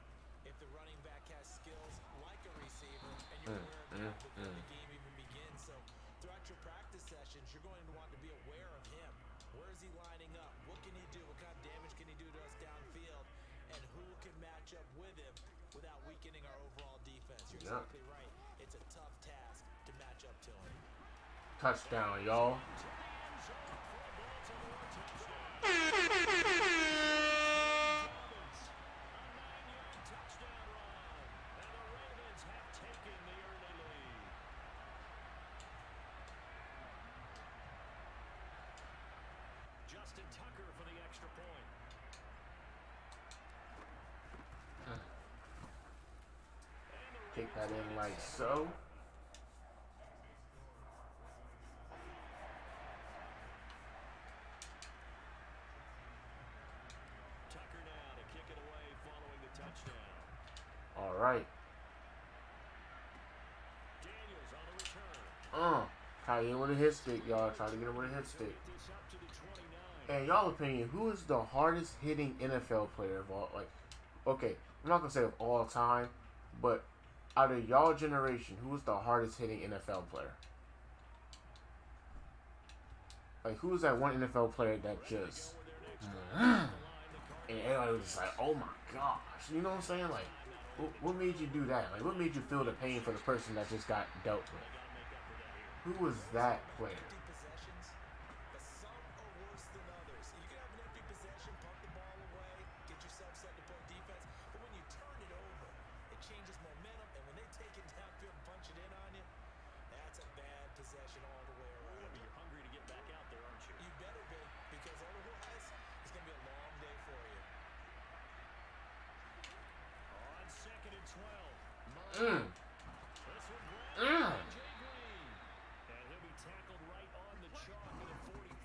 if the running back has skills like a receiver and you're aware of that before the game even begins. So throughout your practice sessions, you're going to want to be aware of him. Where is he lining up? What can he do? What kind of damage can he do to us downfield? And who can match up with him without weakening our overall defense? You're Yeah. exactly right. it's a tough task to match up to him. Touchdown, y'all. Justin Tucker for the extra point. Kick that in like so. Tucker now to kick it away following the touchdown. All right. Daniels on the return. Try to get him with a hit stick, y'all. Try to get him with a hit stick. This up to the 29. In y'all opinion, who is the hardest hitting NFL player of all? Like, okay, I'm not gonna say of all time, but out of y'all generation, who is the hardest hitting NFL player? Like, who is that one NFL player that just and everybody was just like, oh my gosh, you know what I'm saying? Like, what made you do that? Like, what made you feel the pain for the person that just got dealt with? Who was that player? Empty possessions, but some are worse than others. You can have an empty possession, pump the ball away, get yourself set to play defense, but when you turn it over, it changes momentum, and when they take it downfield and punch it in on you, that's a bad possession all the way around. You're hungry to get back out there, aren't you? You better be, because otherwise, it's going to be a long day for you. On 2nd and 12. Mm. This one grabbed by Jay Green. And he'll be tackled right on the chalk at the 45.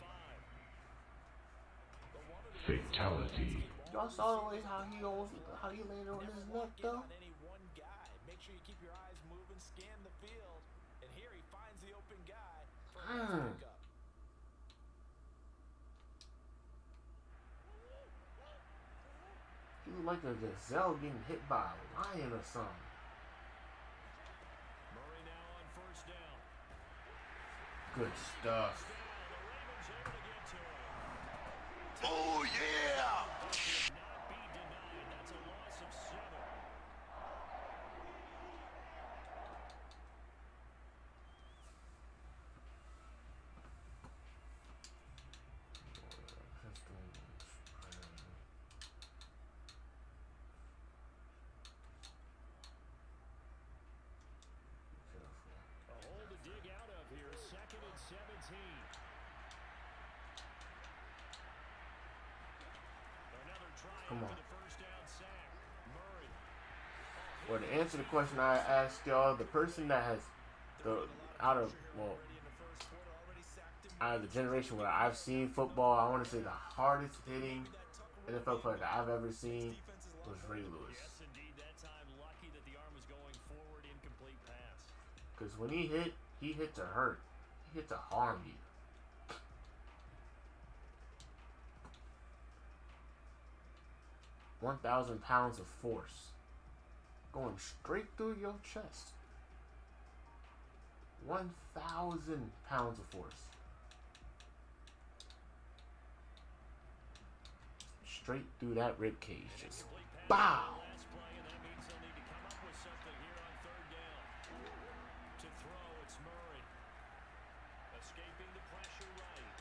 Fatality. Y'all saw the way how he landed on his neck though. On any one guy. Make sure you keep your eyes moving, scan the field, and here he finds the open guy for a nice pickup. He looked like a gazelle getting hit by a lion or something. Murray now on 1st down. Good stuff. The Ravens able to get to him. Oh, yeah! Should not be denied. That's a loss of 7. A hole to dig out of here. 2nd and 17. Another try Come after on. the 1st down sack. Murray. Well, to answer the question I asked y'all, the person that has out of the generation where I've seen football, I want to say the hardest hitting NFL player that I've ever seen was Ray Lewis. Yes, indeed. That time lucky that the arm was going forward. Incomplete pass. Because when he hit to hurt. He hit to harm you. £1,000 of force going straight through your chest. 1,000 pounds of force. Straight through that rib cage. Just bow. Last play, and that means they'll need to come up with something here on 3rd down. To throw, it's Murray. Escaping the pressure right.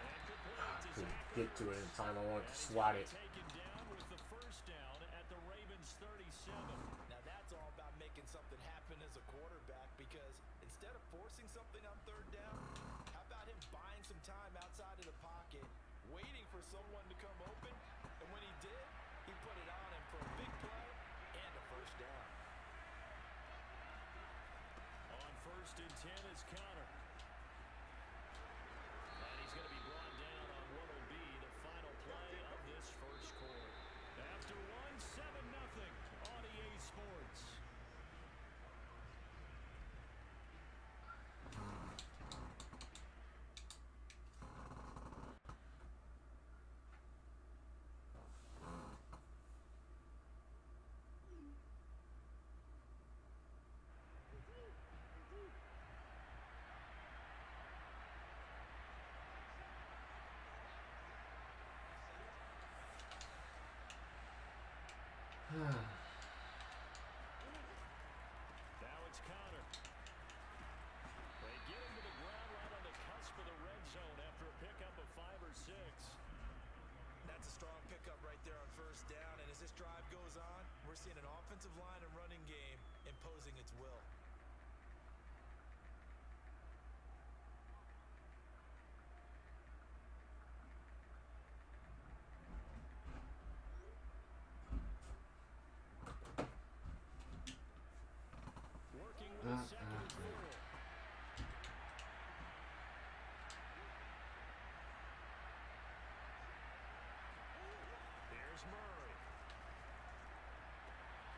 And complete to Couldn't Zach get to it in time. I wanted to swat it. taken down with the 1st down at the Ravens 37. Now that's all about making something happen as a quarterback, because instead of forcing something on 3rd down, how about him buying some time outside of the pocket, waiting for someone to come open, and when he did, he put it on him for a big play and a 1st down. On 1st and 10 is Connor. And he's going to be brought down on what will be the final play of this 1st quarter. After 1-7-0 on EA Sports. offensive line and running game imposing its will. Working with a second and 4. Here's Murray.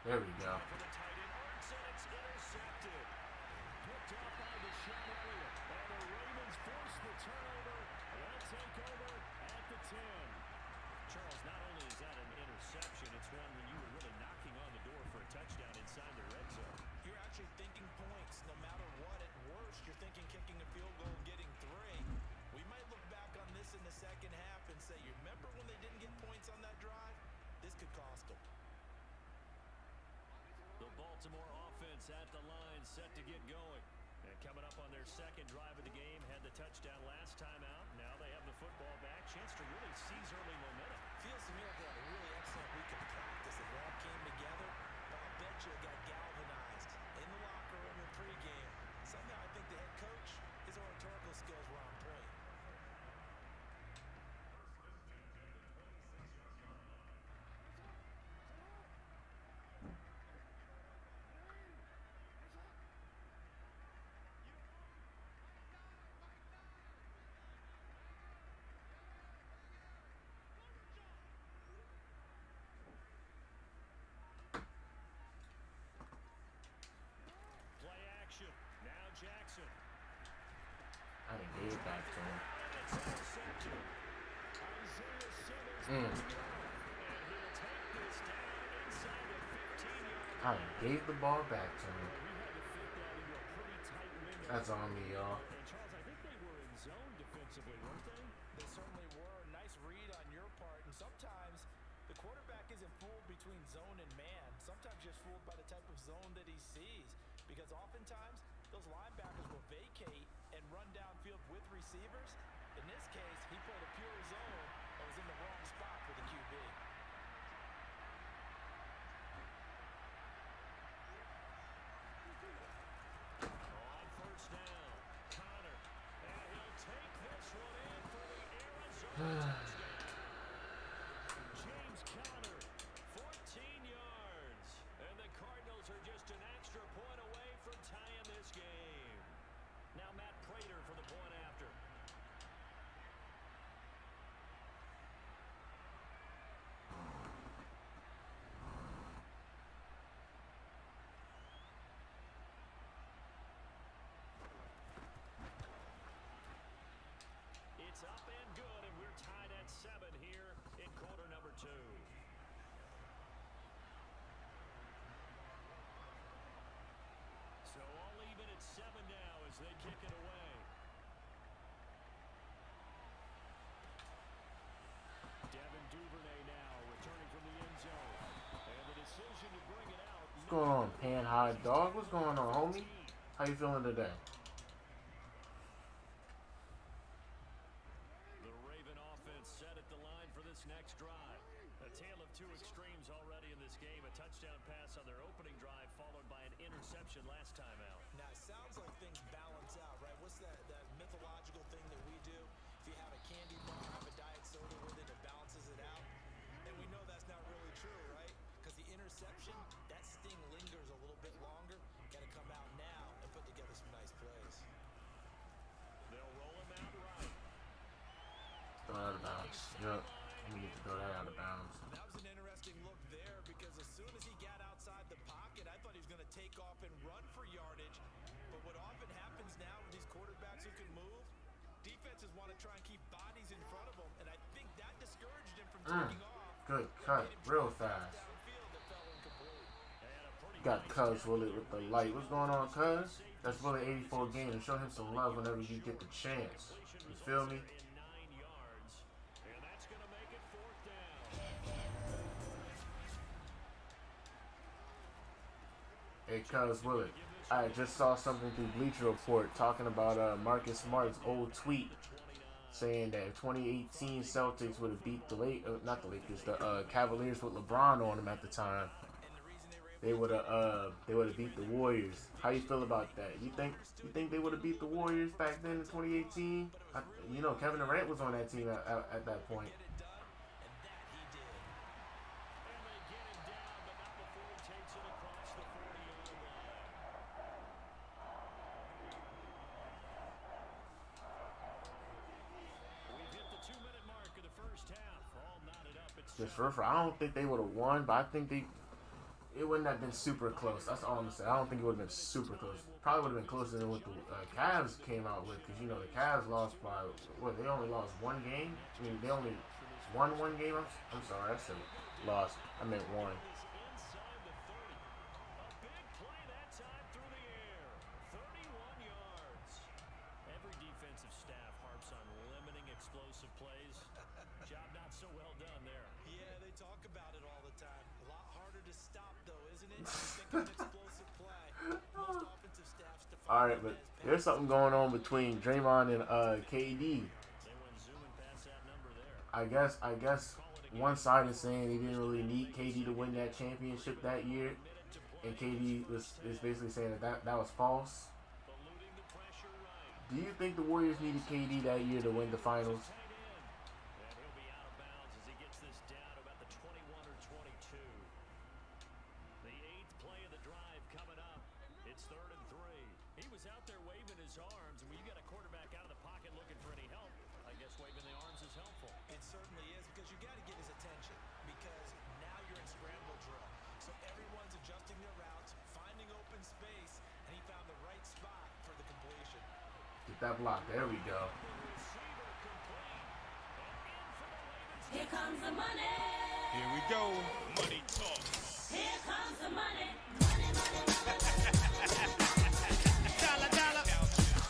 There we go. For the tight end, Ertz, and it's intercepted. Picked off by Deshaun Elliott. And the Ravens force the turnover. They'll take over at the 10. Charles, not only is that an interception, it's one when you were really knocking on the door for a touchdown inside the red zone. You're actually thinking points. No matter what, at worst, you're thinking kicking a field goal and getting 3. We might look back on this in the second half and say, you remember when they didn't get points on that drive? This could cost them. The Baltimore offense at the line, set to get going. And coming up on their second drive of the game, had the touchdown last time out. Now they have the football back. Chance to really seize early momentum. Feels to me like they had a really excellent week of practice. It all came together, but I'll bet you it got galvanized in the locker room in pregame. Somehow I think the head coach, his oratorical skills were on point. Play action. Now Jackson. I didn't get it back to him. It's intercepted. Isaiah Simmons. Mm. And he'll take this down inside the 15-yard I done gave the ball back to him. We had to fit that into a pretty tight window. That's on me, y'all. And Charles, I think they were in zone defensively, weren't they? They certainly were. Nice read on your part. And sometimes the quarterback isn't fooled between zone and man. Sometimes just fooled by the type of zone that he sees. Because oftentimes those linebackers will vacate and run downfield with receivers. In this case, he played a pure zone and was in the wrong spot for the QB. On first down, Connor. And he'll take this one in for the Arizona touchdown. James Conner, 14 yards. And the Cardinals are just an extra point away from tying this game. Now Matt Prater for the point after. It's up and good, and we're tied at 7 here in quarter number 2. So all even at 7 now as they kick it away. Devin Duvernay now returning from the end zone. And the decision to bring it out. What's going on, Panhide Dog? What's going on, homie? How you feeling today? The Raven offense set at the line for this next drive. A tale of two extremes already in this game. A touchdown pass on their opening drive followed by an interception last time out. Now, it sounds like things balance out, right? What's that mythological thing that we do? If you have a candy bar, have a diet soda with it, it balances it out. And we know that's not really true, right? Because the interception, that sting lingers a little bit longer. Got to come out now and put together some nice plays. They'll roll him out right. Throw it out of bounds. Yep. We need to throw that out of bounds. That was an interesting look there because as soon as he got outside the pocket, I thought he was going to take off and run for yardage. But what often happens now with these quarterbacks who can move, defenses want to try and keep bodies in front of them, and I think that discouraged him from taking off. Good cut. Real fast. Downfield that fell incomplete. Got Cuz Willie with the light. What's going on, Cuz? That's Willie 84 game, and show him some love whenever you get the chance. You feel me? In 9 yards. And that's going to make it 4th down. Hey, Cuz Willie. I just saw something through Bleacher Report talking about Marcus Smart's old tweet saying that 2018 Celtics would have beat the Cavaliers with LeBron on them at the time. And the reason they were able they would have beat the Warriors. How you feel about that? You think they would have beat the Warriors back then in 2018? You know, Kevin Durant was on that team at that point. Just for I don't think they would have won, but I think it wouldn't have been super close. That's all I'm gonna say. I don't think it would have been super close. Probably would have been closer than what the Cavs came out with, because you know the Cavs lost by what? They only lost one game. I mean, they only won one game. I'm sorry, I said lost. I meant one. Every defensive staff harps on limiting explosive plays. Job not so well done there. Yeah, they talk about it all the time. A lot harder to stop, though, isn't it? You think of an explosive play. Most offensive staffs define All right, but there's something going on between Draymond and KD. I guess one side is saying they didn't really need KD to win that championship that year, and KD is basically saying that was false. Do you think the Warriors needed KD that year to win the finals? That block. There we go. Here comes the money. Here we go. Money talk. Here comes the money. Money, money, money. Dollar, dollar.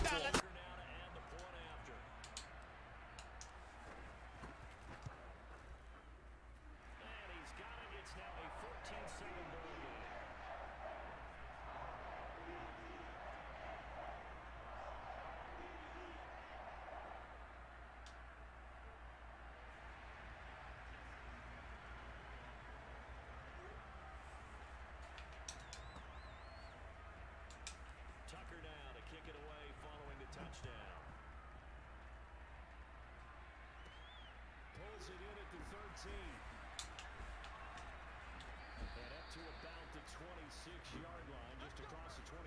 Dollar. Pulls it in at the 13. And up to about the 26-yard line, just across the 25.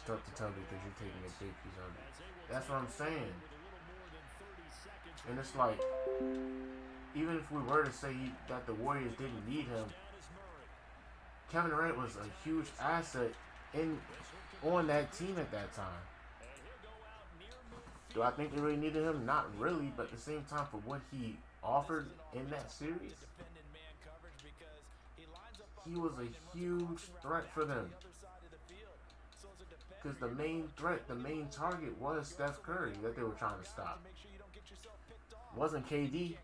Start to tell because you're taking a big piece of it. That's what I'm saying. And it's like, even if we were to say that the Warriors didn't need him, Kevin Durant was a huge asset on that team at that time. Do I think they really needed him? Not really, but at the same time, for what he offered in that series, he was a huge threat for them. Because the main threat, the main target was Steph Curry that they were trying to stop. It wasn't KD.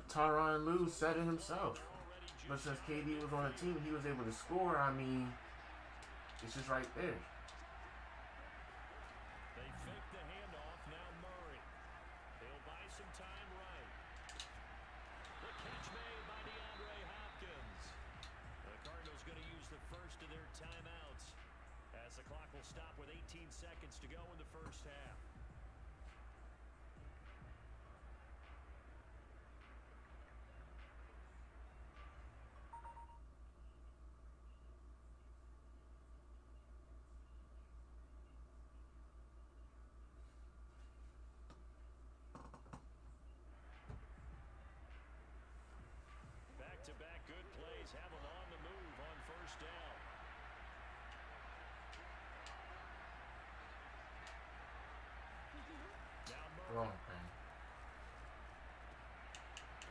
Tyronn Lue said it himself. But since KD was on the team, he was able to score. I mean, it's just right there. They fake the handoff. Now Murray. He'll buy some time right. The catch made by DeAndre Hopkins. The Cardinals going to use the first of their timeouts as the clock will stop with 18 seconds to go in the first half. Back-to-back good plays have them on the move on first down. Now Murray. Wrong thing.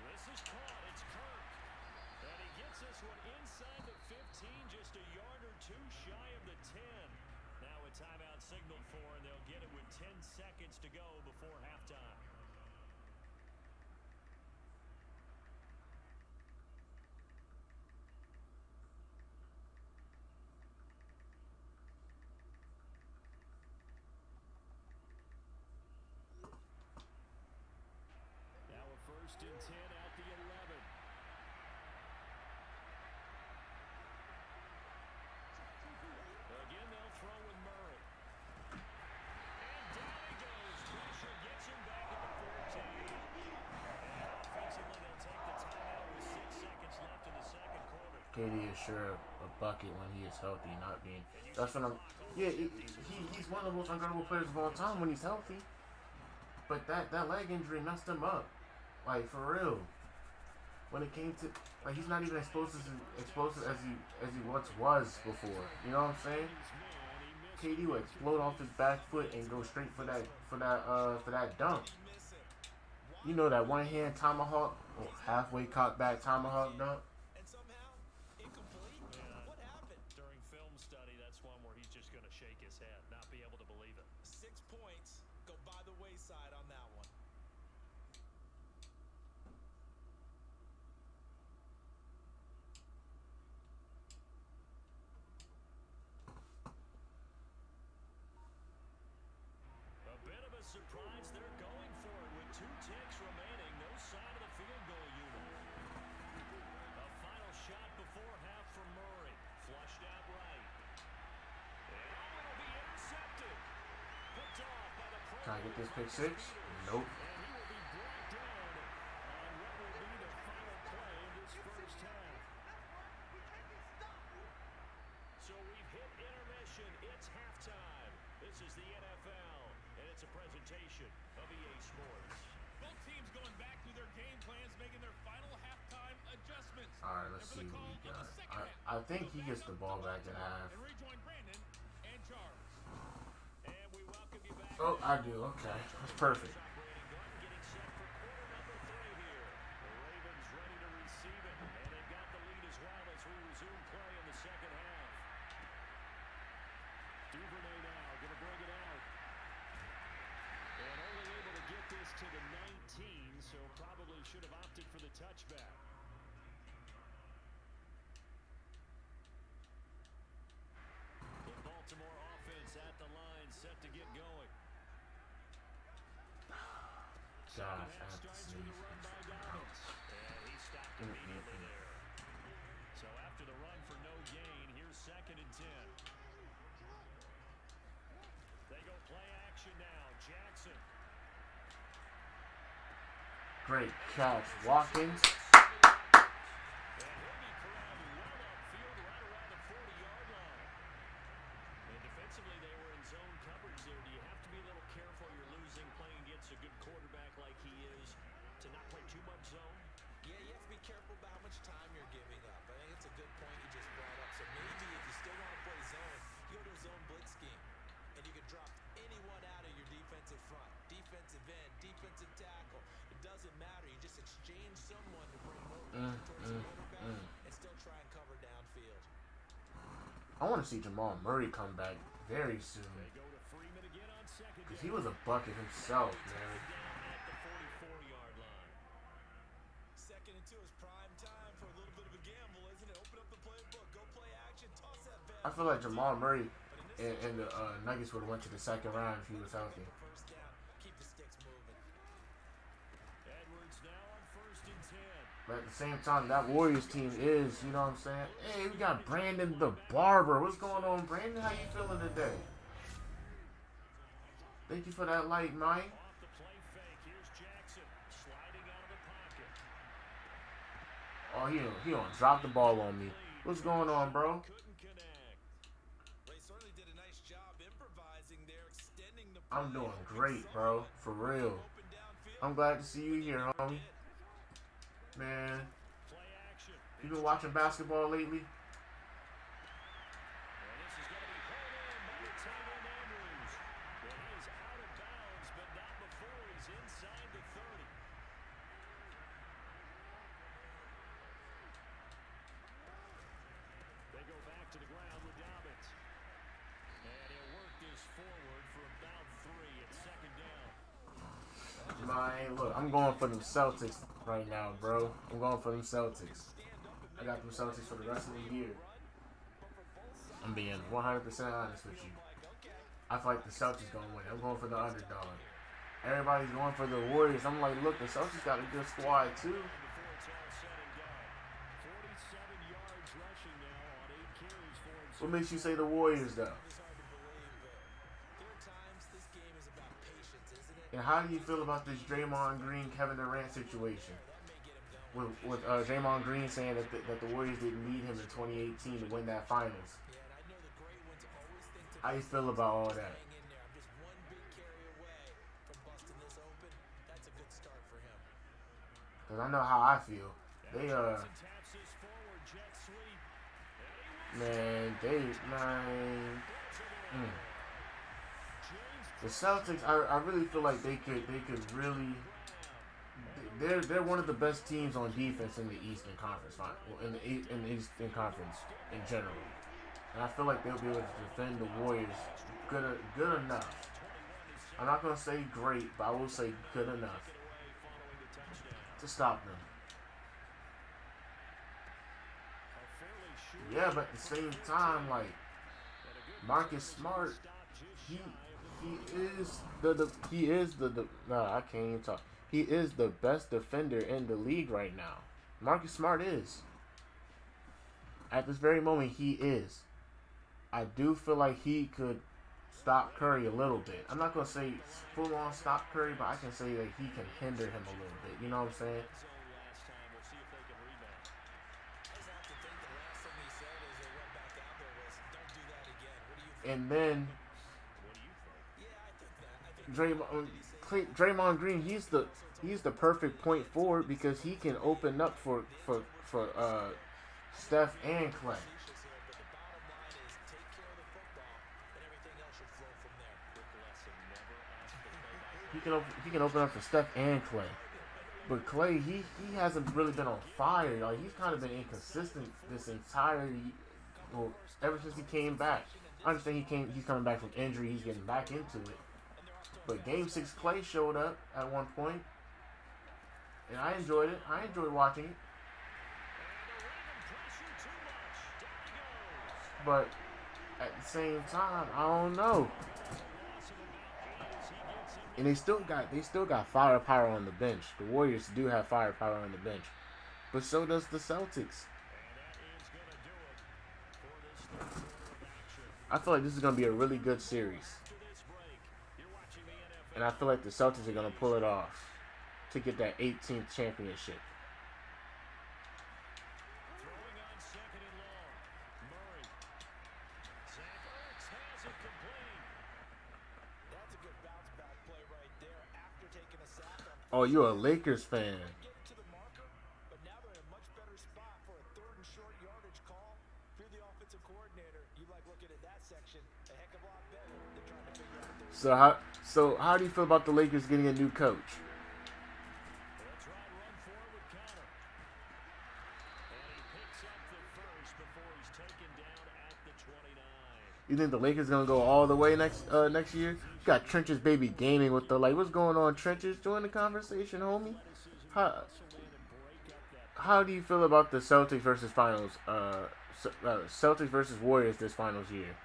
This is caught. It's Kirk. And he gets this one inside the 15, just a yard or two shy of the 10. Now a timeout signaled for, and they'll get it with 10 seconds to go before halftime. Now a 1st and 10 at the 11. Again, they'll throw with Murray. And down he goes. Pressure gets him back at the 14. And offensively, they'll take the timeout with 6 seconds left in the second quarter. KD is sure a bucket when he is healthy, not being. That's when I'm. Yeah, he's one of the most unguardable players of all time when he's healthy. But that leg injury messed him up, like for real. When it came to, like, he's not even explosive as he once was before. You know what I'm saying? KD would explode off his back foot and go straight for that dunk. You know that one hand tomahawk, or halfway cocked back tomahawk dunk. And somehow, incomplete? What happened? During film study, that's one where he's just going to shake his head, not be able to believe it. 6 points go by the wayside on that one. A bit of a surprise. They're going for it with 2 ticks remaining. No sign of the field goal unit. A final shot before half from Murray. Flushed out right. And it'll be intercepted. Picked off by the pro. Can I get this pick 6? Nope. And he will be brought down on what will be the final play of this first half. So we've hit intermission. It's halftime. This is the NFL, and it's a presentation of EA Sports. Both teams going back through their game plans, making their final halftime adjustments. All right, let's see what we got. I think he gets the ball back at half. And rejoin Brandon and Charles. And we welcome you back. Oh, I do. Okay, that's perfect. Operating gun getting set for quarter number 3 here. The Ravens ready to receive it, and they've got the lead as well as we resume play in the second half. Duvernay now going to bring it out. And only able to get this to the 19, so probably should have opted for the touchback. The Baltimore offense at the line, set to get going. Gosh, I Half have to starts sneeze. with a run by Dobbins. And he stopped immediately there. So after the run for no gain, here's 2nd and 10. They go play action now. Jackson. Great catch, Watkins. And he'll be corralled well upfield right around the 40-yard line. And defensively, they were in zone coverage there. Do you have to be a little careful? You're losing, playing against a good quarterback like he is, to not play too much zone? Yeah, you have to be careful about how much time you're giving up. I think it's a good point you just brought up. So maybe if you still want to play zone, you go to a zone blitz scheme. And you can drop anyone out of your defensive front. Defensive end, defensive tackle. It doesn't matter. You just exchange someone to bring more pressure towards the quarterback and still try and cover downfield. I want to see Jamal Murray come back very soon. They go to Freeman again on 2nd. Because he was a bucket himself, man. Down at the 44-yard line. 2nd and 2 is prime time for a little bit of a gamble, isn't it? Open up the playbook, go play action, toss that I feel like Jamal Murray and the Nuggets would have went to the 2nd round if he was healthy. first down. Keep the sticks moving. Edwards now on 1st and 10. But at the same time, that Warriors team is, you know what I'm saying? Hey, we got Brandon the Barber. What's going on, Brandon? How you feeling today? Thank you for that light, Mike. Off the play fake, here's Jackson sliding out of the pocket. Oh, he don't drop the ball on me. What's going on, bro? Couldn't connect. Ray certainly did a nice job improvising there, extending the I'm doing great, bro. For real. open downfield. I'm glad to see you here, homie. Man, Play action. you been watching basketball lately? And this is going to be hauled in by the tight end Andrews. Well, he is out of bounds, but not before he's inside the 30. They go back to the ground with Dobbins. And he'll work this man. Look, I'm going for them Celtics right now, bro. I'm going for them Celtics. I got them Celtics for the rest of the year. I'm being 100% honest with you. I feel like the Celtics gonna win. I'm going for the underdog. Everybody's going for the Warriors. I'm like, look, the Celtics got a good squad too. What makes you say the Warriors though? And how do you feel about this Draymond Green, Kevin Durant situation? With Draymond Green saying that the Warriors didn't need him in 2018 to win that finals. How you feel about all that? Cause I know how I feel. They the Celtics. I really feel like they could really. They're one of the best teams on defense in the Eastern Conference in the Eastern Conference in general. And I feel like they'll be able to defend the Warriors good enough. I'm not gonna say great, but I will say good enough to stop them. Yeah, but at the same time, like Marcus Smart, he is the best defender in the league right now. Marcus Smart is. At this very moment, he is. I do feel like he could stop Curry a little bit. I'm not going to say full on stop Curry, but I can say that he can hinder him a little bit. You know what I'm saying? And then Draymond Green, he's the perfect point forward because he can open up for Steph and Clay. He can open up for Steph and Clay. But Clay, he hasn't really been on fire. Like he's kind of been inconsistent this entire ever since he came back. I understand he's coming back from injury, he's getting back into it. But Game 6 Clay showed up at one point. And I enjoyed it. I enjoyed watching it. But at the same time, I don't know. And they still got firepower on the bench. The Warriors do have firepower on the bench. But so does the Celtics. I feel like this is going to be a really good series. And I feel like the Celtics are going to pull it off to get that 18th championship. Oh, you're a Lakers fan. So how do you feel about the Lakers getting a new coach? You think the Lakers gonna go all the way next year? You got Trenches Baby Gaming with the what's going on, Trenches? Join the conversation, homie. How do you feel about the Celtics versus finals? Celtics versus Warriors this finals year.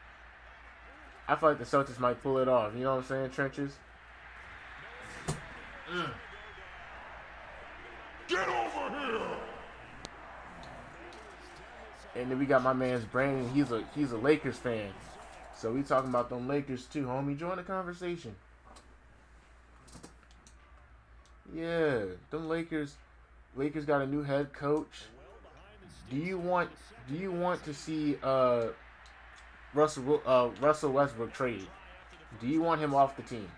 I feel like the Celtics might pull it off. You know what I'm saying, Trenches? Get over here! And then we got my man's Brandon. He's a Lakers fan. So we talking about them Lakers too, homie. Join the conversation. Yeah, them Lakers got a new head coach. Do you want to see Russell Westbrook trade? Do you want him off the team?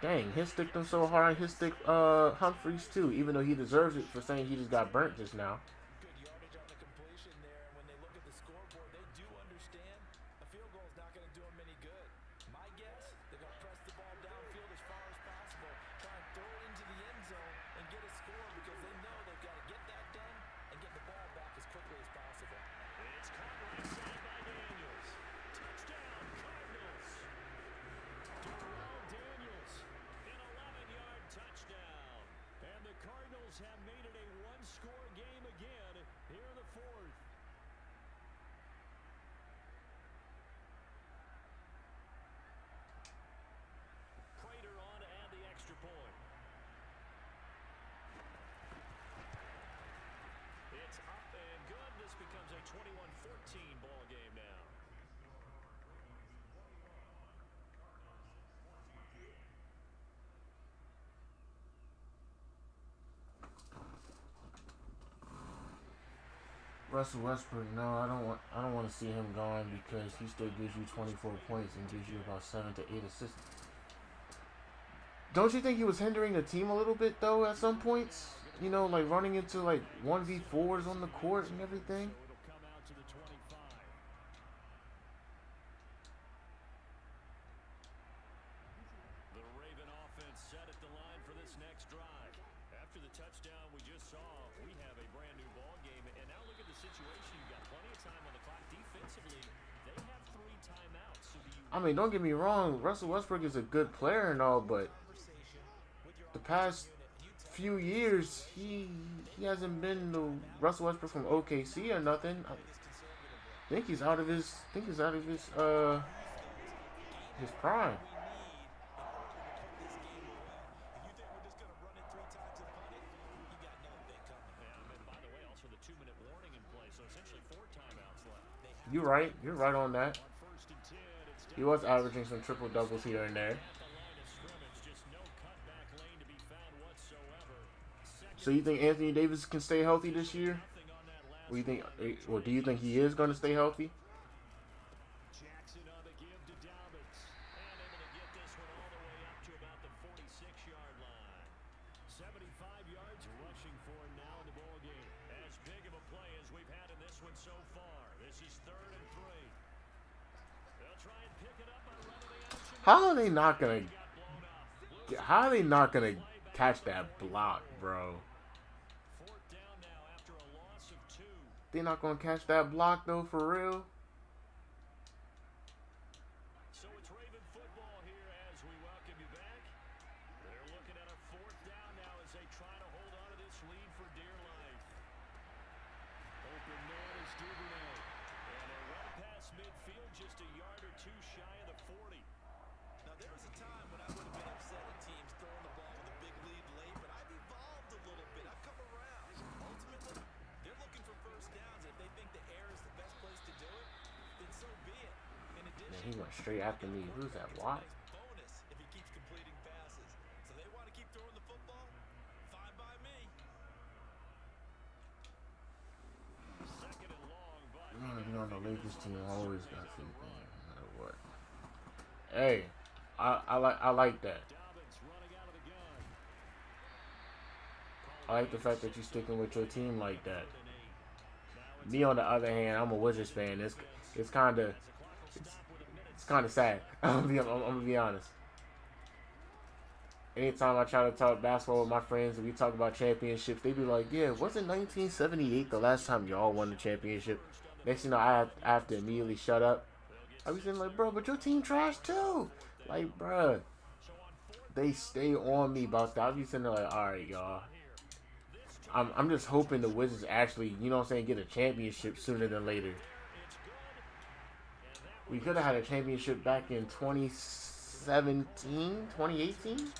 Dang, he sticked him so hard. He sticked Humphries too, even though he deserves it for saying he just got burnt just now. Russell Westbrook, no, I don't want to see him gone because he still gives you 24 points and gives you about 7 to 8 assists. Don't you think he was hindering the team a little bit though at some points? You know, like running into like 1v4s on the court and everything. So it'll come out to the 25. The Raven offense set at the line for this next drive. After the touchdown we just saw, we have a brand new ball game. And now look at the situation. You've got plenty of time on the clock defensively. They have 3 timeouts. So do you I mean, don't get me wrong, Russell Westbrook is a good player and all, but the past few years he hasn't been the Russell Westbrook from OKC or nothing. I think he's out of his his prime. And by the way, also the 2-minute warning in play. So essentially 4 timeouts left. You're right. You're right on that. On 1st and 10, it's He was averaging some triple doubles here and there. at the line of scrimmage. Just no cutback lane to be found whatsoever. Second So you think Anthony Davis can stay healthy this year? nothing on that last Or you think, or do you think he is going to stay healthy? Jackson on the give to Dobbins. And able to get this one all the way up to about the 46-yard line. 75 yards rushing for him now in the ballgame. As big of a play as we've had in this one so far. This is 3rd and 3. They'll try and pick it up by running the action. How are they not gonna? Got blown up. How are they not gonna catch that block, bro? 4th down now after a loss of 2. They not gonna catch that block though, for real. So it's Raven football here as we welcome you back. They're looking at a 4th down now as they try to hold on to this lead for dear life. Open man is Duvernay. And a run past midfield just a yard or 2 shy of the 40. Now, there was a time when I would have been upset at teams throwing the ball with a big lead late, but I've evolved a little bit. I've come around. Ultimately, they're looking for first downs. If they think the air is the best place to do it, then so be it. In addition, Man, he went straight after me. Who's that? Watt? nice bonus if he keeps completing passes. So they want to keep throwing the football? Fine by me. 2nd and long, but You know, the Lakers team always got something, no matter what. Hey, I like that. Dobbins running out of the gun. I like the fact that you're sticking with your team like that. 3rd and 8. Me, on the other hand, I'm a Wizards fan. It's kind of sad. I'm gonna be honest. Anytime I try to talk basketball with my friends and we talk about championships, they be like, "Yeah, wasn't 1978 the last time y'all won the championship?" Next thing you know, I have to immediately shut up. I be saying like, "Bro, but your team trash too." Like, bro, they stay on me about that. I be sitting there like, "All right, y'all." I'm just hoping the Wizards actually, you know what I'm saying, get a championship sooner than later. We could have had a championship back in 2017, 2018.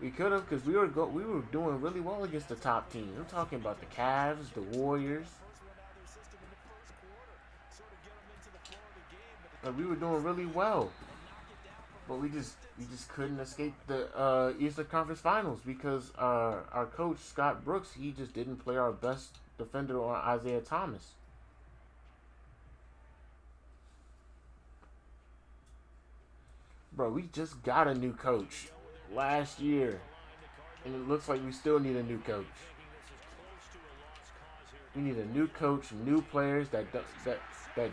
We could have, because we were doing really well against the top teams. I'm talking about the Cavs, the Warriors. Like, we were doing really well, but we just couldn't escape the Eastern Conference Finals because our coach Scott Brooks, he just didn't play our best defender on Isaiah Thomas. Bro, we just got a new coach last year, and it looks like we still need a new coach. We need a new coach, new players that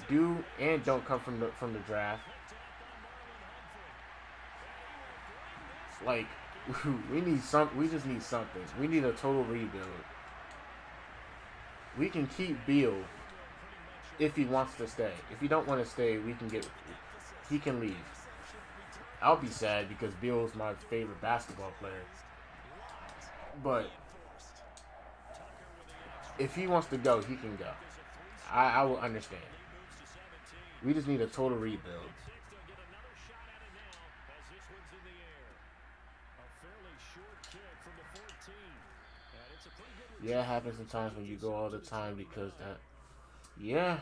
do and don't come from the draft. Like, we just need something. We need a total rebuild. We can keep Beal if he wants to stay. If he don't want to stay, he can leave. I'll be sad because Beal's my favorite basketball player. But if he wants to go, he can go. I will understand. We just need a total rebuild. Yeah, it happens sometimes when you go all the time because that. Yeah.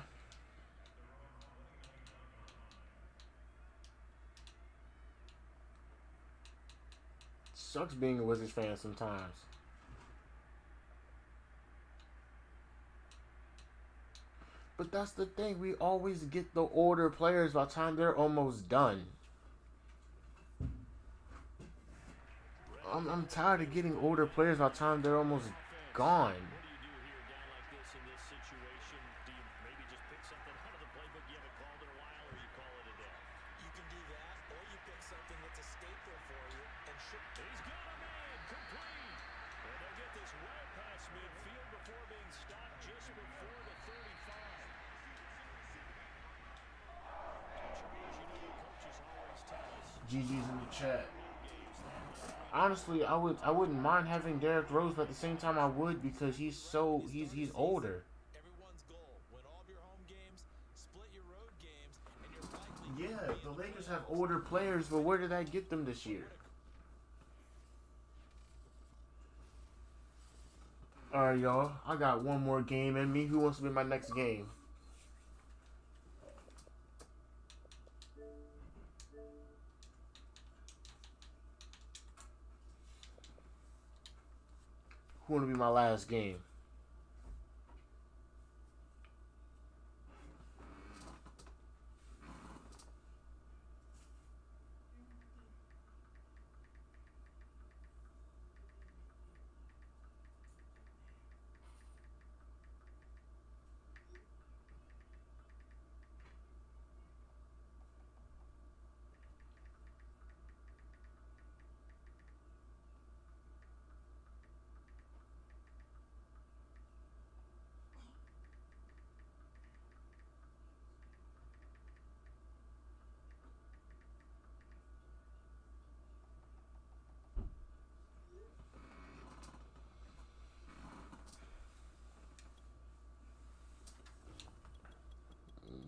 Sucks being a Wizards fan sometimes. But that's the thing. We always get the older players by the time they're almost done. I'm tired of getting older players by the time they're almost gone. What do you do here down like this in this situation? Do you maybe just pick something out of the playbook you haven't called in a while, or you call it a day? You can do that, or you pick something that's a staple for you and should. He's got a man complete. And they'll get this well past midfield before being stopped just before the 35. Coaches always tell us GG's in the chat. Honestly, I wouldn't mind having Derrick Rose, but at the same time I would, because he's older. Everyone's goal: win all of your home games, split your road games, and you're likely. Yeah, the Lakers have older players, but where did that get them this year? Alright, y'all. I got one more game in me. Who wants to be my next game? Who want to be my last game?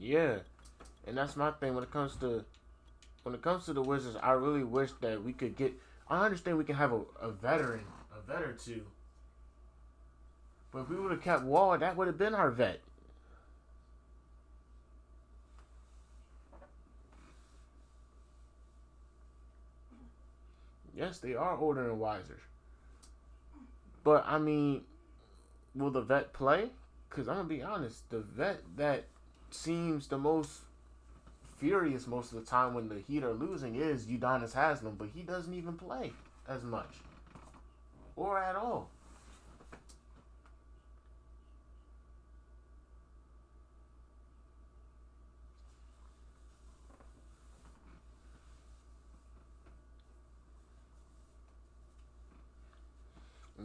Yeah, and that's my thing when it comes to the Wizards. I really wish that we could get. I understand we can have a vet or two, but if we would have kept Wall, that would have been our vet. Yes, they are older and wiser, but I mean, will the vet play? Because I'm gonna be honest, the vet that seems the most furious most of the time when the Heat are losing is Udonis Haslem, but he doesn't even play as much or at all.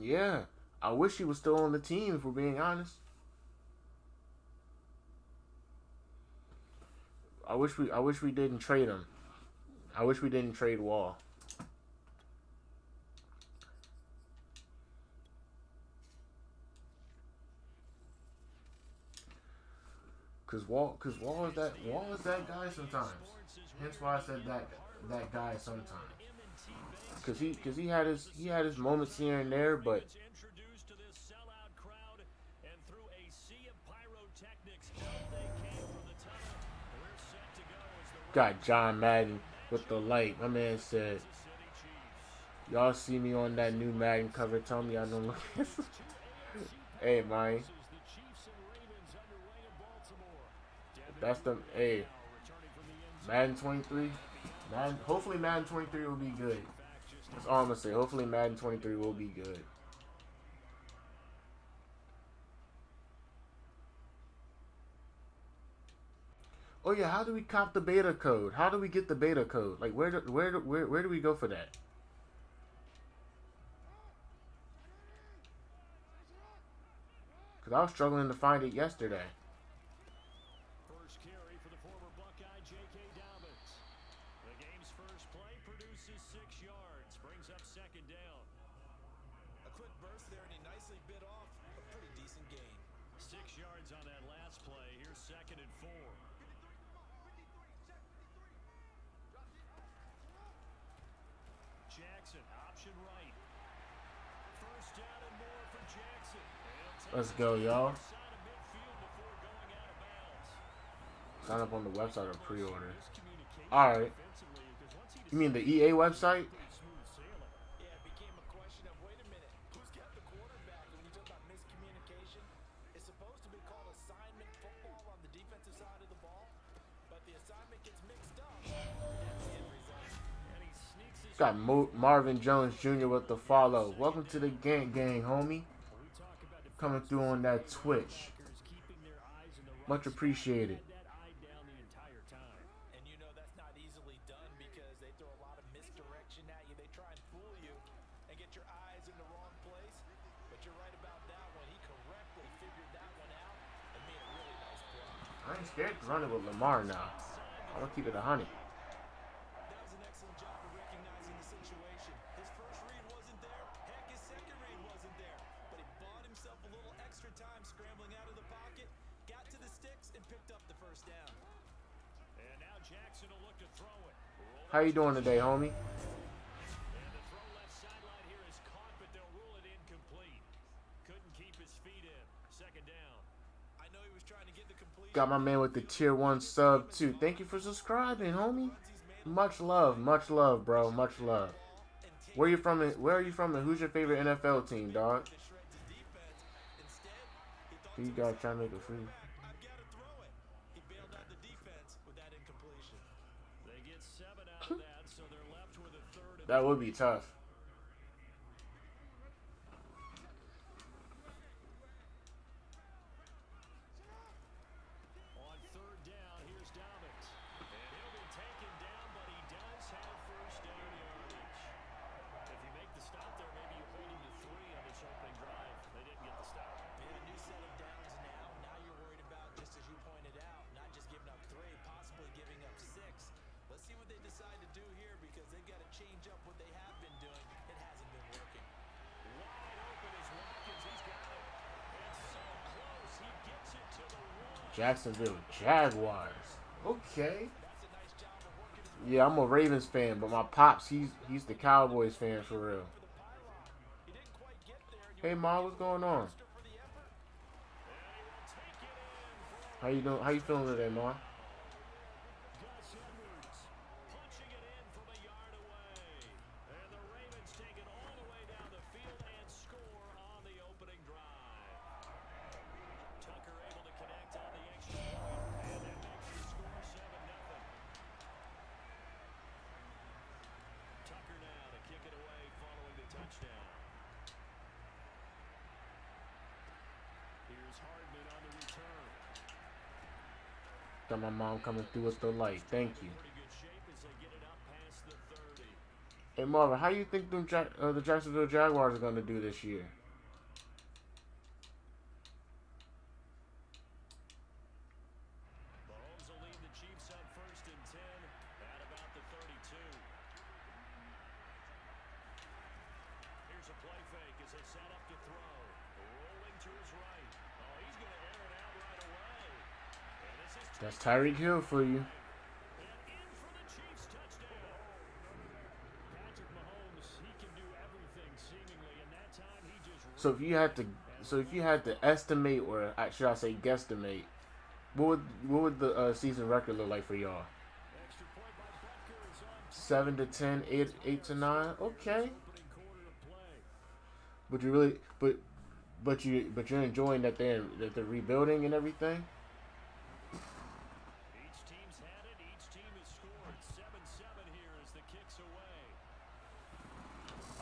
Yeah, I wish he was still on the team, if we're being honest. I wish we didn't trade him. I wish we didn't trade Wall. Cause Wall is that guy sometimes. Hence why I said that guy sometimes. Cause he had his moments here and there, but Introduced to this sellout crowd, and through a sea of pyrotechnics, out they came from the tunnel. We're set to go as the got John Madden with the light. My man said, "Y'all see me on that new Madden cover? Tell me I don't look." Hey, man. That's the Madden 23. Hopefully Madden 23 will be good. That's all I'm gonna say. Hopefully Madden 23 will be good. Oh yeah, how do we cop the beta code? How do we get the beta code? Like where do we go for that? Cause I was struggling to find it yesterday. First carry for the former Buckeye, J.K. Dobbins. The game's first play produces 6 yards, brings up second down. A quick burst there, and he nicely bit off a pretty decent gain. 6 yards on that last play. Here's second and 4. Jackson, option right. First down and more for Jackson. Let's go, y'all. Side of midfield before going out of bounds. Sign up on the website or pre-order. Miscommunication Alright. defensively, because once he You mean the EA website? smooth sailing. Yeah, it became a question of, wait a minute, who's got the quarterback? And when you talk about miscommunication, it's supposed to be called assignment football on Got Marvin Jones Jr. with the follow. Welcome to the gang, homie. Coming through on that Twitch. Much appreciated. And you know that's not easily done because they throw a lot of misdirection at you. They try and fool you and get your eyes in the wrong place. But you're right about that one. He correctly figured that one out and made a really nice play. I ain't scared to run it with Lamar now. I'm going to keep it 100. That was an excellent job of recognizing the situation. His first read wasn't there. Heck, his second read wasn't there. But he bought himself a little extra time scrambling out of the pocket, got to the sticks, and picked up the first down. And now Jackson will look to throw it. How you doing today, homie? And the throw left sideline here is caught, but they'll rule it incomplete. Couldn't keep his feet in. Second down. I know he was trying to get the completion. Got my man with the tier 1 sub too. Thank you for subscribing, homie. Much love, bro. Much love. Where you from? Where are you from? And who's your favorite NFL team, dog? Who you guys trying to make a free? I've got to throw it. He bailed out the defense with that incompletion. They get 7 out of that, so they're left with a third. That would be tough. On third down, here's Dobbins. And he'll be taken down, but he does have first down yardage. If you make the stop there, maybe you hold him to 3 on this opening drive. They didn't get the stop. Yeah, a new set of downs now. Now you're worried about, just as you pointed out, not just giving up 3, possibly giving up 6. Let's see what they decide to do here because they've got to change up what they have been doing. It hasn't been working. Wide open is Watkins. He's got it. It's so close. He gets it to the 1. Jacksonville Jaguars. Okay. That's a nice job of working his Yeah, I'm a Ravens fan, but my pops, he's the Cowboys fan for real. for the pylon. He didn't quite get there. Hey, Ma, what's going on? For the effort. How you doing? How you feeling today, Ma? Gus Edwards punching it in from a yard away. And the Ravens take it all the way down the field and score on the opening drive. Tucker able to connect on the extra point, and that makes the score 7-0. Tucker now to kick it away following the touchdown. Here's Hardman on the return. Got my mom coming through with the light. Thank you. Pretty good shape as they get it up past the 30. Hey, Marvin, how you think the Jacksonville Jaguars are going to do this year? Mahomes will lead the Chiefs up first and 10 at about the 32. Here's a play fake as they set up to throw. Rolling to his right. Oh, he's going to air it out right away. And this is That's Tyreek Hill for you. and in for the Chiefs touchdown. Patrick Mahomes, he can do everything seemingly, and that time he just So if you had to estimate, or should I say guesstimate, what would the season record look like for y'all? extra point by Butker is on 7 to 10, 8 to 9. Okay. opening quarter of play. But you really, but you're enjoying that they're rebuilding and everything. Each team's had it. Each team has scored. 7-7 here as the kick's away.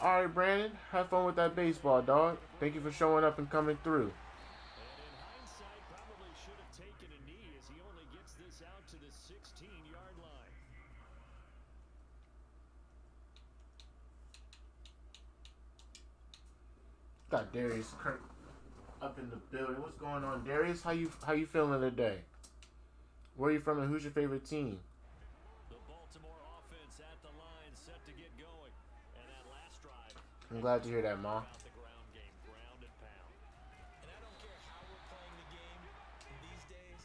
All right, Brandon, have fun with that baseball, dog. Thank you for showing up and coming through. And in hindsight, probably should have taken a knee as he only gets this out to the 16-yard line. Got Darius Kirk up in the building. What's going on, Darius? How you feeling today? Where are you from and who's your favorite team? The Baltimore offense at the line set to get going. And that last drive I'm glad to hear that, Ma. about the ground game, ground and pound. And I don't care how we're playing the game these days.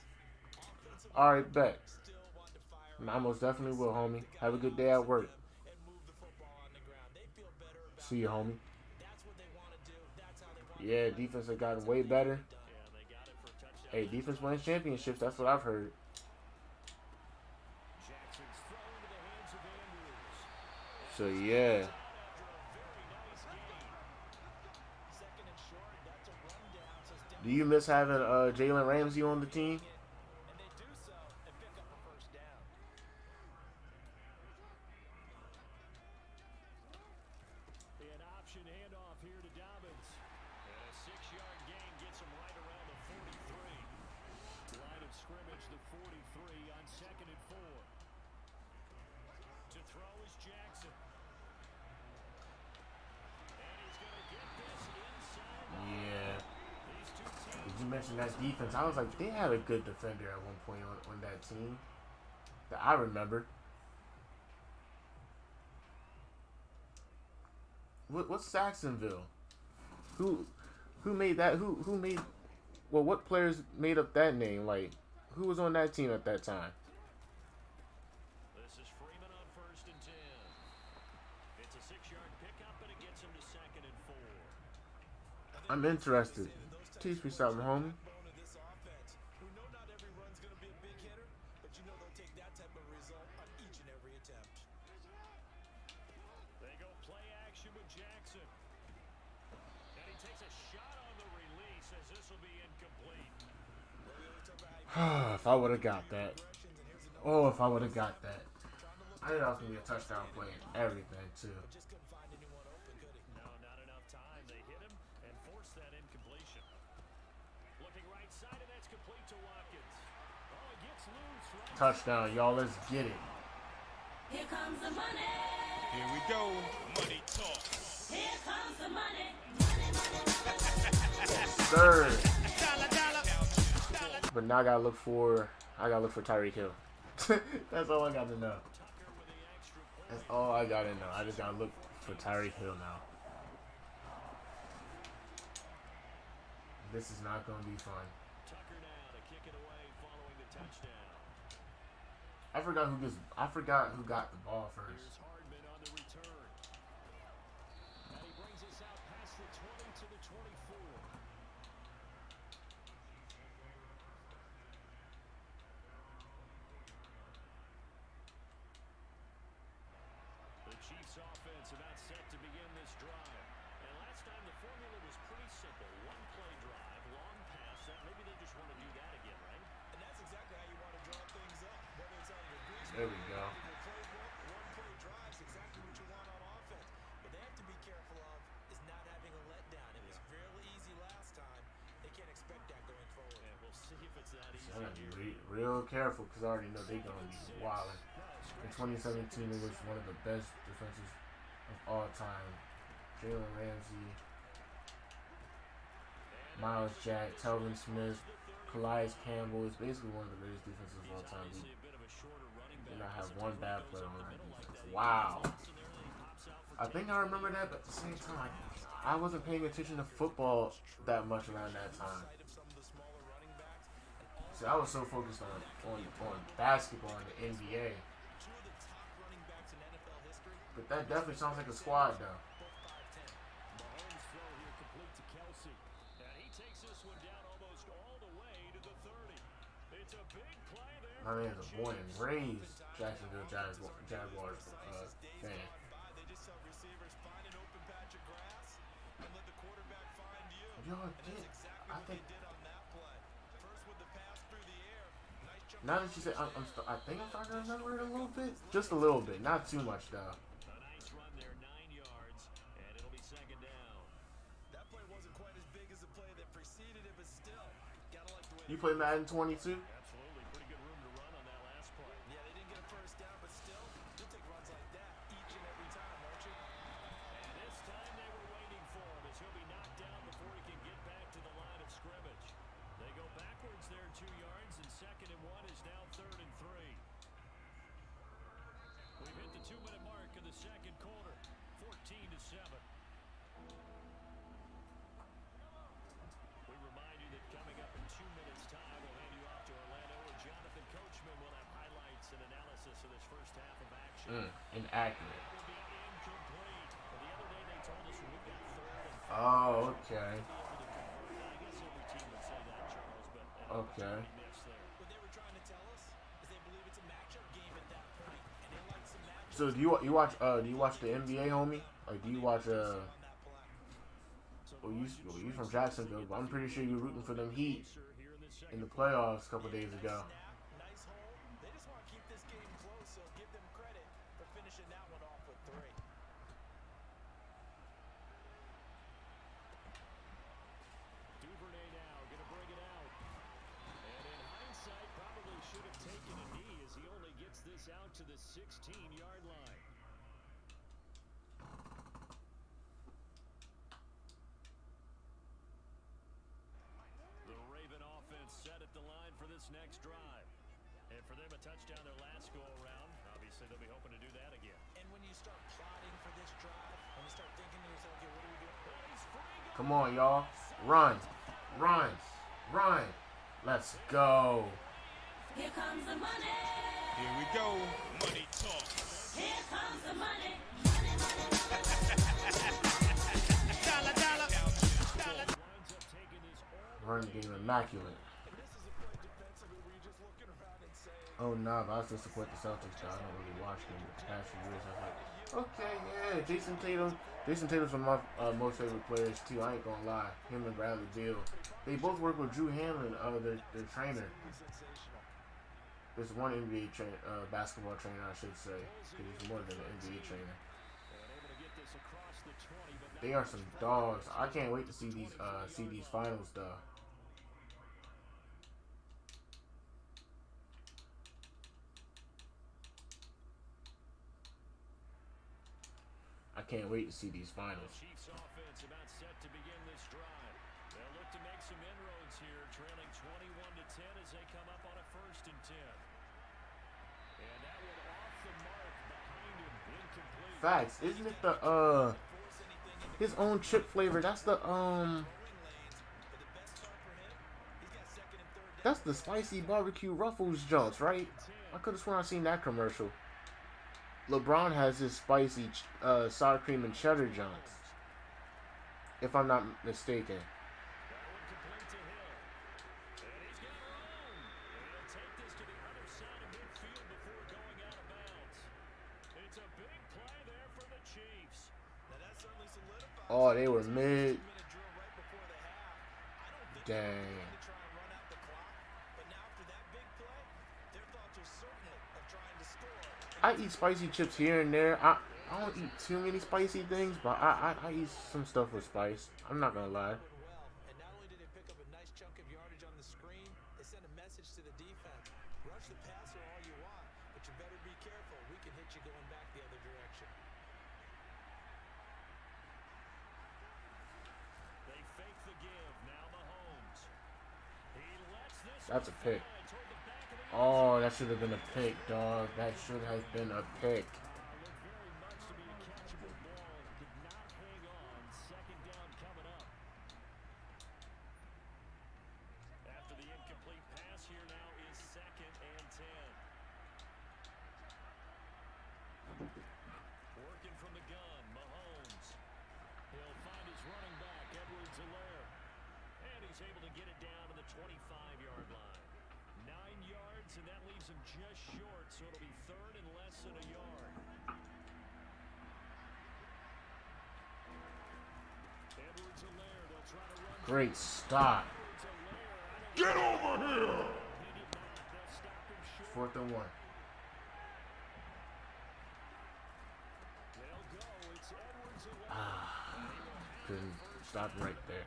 Offensively, All right, bet. still want to fire I most definitely will, homie. Have a good day at work. and move the football on the ground. They feel better about See you, homie. that's what they want to do. That's how they want Yeah, defense has gotten way better. Yeah, they got it for a touchdown. Hey, defense wins championships. That's what I've heard. Jackson's throw into the hands of Andrews. So yeah, After a very nice game. second and short. That's a rundown. So it's do you miss having Jalen Ramsey on the team? and they do so and pick up a first down. scrimmage, the 43 on 2nd and 4. To throw is Jackson. And he's going to get this inside. Yeah. These two teams. Did you mention that defense? I was like, they had a good defender at one point on that team that I remember. What's Saxonville? Who made that? Who made? Well, what players made up that name? Like, who was on that team at that time? This is Freeman on 1st and 10. It's a 6-yard pickup, and it gets him to 2nd and 4. I'm interested. Teach me something, homie. They go play action with Jackson. And he takes a shot on the release as this will be incomplete. If I would have got that. Oh, if I would have got that. I knew that was going to be a touchdown play and everything, too. No, not enough time. They hit him and forced that incompletion. Looking right side, and that's complete to Watkins. Oh, it gets loose. Right Touchdown, y'all. Let's get it. Here comes the money. Here we go. Money talk. Here comes the money. Money, money, money. Sir. But now I gotta look for Tyreek Hill. That's all I got to know. Tucker with the extra point. That's all I gotta know. I just gotta look for Tyreek Hill now. This is not gonna be fun. Tucker now to kick it away following the touchdown. I forgot who got the ball first. Here's Hardman on the return. And he brings us out past the 20 to the 24. The Chiefs offense about set to begin this drive. And last time the formula was pretty simple. One play drive, long pass. Maybe they just want to do that again, right? And that's exactly how you want to draw things up. Whether it's on your grease There we go. one-play drives exactly what you want on offense. What they have to be careful of is not having a letdown. It was fairly easy last time. They can't expect that going forward. And we'll see if it's that easy I gotta here. be real careful because I already know they're gonna be wilding. In 2017, it was one of the best defenses of all time. Jalen Ramsey, Miles Jack, Telvin Smith, Calais Campbell is basically one of the greatest defenses of all time. Obviously a bit of a shorter running Did back. not have one bad player on that defense. Wow. I think I remember that, but at the same time, I wasn't paying attention to football that much around that time. See, I was so focused on basketball and the NBA. But that definitely sounds like a squad, though. Mahomes throw here complete to Kelsey. And he takes this one down almost all the way to the 30. It's a big play there. My man's a born and raised Jacksonville Jaguars fan. They just saw receivers find an open patch of grass and let the quarterback find you. Yo, And did that's exactly I what think they did on that play. First with the pass through the air. Nice jump. now that you say, I think I'm starting to remember it a little bit, just a little bit, not too much though. A nice run there, 9 yards, and it'll be 2nd down. That play wasn't quite as big as the play that preceded it, but still, gotta like the way You play Madden 22? Absolutely, pretty good room to run on that last play. Yeah, they didn't get a first down, but still, you'll take runs like that each and every time, won't you? And this time they were waiting for him as he'll be knocked down before he can get back to the line of scrimmage. They go backwards there 2 yards, and 2nd and 1 is now 3rd and 3. We've hit the 2-minute mark of the second quarter, 14-7. We remind you that coming up in 2 minutes' time, we'll hand you off to Orlando, where Jonathan Coachman will have highlights and analysis of this first half of action. Inaccurate. Will be incomplete. But the other day they told us when we've got 3rd and 4, Oh, okay. I guess every team would say that, Charles, but Okay. miss there. What they were trying to tell us is they believe it's a matchup game at that point, and they like some matchups So do you watch the NBA, homie? Like, do you watch on that play. well, you from Jacksonville, but I'm pretty sure you're rooting for them Heat Here in the second in the playoffs a couple days ago. Nice hole. They just want to keep this game close, so give them credit for finishing that one off with 3. Duvernay now going to bring it out. And in hindsight, 16-yard line. The Raven offense set at the line for this next drive. And for them, a touchdown their last go-around. Obviously, they'll be hoping to do that again. And when you start plotting for this drive, when you start thinking to yourself, okay, what are we doing? Well, he's free. Come on, y'all. Run. Run. Run. Let's go. Here comes the money. Here we go. Money talk. Here comes the money. Money, money, money. Dollar, dollar. Winds up taking this all. Run game immaculate. And this is a play defensively where you're just looking around and saying, Oh, nah, but I still support the Celtics, though. I don't really watch them the past few years. I was like, okay, yeah, Jason Tatum. Jason Tatum's one of my most favorite players, too. I ain't gonna lie. Him and Bradley Beal. They both work with Drew Hanlon, their trainer. sensational. There's one NBA basketball trainer, I should say, because he's more than an NBA trainer. And able to get this across the 20, but They are some dogs. I can't wait to see these finals, though. I can't wait to see these finals. Chiefs offense about set to begin this drive. They'll look to make some inroads here, trailing 21-10 as they come up on a 1st and 10. And that one off the mark behind him, incomplete. Facts, isn't it the his own chip flavor? That's the that's the spicy barbecue Ruffles Jones, right? I could have sworn I seen that commercial. LeBron has his spicy sour cream and cheddar Jones, if I'm not mistaken. That one complete to Hill. And he's got her own. And he'll take this to the other side of midfield before going out of bounds. It's a big play there for the Chiefs. Now that certainly solidifies. Oh, they were mid. 2-minute drill right before the half. I don't think Dang. they were to try and run out the clock, but now after that big play, their thoughts are certainly of trying to score. I eat spicy chips here and there. I don't eat too many spicy things, but I eat some stuff with spice. I'm not gonna lie. Well, and not only did they pick up a nice chunk of yardage on the screen, they sent a message to the defense. Rush the passer all you want, but you better be careful. We can hit you going back the other direction. They fake the give. Now Mahomes. He lets this That's a one pick. fly toward the back of the Oh, that should have been a pick, dog. That should have been a pick. looked very much to be a catchable ball. Did not hang on. 2nd down coming up. After the incomplete pass, here now is 2nd and 10. Working from the gun, Mahomes. He'll find his running back, Edwards-Helaire. And he's able to get it down to the 25-yard line. 9 yards, and that leaves him just short, so it'll be 3rd and less than a yard. Edwards-Helaire, they'll try to run. Great stop. Edwards-Helaire, Get over here! he did not. They'll stop him short. 4th and 1. They'll go. It's Edwards-Helaire. Couldn't stop right there.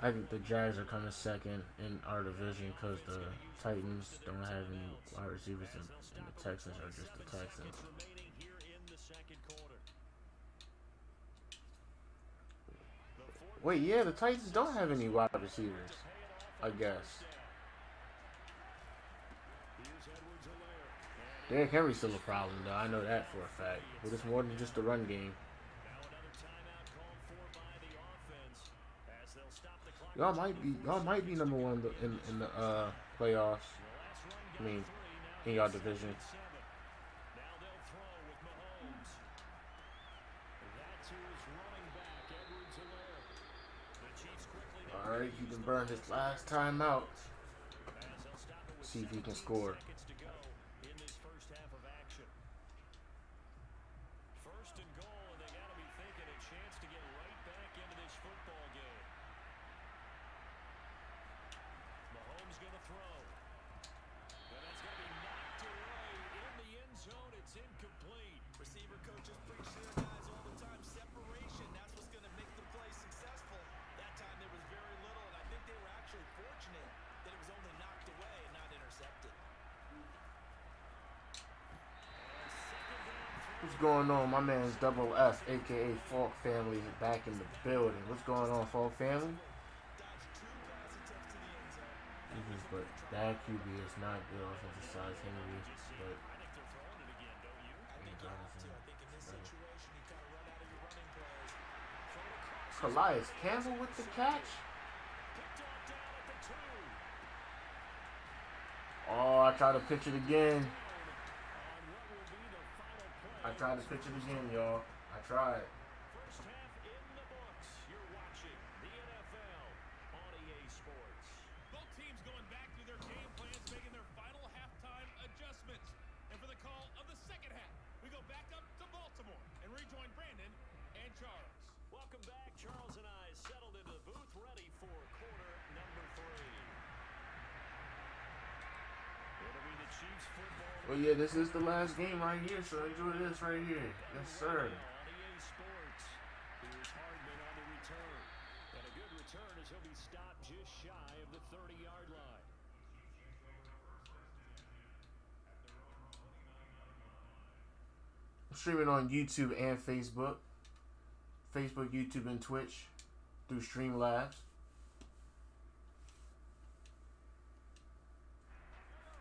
I think the Jags are coming second in our division because the Titans don't have any wide receivers, and the Texans are just the 7 Texans. seconds remaining here in the 2nd quarter. The 4th Wait, yeah, the Titans don't have any wide receivers, I guess. Here's Edwards-Helaire. Derrick Henry's still a problem, though. I know that for a fact. But it's more than just a run game. Now another timeout called for by the offense as they'll stop the clock. Y'all might be number one in the playoffs. The last run I got mean, 3. Now in y'all it's division. 7. Now they'll throw with Mahomes. That to his running back, Edwards-Helaire. The Chiefs quickly All right, he can burn his last time out. as they'll stop it with See if he can 17 score. seconds to go in this first half of action. 1st and goal, and they got to be thinking a chance to get right back into this football game. Mahomes going to throw. And that's going to be knocked away in the end zone. It's incomplete. Receiver coaches preach to their guys all the time. Separation, that's what's going to make the play successful. That time there was very little, and I think they were actually fortunate that it was only knocked away and not intercepted. And 2nd What's going on? My man's Double F, aka Falk Family, is back in the building. What's going on, Falk Family? But that QB is not good offensive side, Henry. But Calais Campbell with the catch. Oh, I tried to pitch it again. I tried to pitch it again, y'all. I tried. First half in the books. You're watching the NFL on EA Sports. Both teams going back through their game plans, making their final halftime adjustments. And for the call of the second half, we go back up to Baltimore and rejoin Brandon and Charles. Welcome back. Charles and I settled into the booth, ready for quarter number 3. It'll be the Chiefs football. Well, yeah, this is the last game right here, so enjoy this right here. Yes, sir. On EA Sports. Here's Hardman on the return. And a good return as he'll be stopped just shy of the 30-yard line. I'm streaming on YouTube and Facebook. Facebook, YouTube, and Twitch through Streamlabs.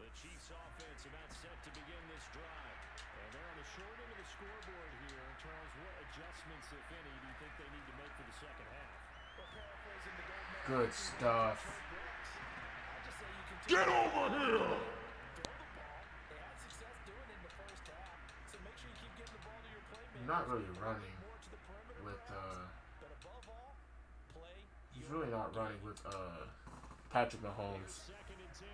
The Chiefs offense about set to begin this drive. And they're on the short end of the scoreboard here. Charles, what adjustments, if any, do you think they need to make for the second half? Well, paraphrasing the gold Good stuff. Get over here! throw the ball. They had success doing it in the first half. So make sure you keep getting the ball to your playmakers. Not really running More to the perimeter with but above all, play he's really not running with Patrick Mahomes. Second and 10.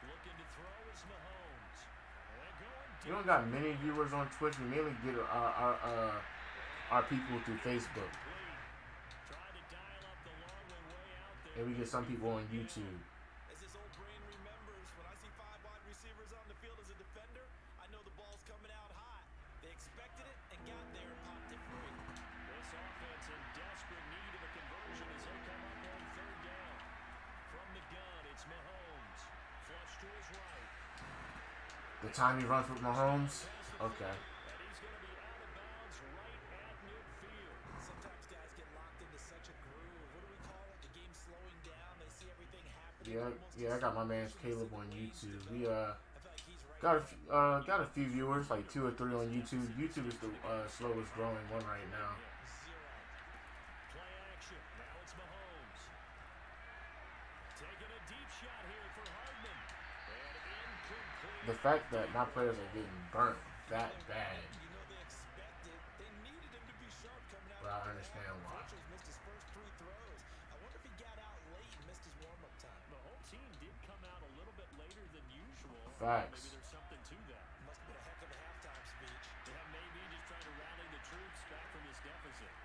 Looking to throw is Mahomes. And going We don't got many viewers on Twitch. We mainly get our people through Facebook, Try to dial up the long one way out there. and we get some people on YouTube. As this old brain remembers, when I see 5 wide receivers on the field as a defender, I know the ball's coming out high. They expected it and got there and popped it free. This offense in desperate need of a conversion as they come up on third down. From the gun, it's Mahomes. Flush to his right. The time he runs with Mahomes, okay. And he's going to be out of bounds right at midfield. Sometimes guys get locked into such a groove. What do we call it? The game slowing down. They see everything happening. Yeah, I got my man's Caleb on YouTube. We I feel like he's right. got a few viewers, like 2 or 3 on YouTube. YouTube is the slowest growing one right now. Play action. Now it's Mahomes. Taking a deep shot here for Hardman. And incomplete. The fact that my players are getting burnt that bad, You know they expected. They needed him to be sharp coming out. but I understand why. Mitchell's missed his first 3 throws. I wonder if he got out late and missed his warm-up time. The whole team did come out a little bit later than usual. Facts. Maybe there's something to that. Must have been a heck of a halftime speech. Yeah, maybe just trying to rally the troops back from this deficit.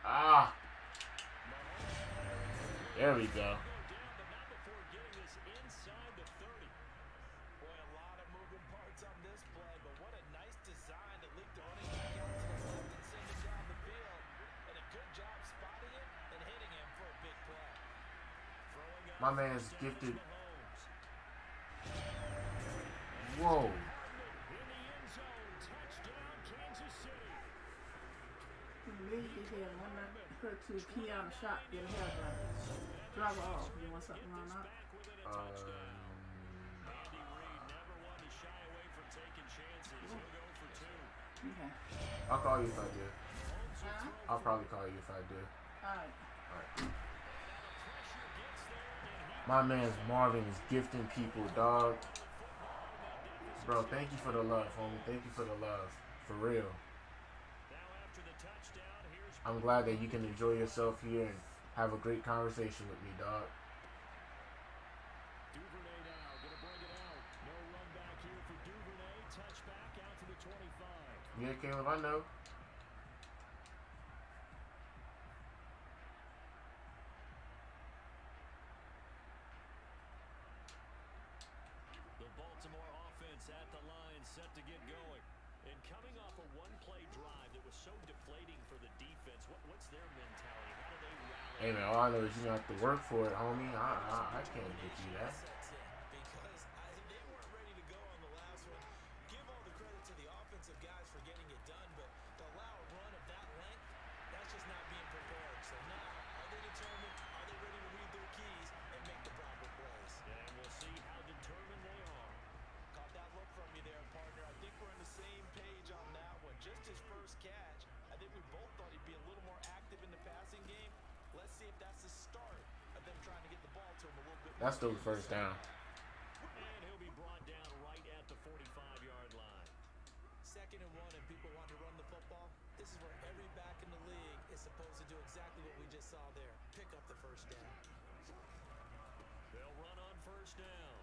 Ah, there we go. Go down, but not before getting this inside the 30. Boy, a lot of moving parts on this play, but what a nice design to leak the running back out to the left and send him down the field. And a good job spotting it and hitting him for a big play. Throwing out My man is first down gifted. Mahomes. Whoa. In the end zone, touchdown, Kansas City. Leave it here. I'm not put to key on the shot. Get a hair dry. Drop her off. You want something on that? Back within a touchdown. Andy Reid never one to shy away from taking chances. He'll go for 2. Okay. I'll call you if I do. Huh? I'll probably call you if I do. Alright. My man's Marvin is gifting people, dog. Bro, thank you for the love, homie. Thank you for the love. For real. Now after the touchdown, here's I'm glad that you can enjoy yourself here and have a great conversation with me, dog. Duvernay now, gonna bring it out. No run back here for Duvernay. Touchback out to the 25. Yeah, Caleb, I know. The Baltimore offense at the line, set to get going. And coming off a one-play drive that was so deflating for the defense, what's their mentality? How do they rally? Hey, man, all I know is you have to work for it, homie. I can't get you that. Sets in. That's still the first down. And he'll be brought down right at the 45-yard line. 2nd and 1 and people want to run the football. This is where every back in the league is supposed to do exactly what we just saw there. Pick up the first down. They'll run on first down.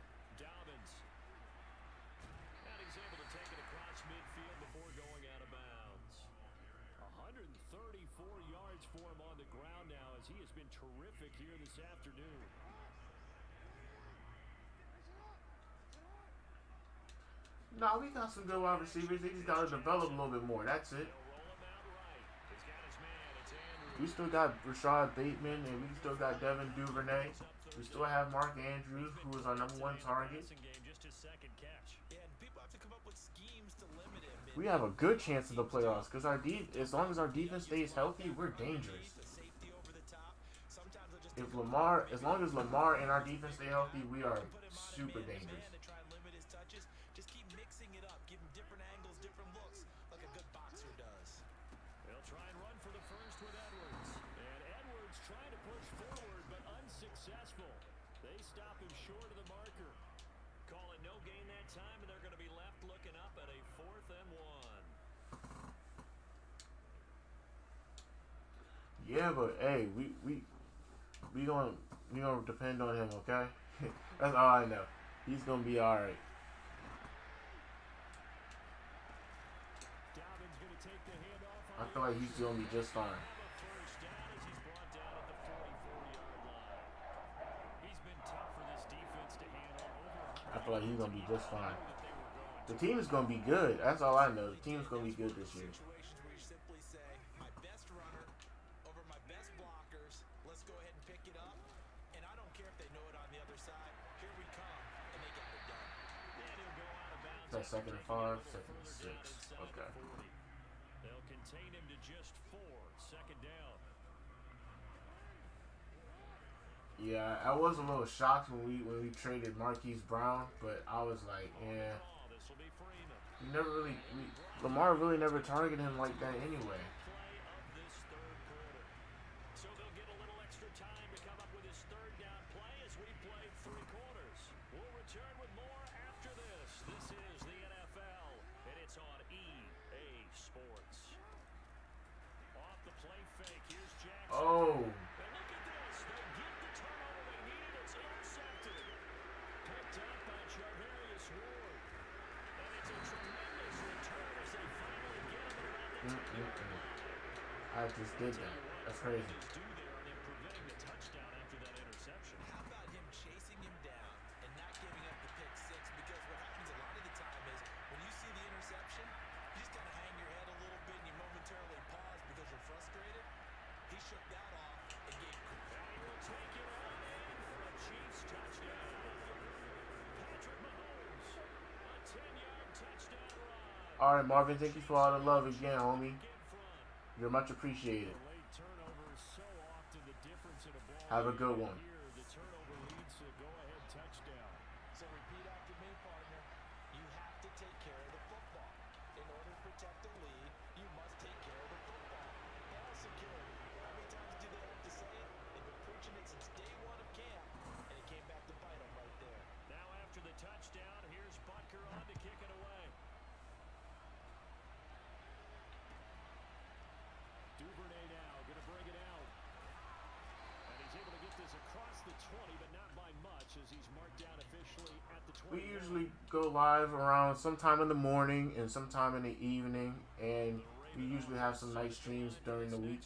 Dobbins. And he's able to take it across midfield before going out of bounds. 134 yards for him on the ground now as he has been terrific here this afternoon. No, we got some good wide receivers. They just got to develop a little bit more. That's it. They'll roll him out right. He's got his man. It's Andrews. We still got Rashad Bateman, and we still got Devin Duvernay. We still have Mark Andrews, who is our #1 target. Just his second catch. Yeah, and people have to come up with schemes to limit him. We have a good chance of the playoffs because as long as our defense stays healthy, we're dangerous. If Lamar, as long as Lamar and our defense stay healthy, we are super dangerous. Just keep mixing it up, give him different angles, different looks, like a good boxer does. They'll try and run for the first with Edwards. And Edwards trying to push forward, but unsuccessful. They stop him short of the marker. Call it no gain that time, and they're going to be left looking up at a 4th and 1. Yeah, but hey, we gonna depend on him, okay? That's all I know. He's gonna be all right. Dobbins going to take the handoff. I feel like he's gonna be just fine. First down as he's brought down at the 44-yard line. He's been tough for this defense to handle. I feel like he's gonna be just fine. The team is gonna be good. That's all I know. The team is gonna be good this year. Situations where you simply say, my best runner over my best blockers. Let's go ahead and pick it up. And I don't care if they know it on the other side. Here we come. And they got it done. And he'll go out of bounds. That's 2nd and 5, 2nd and 6. Okay. They'll contain him to just 4. 2nd down. Yeah, I was a little shocked when we traded Marquise Brown, but I was like, yeah, This will be Freeman. Lamar really never targeted him like that anyway. Play of this 3rd quarter. So they'll get a little extra time to come up with his 3rd down play as we play 3 quarters. We'll return with more after this. This is the NFL, and it's on EA Sports. Off the play fake, here's Jackson. Oh, And look at this. They get the turnover they needed. It's intercepted. Picked up by Charvarius Ward. And it's a tremendous return as they finally get him around the 10-yard line. I just did that. That's crazy. Do there on him preventing the touchdown after that interception. How about him chasing him down and not giving up the pick six? Because what happens a lot of the time is when you see the interception, you just kind of hang your head a little bit and you momentarily pause because you're frustrated. He shook that off and gave And he will take it on in for a Chiefs touchdown. Patrick Mahomes, a 10-yard touchdown run. All right, Marvin, thank you for all the love again, homie. In front. You're much appreciated. Late turnover is so often the difference in a ball. Have a good one. Here, the turnover leads to a go-ahead touchdown. So repeat after me, partner. You have to take care of the football. In order to protect the lead, you must take care of the football. Ball security. How many times do they have to say it? They've been preaching it since day 1 of camp, and it came back to bite them right there. Now after the touchdown, here's Butker on to kick it away. Duvernay now going to bring it out. And he's able to get this across the 20, but not by much as he's marked down officially at the 20. We usually go live around sometime in the morning and sometime in the evening, and we usually have some nice streams during the week.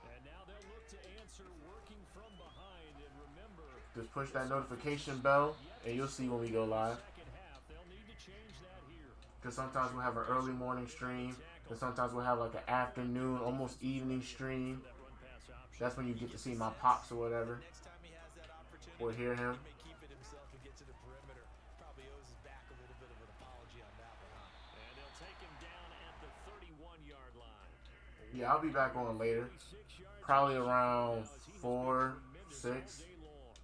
And now they'll look to answer working from behind. And remember, Just push that notification bell, and you'll see when we go live. second half, they'll need to change that here. Because sometimes we'll have an early morning stream, and sometimes we'll have like an afternoon, almost evening stream. That run pass option. That's when you get to see my pops or whatever, Next time he has that opportunity, or hear him. he may keep it himself and get to the perimeter. Probably owes his back a little bit of an apology on that one, huh? And they'll take him down at the 31-yard line. Yeah, I'll be back on later, 36 yards probably around 4, 6. all day long.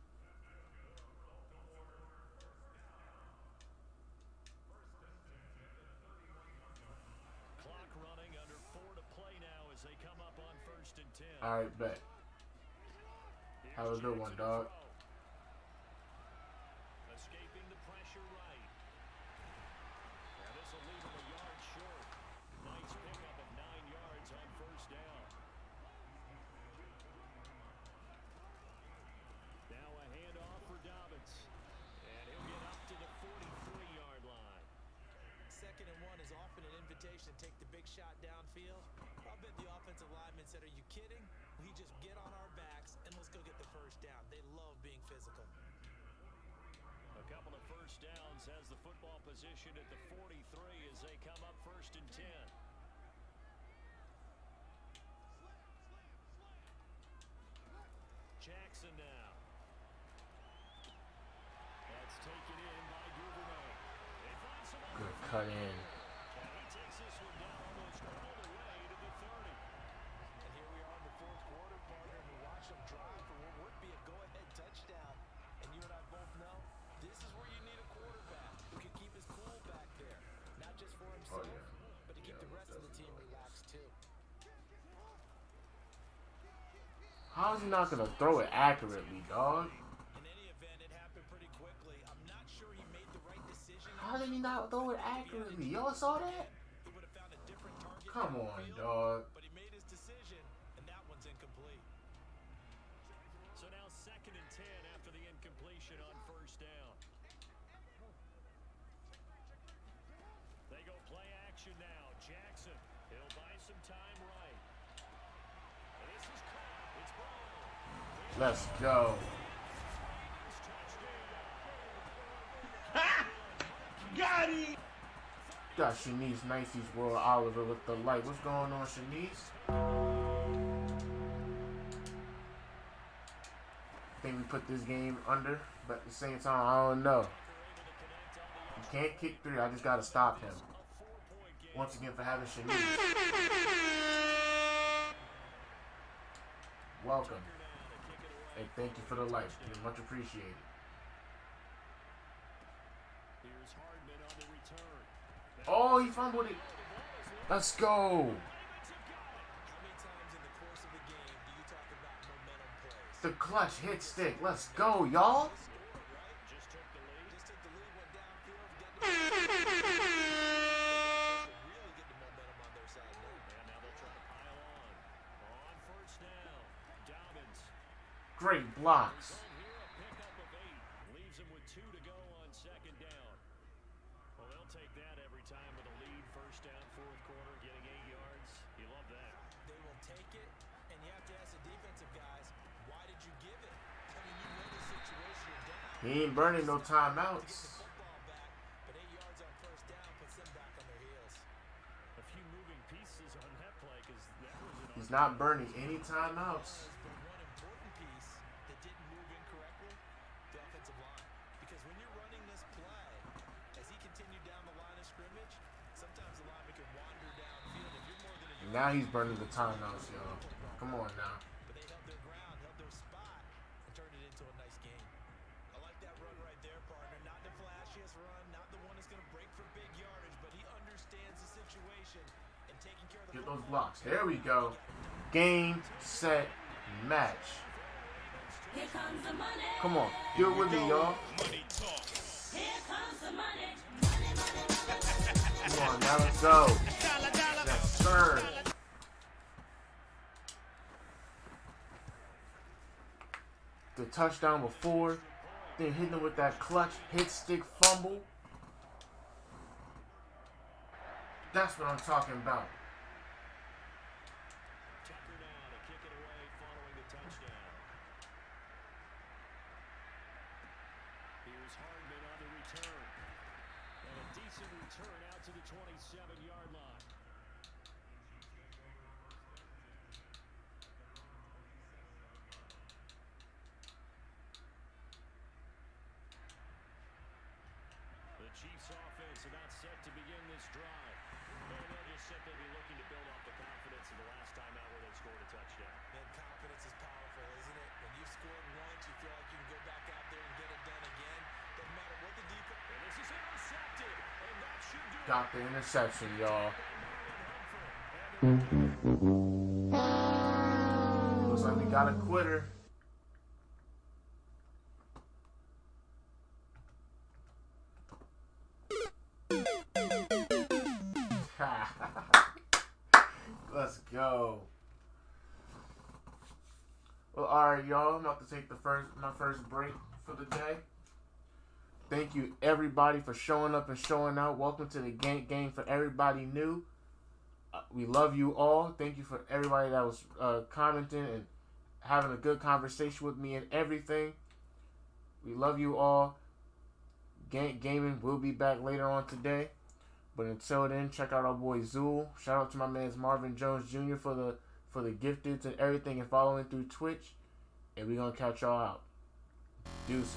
Clock running under 4 to play now as they come up on 1st and 10. All right, bet. Have a good one, dog. This will leave him a yard short. Nice pickup of 9 yards on first down. Now a handoff for Dobbins. And he'll get up to the 43-yard line. 2nd and 1 is often an invitation to take the big shot downfield. I'll bet the offensive lineman said, "Are you kidding? We just get on our backs and let's go get the first down." They love being physical. A couple of first downs has the football position at the 43 as they come up 1st and 10. Jackson now. That's taken in by Duvernay. They find some Good cut in. and he takes this one down almost all the way to the 30. And here we are in the 4th quarter, partner, and we watch them drive for what would be a go-ahead touchdown. And you and I both know this is where you need a quarterback who can keep his cool back there. Not just for himself, but to keep the rest of the team relaxed too. How is he not gonna throw it accurately, dog? In any event, it happened pretty quickly. I'm not sure he made the right decision. How did he not throw it accurately? Y'all saw that? He would have found a different target. Come on, dog. But he made his decision, and that one's incomplete. So now 2nd and 10 after the incompletion on first down. They go play action now. Jackson, he'll buy some time right. And this is caught. It's ball. Let's go. Got him! Got Shanice Nicey's World Oliver with the light. What's going on, Shanice? I think we put this game under, but at the same time, I don't know. He can't kick 3. I just gotta stop him. Once again for having Shanice. Welcome. Hey, thank you for the light. Much appreciated. Here's Hardman on the return. Oh, he fumbled it. Let's go. How many times in the course of the game do you talk about momentum plays? The clutch hit stick. Let's go, y'all. Just took the lead. Just took the lead, went downfield, really get the momentum on their side now. And now they'll try to pile on. On first down. Dobbins. Great blocks. Right here, a pickup of 8. Leaves him with 2 to go on 2nd down. Well, they'll take that every time with a lead. First down, 4th quarter, getting 8 yards. You love that. They will take it, and you have to ask the defensive guys, why did you give it? I mean, you know the situation, you're down. He ain't burning no Get timeouts. the football back, but 8 yards on first down puts them back on their heels. A few moving pieces on that play because that was an He's not burning any timeouts. But one important piece that didn't move incorrectly, the offensive line. Because when you're running this play, as he continued down the line of scrimmage, sometimes the lineman can wander downfield. If you're more than a yard, Now he's burning the timeouts, y'all. Come on now. but they held their ground, held their spot, and turned it into a nice game. I like that run right there, partner. Not the flashiest run, not the one that's going to break for big yardage, but he understands the situation and taking care of the Get those blocks. There we go. Game, set, match. Here comes the money. Come on. Do it with me, y'all. Money talk. Here comes the money. Money, money, money. Come on, now let's go. Yes, sir. The touchdown before, then hitting him with that clutch hit stick fumble. That's what I'm talking about. Tucker now to kick it away following the touchdown. Here's Hardman on the return. And a decent return out to the 27-yard line. The Chiefs offense are not set to begin this drive. And they'll just simply be looking to build off the confidence of the last time out where they scored a touchdown. Man, confidence is powerful, isn't it? When you've scored once, you feel like you can go back out there and get it done again. Doesn't matter what the defense. And this is intercepted. And that should do it. Got the interception, y'all. Looks like we got a quitter. go. Well, alright, y'all. I'm about to take my first break for the day. Thank you, everybody, for showing up and showing out. Welcome to the game for everybody new. We love you all. Thank you for everybody that was commenting and having a good conversation with me and everything. We love you all. Gaming will be back later on today. But until then, check out our boy Zool. Shout out to my man Marvin Jones Jr. for the gifteds and everything and following through Twitch. And we're going to catch y'all out. Deuces.